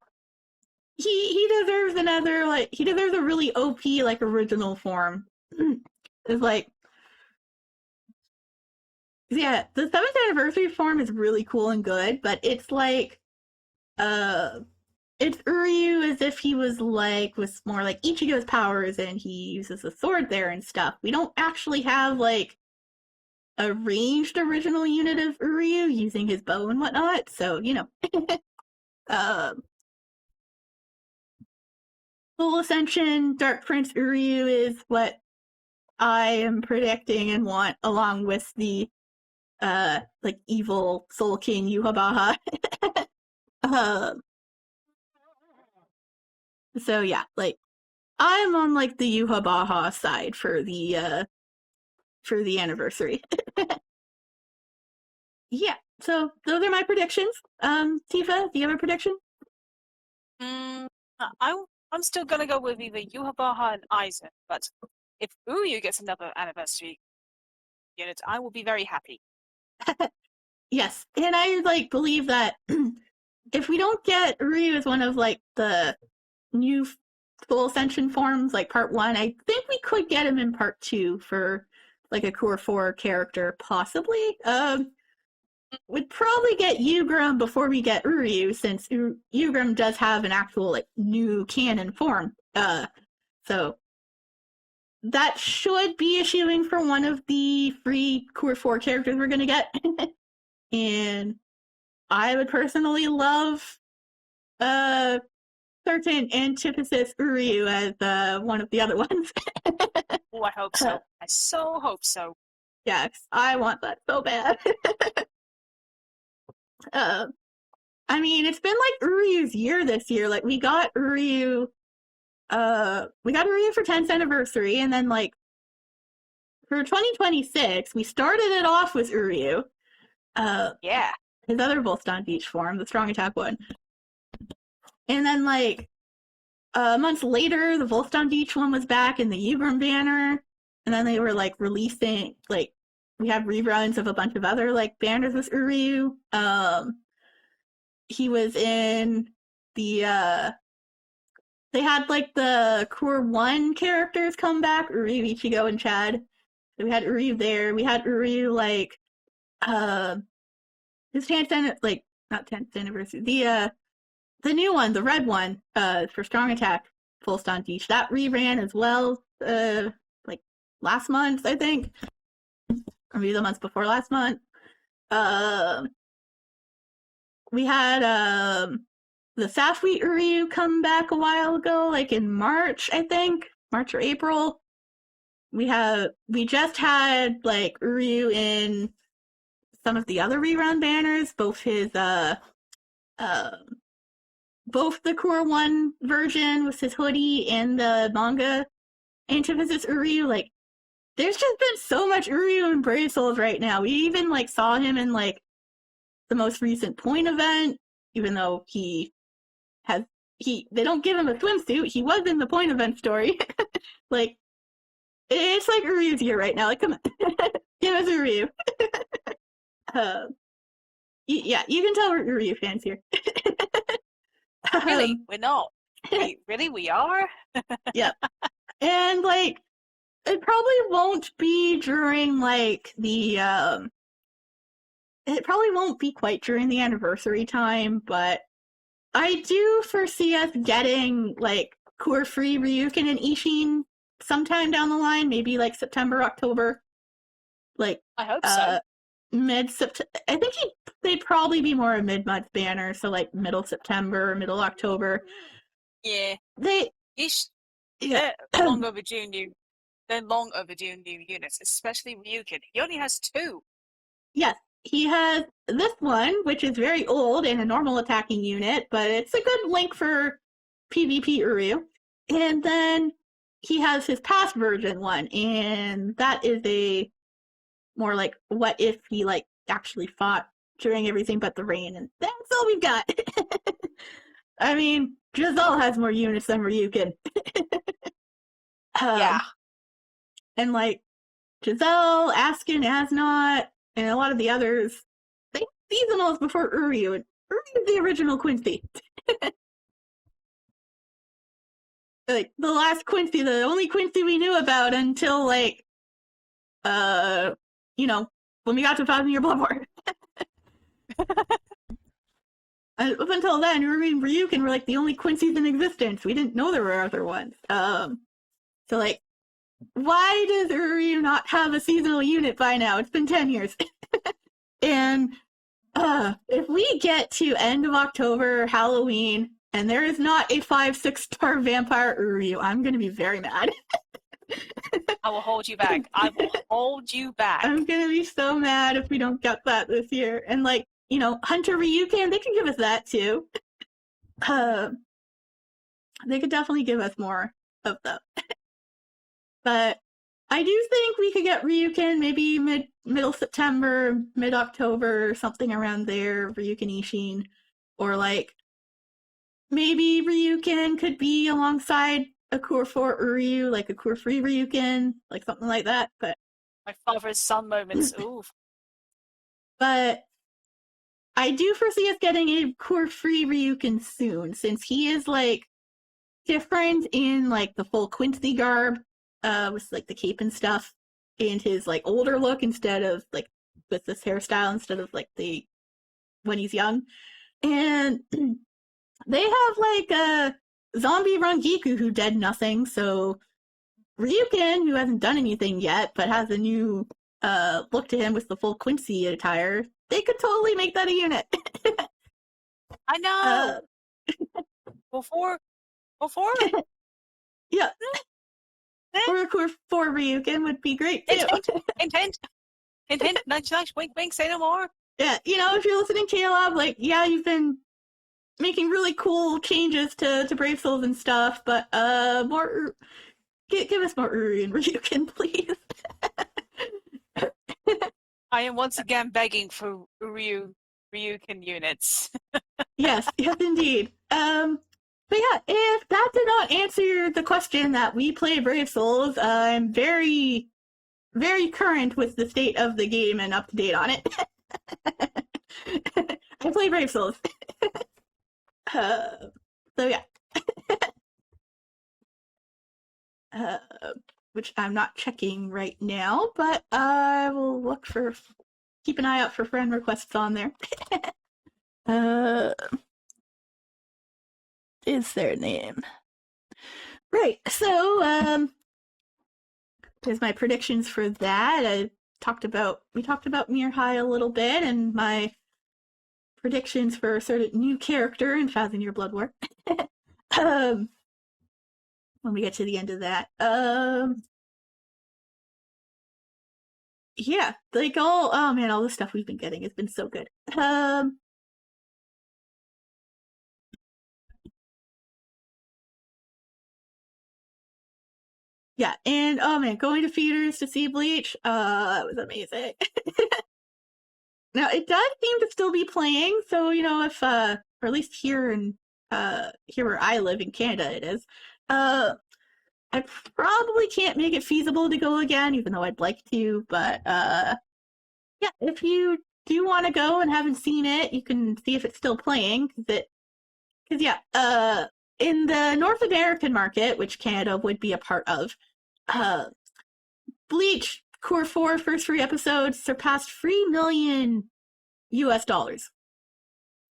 A: he deserves another, like, he deserves a really OP, like, original form. It's like, yeah, the 7th anniversary form is really cool and good, but it's like, it's Uryu as if he was like, with more like Ichigo's powers and he uses a sword there and stuff. We don't actually have like a ranged original unit of Uryu using his bow and whatnot, so, you know. Full Ascension Dark Prince Uryu is what I am predicting and want, along with the like evil Soul King Yuhabaha. So yeah, like I'm on like the Yuhabaha side for the anniversary. Yeah, so those are my predictions. Tifa, do you have a prediction?
B: I'm still gonna go with either Yuhabaha and Aizen, but if Uryu gets another anniversary unit, I will be very happy.
A: Yes, and I like believe that if we don't get Uryu as one of like the new Full Ascension forms, like part 1, I think we could get him in part 2 for like a Cour 4 character, possibly. We'd probably get Ugram before we get Uryu, since Ugram does have an actual like new canon form. So that should be issuing for one of the free Cour 4 characters we're gonna get. And I would personally love certain antithesis Uryu as one of the other ones.
B: Oh, I hope so. I so hope so.
A: Yes, I want that so bad. I mean, it's been like Uryu's year this year. Like we got Uryu for 10th anniversary, and then like for 2026, we started it off with Uryu.
B: Yeah.
A: His other Volston Beach form, the strong attack one. And then like months later, the Volston Beach one was back in the Ugram banner. And then they were like releasing, like, we have reruns of a bunch of other like banners with Uryu. He was in the they had like the Cour 1 characters come back, Uryu, Ichigo, and Chad. So we had Uryu there. We had Uryu like his 10th like not 10th anniversary. The new one, the red one, for Strong Attack, Volston Beach, that reran as well, like last month, I think. Or maybe the month before last month. We had the Safwheat Uryu come back a while ago, like in March, I think. March or April. We just had like Uryu in some of the other rerun banners, both his both the Cour 1 version with his hoodie and the manga antithesis Uryu. Like, there's just been so much Uryu in Brave Souls right now. We even like saw him in like the most recent point event, even though they don't give him a swimsuit. He was in the point event story. Like, it's like Uryu's year right now. Like, come on, give us Uryu. Yeah, you can tell we're Uryu fans here.
B: Really? We're not. We are?
A: Yeah. And, like, it probably won't be during, like, it probably won't be quite during the anniversary time, but I do foresee us getting, like, Cour-free Ryukin and Ishin sometime down the line, maybe, like, September, October. Like,
B: I hope so.
A: Mid-September. I think they'd probably be more a mid-month banner, so like middle September, middle October.
B: Yeah.
A: They're
B: long overdue new units, especially Ryukin. He only has 2.
A: Yes, he has this one, which is very old and a normal attacking unit, but it's a good link for PvP Uryu. And then he has his past version one, and that is a more like, what if he, like, actually fought during everything but the rain, and that's all we've got. I mean, Giselle has more units than Ryukin.
B: Yeah.
A: And, like, Giselle, Askin, Asnot, and a lot of the others, they seasonals before Uryu, and Uryu's the original Quincy. Like, the last Quincy, the only Quincy we knew about until, like, you know, when we got to 1,000 Year Blood War. And up until then, Uri and Ryukin were, like, the only Quincy's in existence. We didn't know there were other ones. So, like, why does Uri not have a seasonal unit by now? It's been 10 years. And, if we get to end of October, Halloween, and there is not a 5-6-star vampire Uryu, I'm gonna be very mad.
B: I will hold you back. I will hold you back.
A: I'm gonna be so mad if we don't get that this year. And, like, you know, Hunter Ryukin, they can give us that too. They could definitely give us more of them. But I do think we could get Ryukin maybe middle September, mid-October, something around there, Ryukin Ishin. Or, like, maybe Ryukin could be alongside a cour for Uryu, like a cour free Ryukin, like something like that. But
B: My father's son moments. Ooh.
A: But I do foresee us getting a cour free Ryukin soon, since he is, like, different in, like, the full Quincy garb, with, like, the cape and stuff, and his, like, older look instead of, like, with this hairstyle instead of, like, the when he's young. And they have, like, a zombie Rangiku who did nothing, so Ryukin, who hasn't done anything yet, but has a new look to him with the full Quincy attire, they could totally make that a unit.
B: I know. Before.
A: Yeah. Or a cour for Ryukin would be great too.
B: Intent. Nudge, wink, wink. Say no more.
A: Yeah, you know, if you're listening, Caleb, like, yeah, you've been making really cool changes to Brave Souls and stuff, but more, give us more Uri and Ryukin, please.
B: I am once again begging for Ryukin units.
A: Yes, indeed. But yeah, if that did not answer the question that we play Brave Souls, I'm very, very current with the state of the game and up to date on it. I play Brave Souls. So yeah. Which I'm not checking right now, but I will keep an eye out for friend requests on there. Is their name. Right, so, there's my predictions for that. We talked about Mir High a little bit, and my predictions for a certain new character in 1,000 Year Blood War. When we get to the end of that. Yeah, like all the stuff we've been getting has been so good. Yeah, and oh man, going to theaters to see Bleach, that was amazing. Now it does seem to still be playing, so you know, if or at least here where I live in Canada it is. I probably can't make it feasible to go again, even though I'd like to, but yeah, if you do want to go and haven't seen it, you can see if it's still playing, because in the North American market, which Canada would be a part of, Bleach Core 4 first 3 episodes surpassed $3 million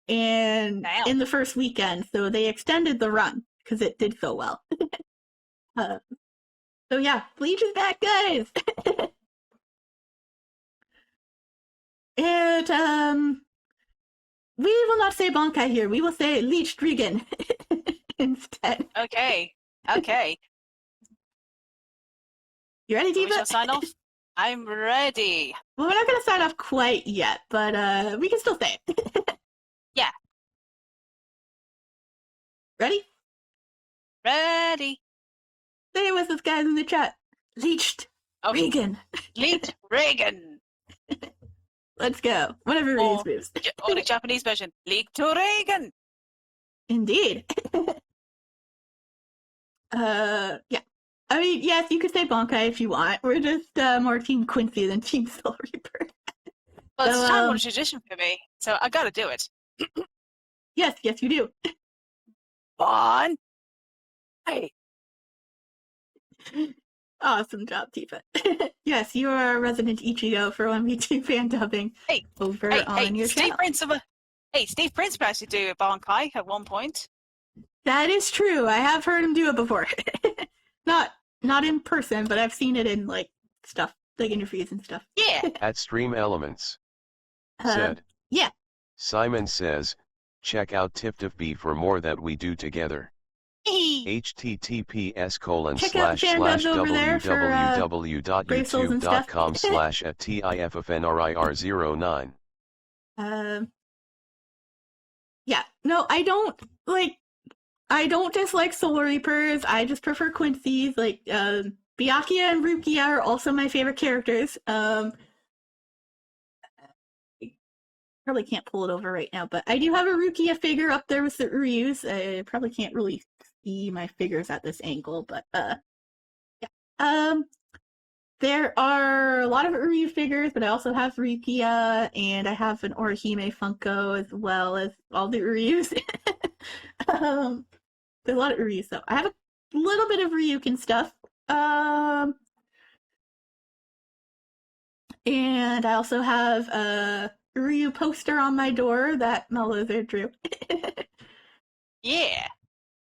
A: and
B: Damn.
A: in the first weekend, so they extended the run because it did so well. So yeah, Bleach is back, guys. And we will not say Bankai here. We will say Leech Drigan instead.
B: Okay.
A: You ready,
B: We
A: Diva?
B: shall sign off. I'm ready.
A: Well, we're not going to sign off quite yet, but we can still say it.
B: Yeah.
A: Ready?
B: Ready.
A: Say it with us, guys, in the chat. Leached Regan.
B: Leech Reagan.
A: Let's go. Whatever Ryu's moves.
B: Or the Japanese version, League to Reagan.
A: Indeed. Yeah. I mean, yes, you could say Bankai if you want. We're just more Team Quincy than Team Soul Reaper.
B: Well, it's time for tradition for me, so I gotta do it.
A: Yes, you do.
B: One. Hey.
A: Awesome job, Tifa. Yes, you are a resident Ichigo for 1v2 fan dubbing over on your channel.
B: Steve Prince actually do a Bankai at one point.
A: That is true. I have heard him do it before. Not in person, but I've seen it in like stuff, like interviews and stuff.
B: Yeah.
C: At Stream Elements said.
A: Yeah.
C: Simon says, check out TipTipB for more that we do together. https://www.youtube.com/@tiffnrir09.
A: Yeah. No, I don't dislike Soul Reapers. I just prefer Quincy's. Like, Byakuya and Rukia are also my favorite characters. Probably can't pull it over right now, but I do have a Rukia figure up there with the Ryus. I probably can't really see my figures at this angle, but yeah. There are a lot of Ryu figures, but I also have Rukia, and I have an Orihime Funko as well as all the Ryus. There's a lot of Ryus, so I have a little bit of Ryukin stuff. And I also have a Ryu poster on my door that Melozard drew.
B: Yeah.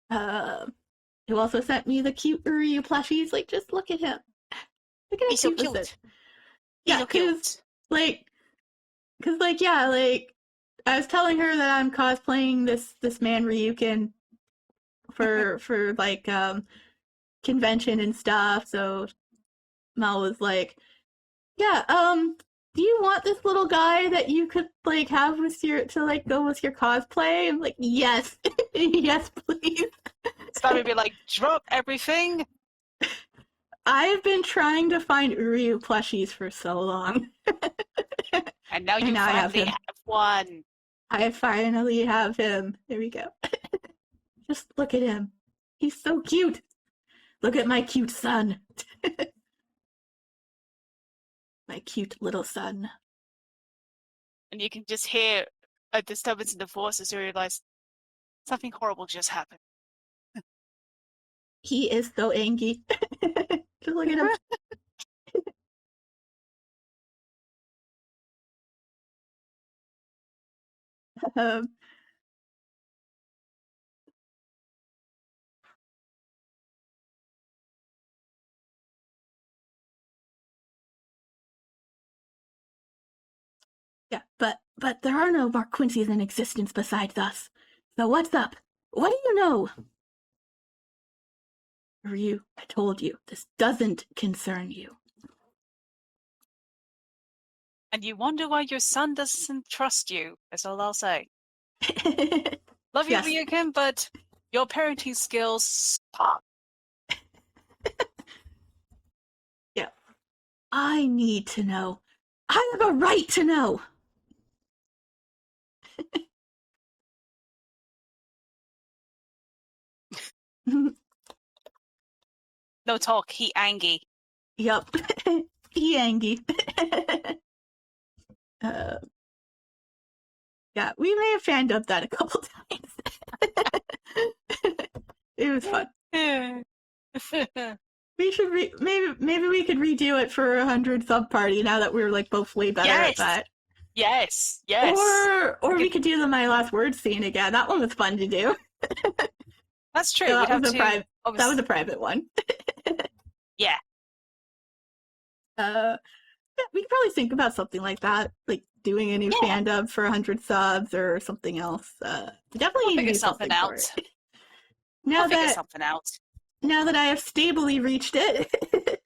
A: Who also sent me the cute Ryu plushies. Like, just look at him. Look at how
B: He's so
A: cute
B: cute.
A: this is. Yeah,
B: cute.
A: I was telling her that I'm cosplaying this man Ryukin for like convention and stuff. So Mel was like, yeah, do you want this little guy that you could like have with go with your cosplay? I'm like, yes. Yes, please.
B: So would be like, drop everything.
A: I've been trying to find Ryu plushies for so long.
B: And now you finally have one.
A: I finally have him. There we go. Just look at him. He's so cute. Look at my cute son. My cute little son.
B: And you can just hear a disturbance in the force as you realize something horrible just happened.
A: He is so angry. Just look at him. Yeah, but there are no more Quincy's in existence besides us. So what's up? What do you know? Ryu, I told you, this doesn't concern you.
B: And you wonder why your son doesn't trust you. That's all I'll say. Love you, Ryukin, but your parenting skills stop.
A: Yeah. I need to know. I have a right to know.
B: No talk, he angry.
A: Yup. He angry. Yeah, we may have fan dubbed that a couple times. It was fun. We should maybe we could redo it for 100 sub party now that we're like both way better at that.
B: Yes.
A: Or we could do the My Last Words scene again. That one was fun to do.
B: That's true.
A: So that was a private one.
B: Yeah.
A: We could probably think about something like that, like doing a new fan dub for 100 subs or something else. Definitely need to do something out. Now that I have stably reached it.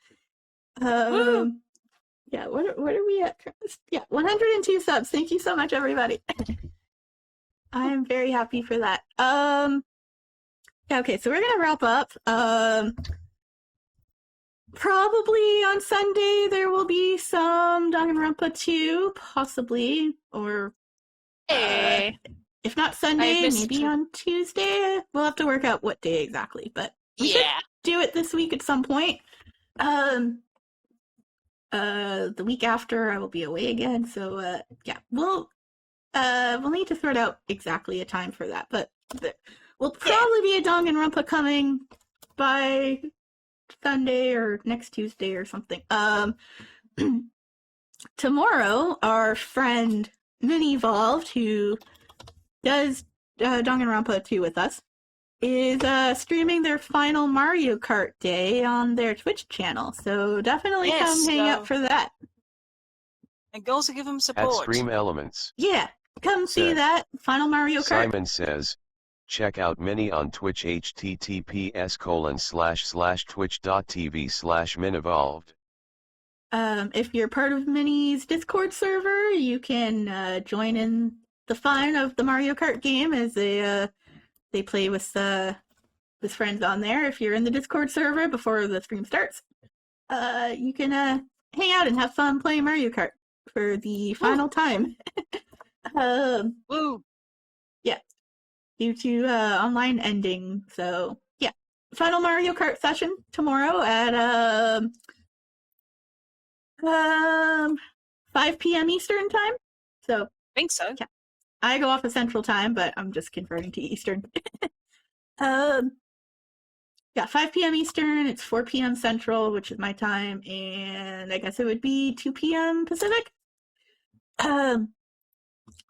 A: Yeah, what are we at? Yeah, 102 subs. Thank you so much, everybody. I am very happy for that. Yeah, okay, so we're gonna wrap up. Probably on Sunday there will be some Danganronpa 2, possibly, or if not Sunday, maybe on Tuesday. We'll have to work out what day exactly, but we should do it this week at some point. The week after I will be away again, so yeah, we'll need to sort out exactly a time for that, but will probably be a Danganronpa coming by Sunday or next Tuesday or something. Tomorrow, our friend Mini Evolved, who does Danganronpa 2 with us, is streaming their final Mario Kart day on their Twitch channel. So definitely come hang out for that.
B: And go to give them support.
C: At Stream Elements.
A: Yeah, come see that final Mario Kart.
C: Simon says, check out Mini on Twitch https://twitch.tv/minevolved.
A: If you're part of Mini's Discord server, you can join in the fun of the Mario Kart game as they play with friends on there. If you're in the Discord server before the stream starts, you can hang out and have fun playing Mario Kart for the final time.
B: Woo!
A: Yeah, due to online ending. So yeah, final Mario Kart session tomorrow at 5 p.m. Eastern time. So
B: I think so.
A: Yeah, I go off of Central time, but I'm just converting to Eastern. Yeah, 5 p.m. Eastern. It's 4 p.m. Central, which is my time, and I guess it would be 2 p.m. Pacific.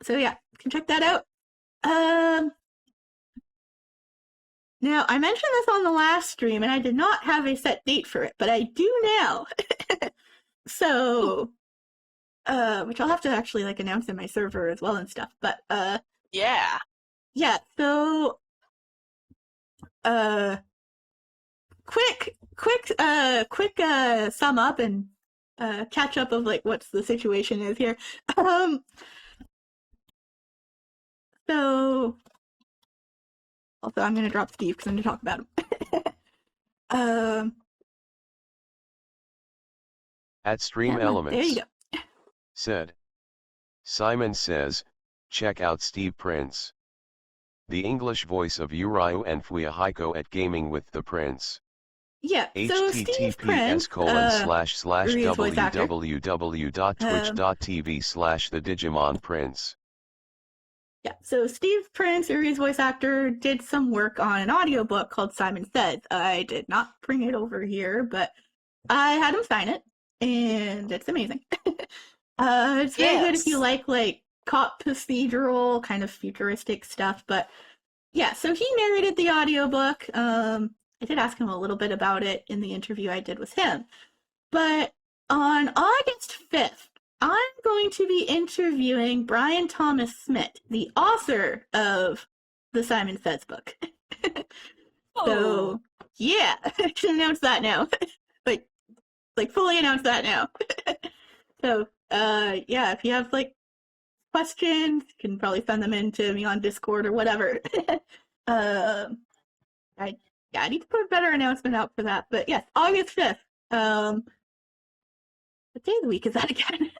A: So yeah, you can check that out. Now, I mentioned this on the last stream, and I did not have a set date for it, but I do now. So, which I'll have to actually like announce in my server as well and stuff. But
B: yeah.
A: So, quick sum up and catch up of like what's the situation is here. So, also I'm gonna drop Steve because I'm gonna talk about him.
C: At Stream Elements.
A: There you go.
C: Said. Simon says, check out Steve Prince, the English voice of Urayu and Fuyahiko at Gaming with the Prince.
A: Yeah, so Steve Prince,
C: https://www.twitch.tv/theDigimonPrince.
A: Yeah, so Steve Prince, Uri's voice actor, did some work on an audiobook called Simon Says. I did not bring it over here, but I had him sign it, and it's amazing. It's very good if you like cop procedural, kind of futuristic stuff, but yeah, so he narrated the audiobook. I did ask him a little bit about it in the interview I did with him. But on August 5th, I'm going to be interviewing Brian Thomas Smith, the author of the Simon Says book. So, yeah, I should announce that now. like fully announce that now. So, yeah, if you have questions, you can probably send them in to me on Discord or whatever. I need to put a better announcement out for that. But yes, August 5th. What day of the week is that again?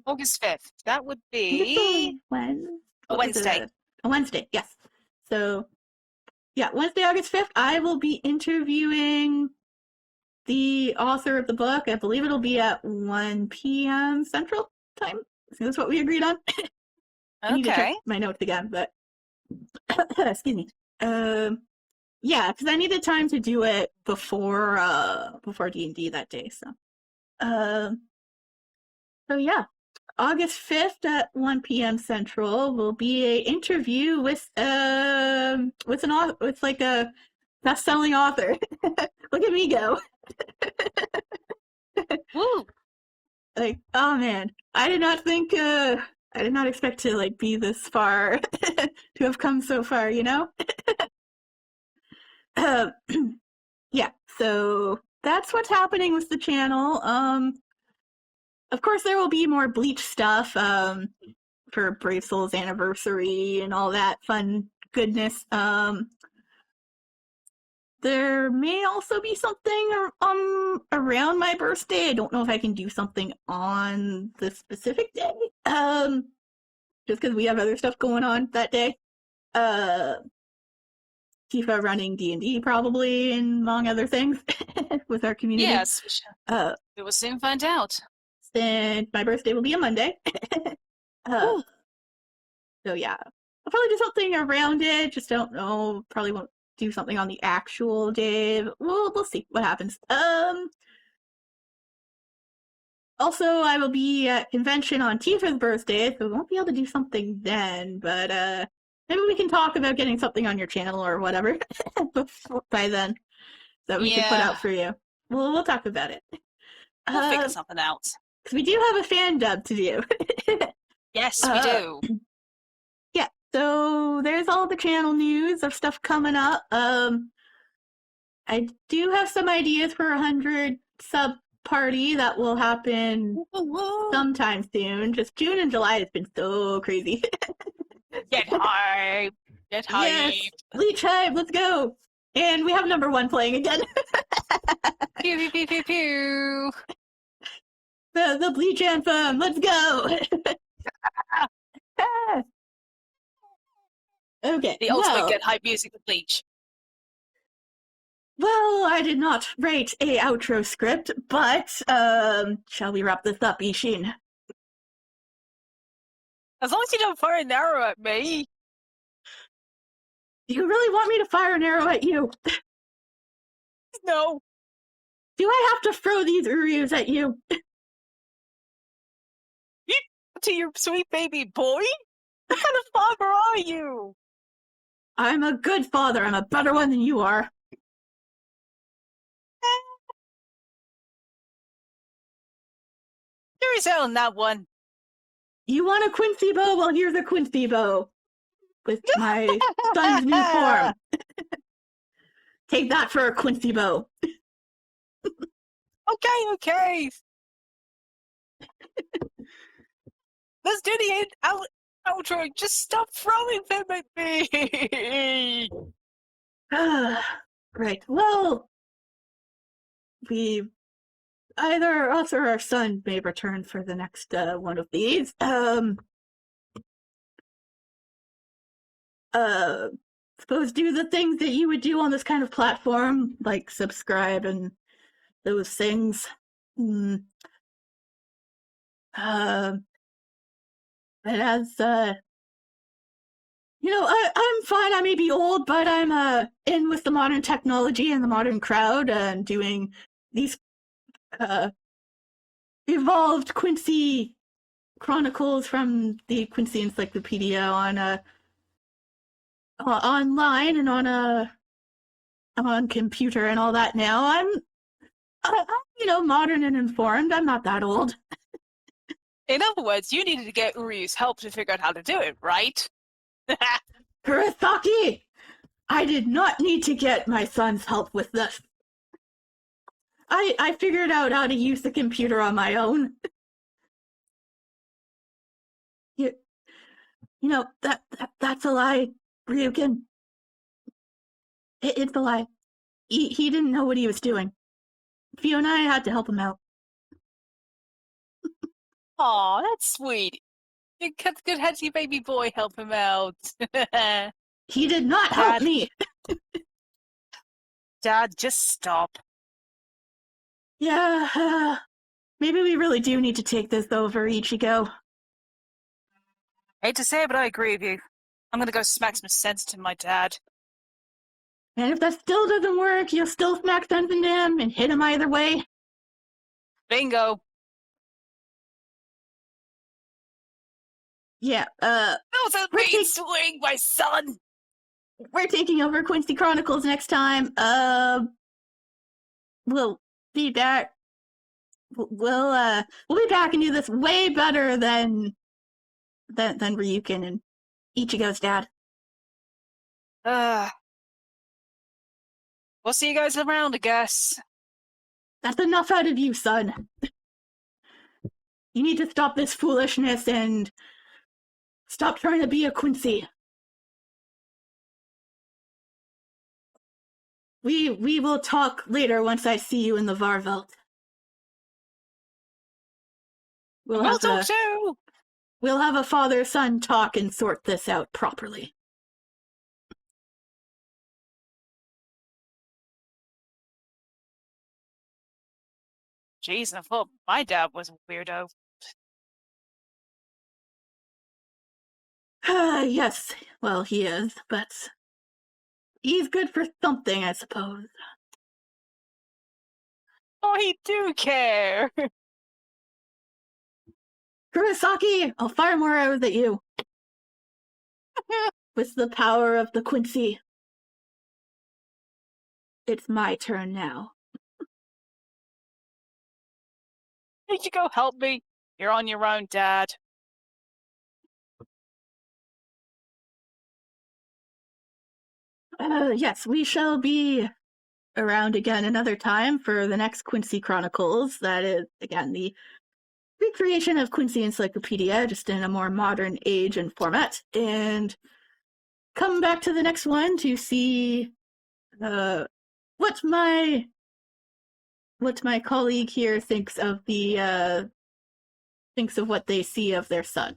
B: August 5th. That would be
A: a
B: Wednesday.
A: A Wednesday, yes. So, yeah, Wednesday, August 5th, I will be interviewing the author of the book. I believe it'll be at 1 p.m. Central time. So that's what we agreed on. I need to check my notes again, but excuse me. Yeah, because I needed time to do it before D&D that day. So yeah, August 5th at 1 p.m. Central will be a interview with a best-selling author. Look at me go.
B: Woo!
A: Oh man, I did not expect to be this far, to have come so far, you know? Yeah, so that's what's happening with the channel. Of course there will be more Bleach stuff, for Brave Soul's anniversary and all that fun goodness. There may also be something around my birthday. I don't know if I can do something on the specific day. Just because we have other stuff going on that day. Tifa running D&D probably, and among other things, with our community.
B: Yes, we will soon find out.
A: And my birthday will be a Monday. So yeah, I'll probably do something around it. Just don't know. Probably won't do something on the actual day. We'll see what happens. Also, I will be at convention on Tifa's birthday, so we won't be able to do something then. But maybe we can talk about getting something on your channel or whatever by then that we can put out for you. We'll talk about it.
B: We'll figure something out.
A: Because we do have a fan dub to do.
B: Yes, we do.
A: Yeah, so there's all the channel news of stuff coming up. I do have some ideas for 100 sub party that will happen sometime soon. Just June and July has been so crazy.
B: Get hype! Get hype!
A: Yes, Bleach hype, let's go! And we have number 1 playing again.
B: Pew pew pew pew pew!
A: The Bleach anthem, let's go! Okay.
B: The ultimate get hype music of Bleach.
A: Well, I did not write a outro script, but shall we wrap this up, Ishin?
B: As long as you don't fire an arrow at me.
A: Do you really want me to fire an arrow at you?
B: No.
A: Do I have to throw these Uryus at you?
B: To your sweet baby boy? What kind of father are you?
A: I'm a good father. I'm a better one than you are.
B: There is on that one.
A: You want a Quincy bow? Well, here's a Quincy bow. With my son's new form. Take that for a Quincy bow.
B: Okay. Let's do the outro. Just stop throwing them at me.
A: Right. Well, either us or our son may return for the next one of these. Suppose do the things that you would do on this kind of platform, like subscribe and those things. But as you know, I'm fine. I may be old, but I'm in with the modern technology and the modern crowd, and doing these evolved Quincy Chronicles from the Quincy Encyclopedia on online and on computer and all that now. I'm you know, modern and informed. I'm not that old.
B: In other words, you needed to get Uryu's help to figure out how to do it, right?
A: Kurosaki! I did not need to get my son's help with this. I figured out how to use the computer on my own. You know, that's a lie, Ryukin. It's a lie. He didn't know what he was doing. Fiona and I had to help him out.
B: Aw, that's sweet. Good had your baby boy help him out.
A: He did not help me.
B: Dad, just stop.
A: Yeah, maybe we really do need to take this over, Ichigo.
B: Hate to say it, but I agree with you. I'm gonna go smack some sense to my dad.
A: And if that still doesn't work, you'll still smack sense into him and hit him either way.
B: Bingo.
A: Yeah,
B: That was a mean swing, my son!
A: We're taking over Quincy Chronicles next time. We'll be back. We'll be back and do this way better than Ryukin and Ichigo's dad.
B: We'll see you guys around, I guess.
A: That's enough out of you, son. You need to stop this foolishness and stop trying to be a Quincy. We will talk later once I see you in the Varvelt.
B: We'll talk too!
A: We'll have a father-son talk and sort this out properly.
B: Jeez, I thought my dad was a weirdo.
A: Yes, well, he is, but he's good for something, I suppose.
B: Oh, he do care!
A: Kurosaki, I'll fire more arrows at you. With the power of the Quincy. It's my turn now.
B: Need you go help me? You're on your own, Dad.
A: Yes, we shall be around again another time for the next Quincy Chronicles. That is, again, the recreation of Quincy Encyclopedia, just in a more modern age and format. And come back to the next one to see what my colleague here thinks of what they see of their son.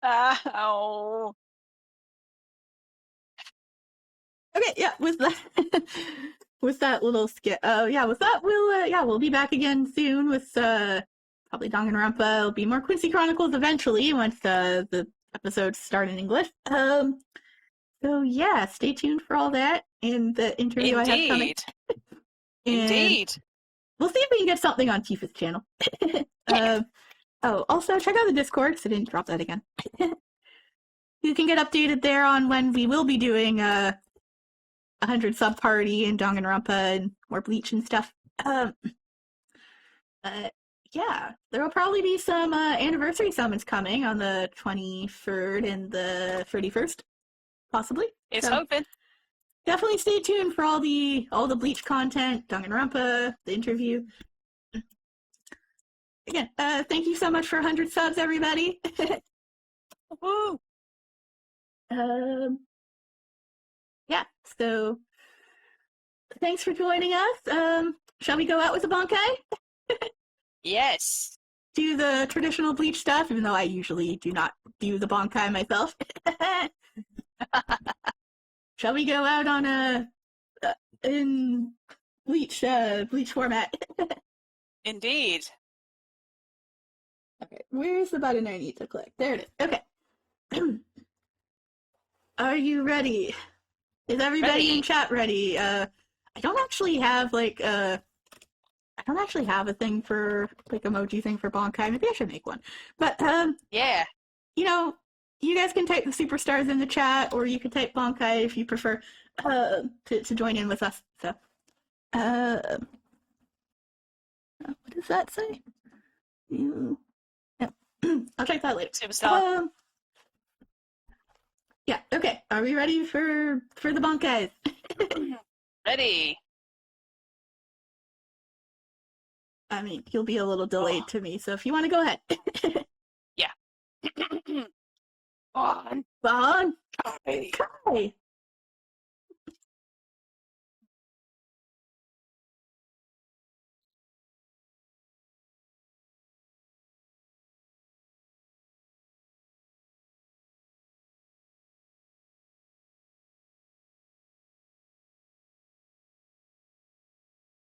B: Ow.
A: Okay, yeah, with that little skit. With that we'll be back again soon with probably Danganronpa. It'll be more Quincy Chronicles eventually once the episodes start in English. So yeah, stay tuned for all that and the interview I have coming.
B: Indeed.
A: We'll see if we can get something on Tifa's channel. Also check out the Discord, because I didn't drop that again. You can get updated there on when we will be doing 100 sub party and Danganronpa and more Bleach and stuff. Yeah, there will probably be some anniversary summons coming on the 23rd and the 31st, possibly.
B: It's open.
A: Definitely stay tuned for all the Bleach content, Danganronpa, the interview. Again, thank you so much for 100 subs, everybody.
B: Woo!
A: Yeah, so thanks for joining us. Shall we go out with a Bankai?
B: Yes.
A: Do the traditional Bleach stuff, even though I usually do not do the Bankai myself. Shall we go out on in Bleach format?
B: Indeed.
A: Okay, where's the button I need to click? There it is. Okay. Are you ready? Is everybody in chat ready? I don't actually have a thing for emoji thing for Bankai. Maybe I should make one. But
B: yeah.
A: You guys can type the superstars in the chat, or you can type Bankai if you prefer to join in with us. So what does that say? I'll check that later.
B: Superstar.
A: Yeah, okay. Are we ready for the Bankais?
B: Ready.
A: I mean, you'll be a little delayed to me, so if you want to go ahead.
B: Yeah.
A: Bon. Kai.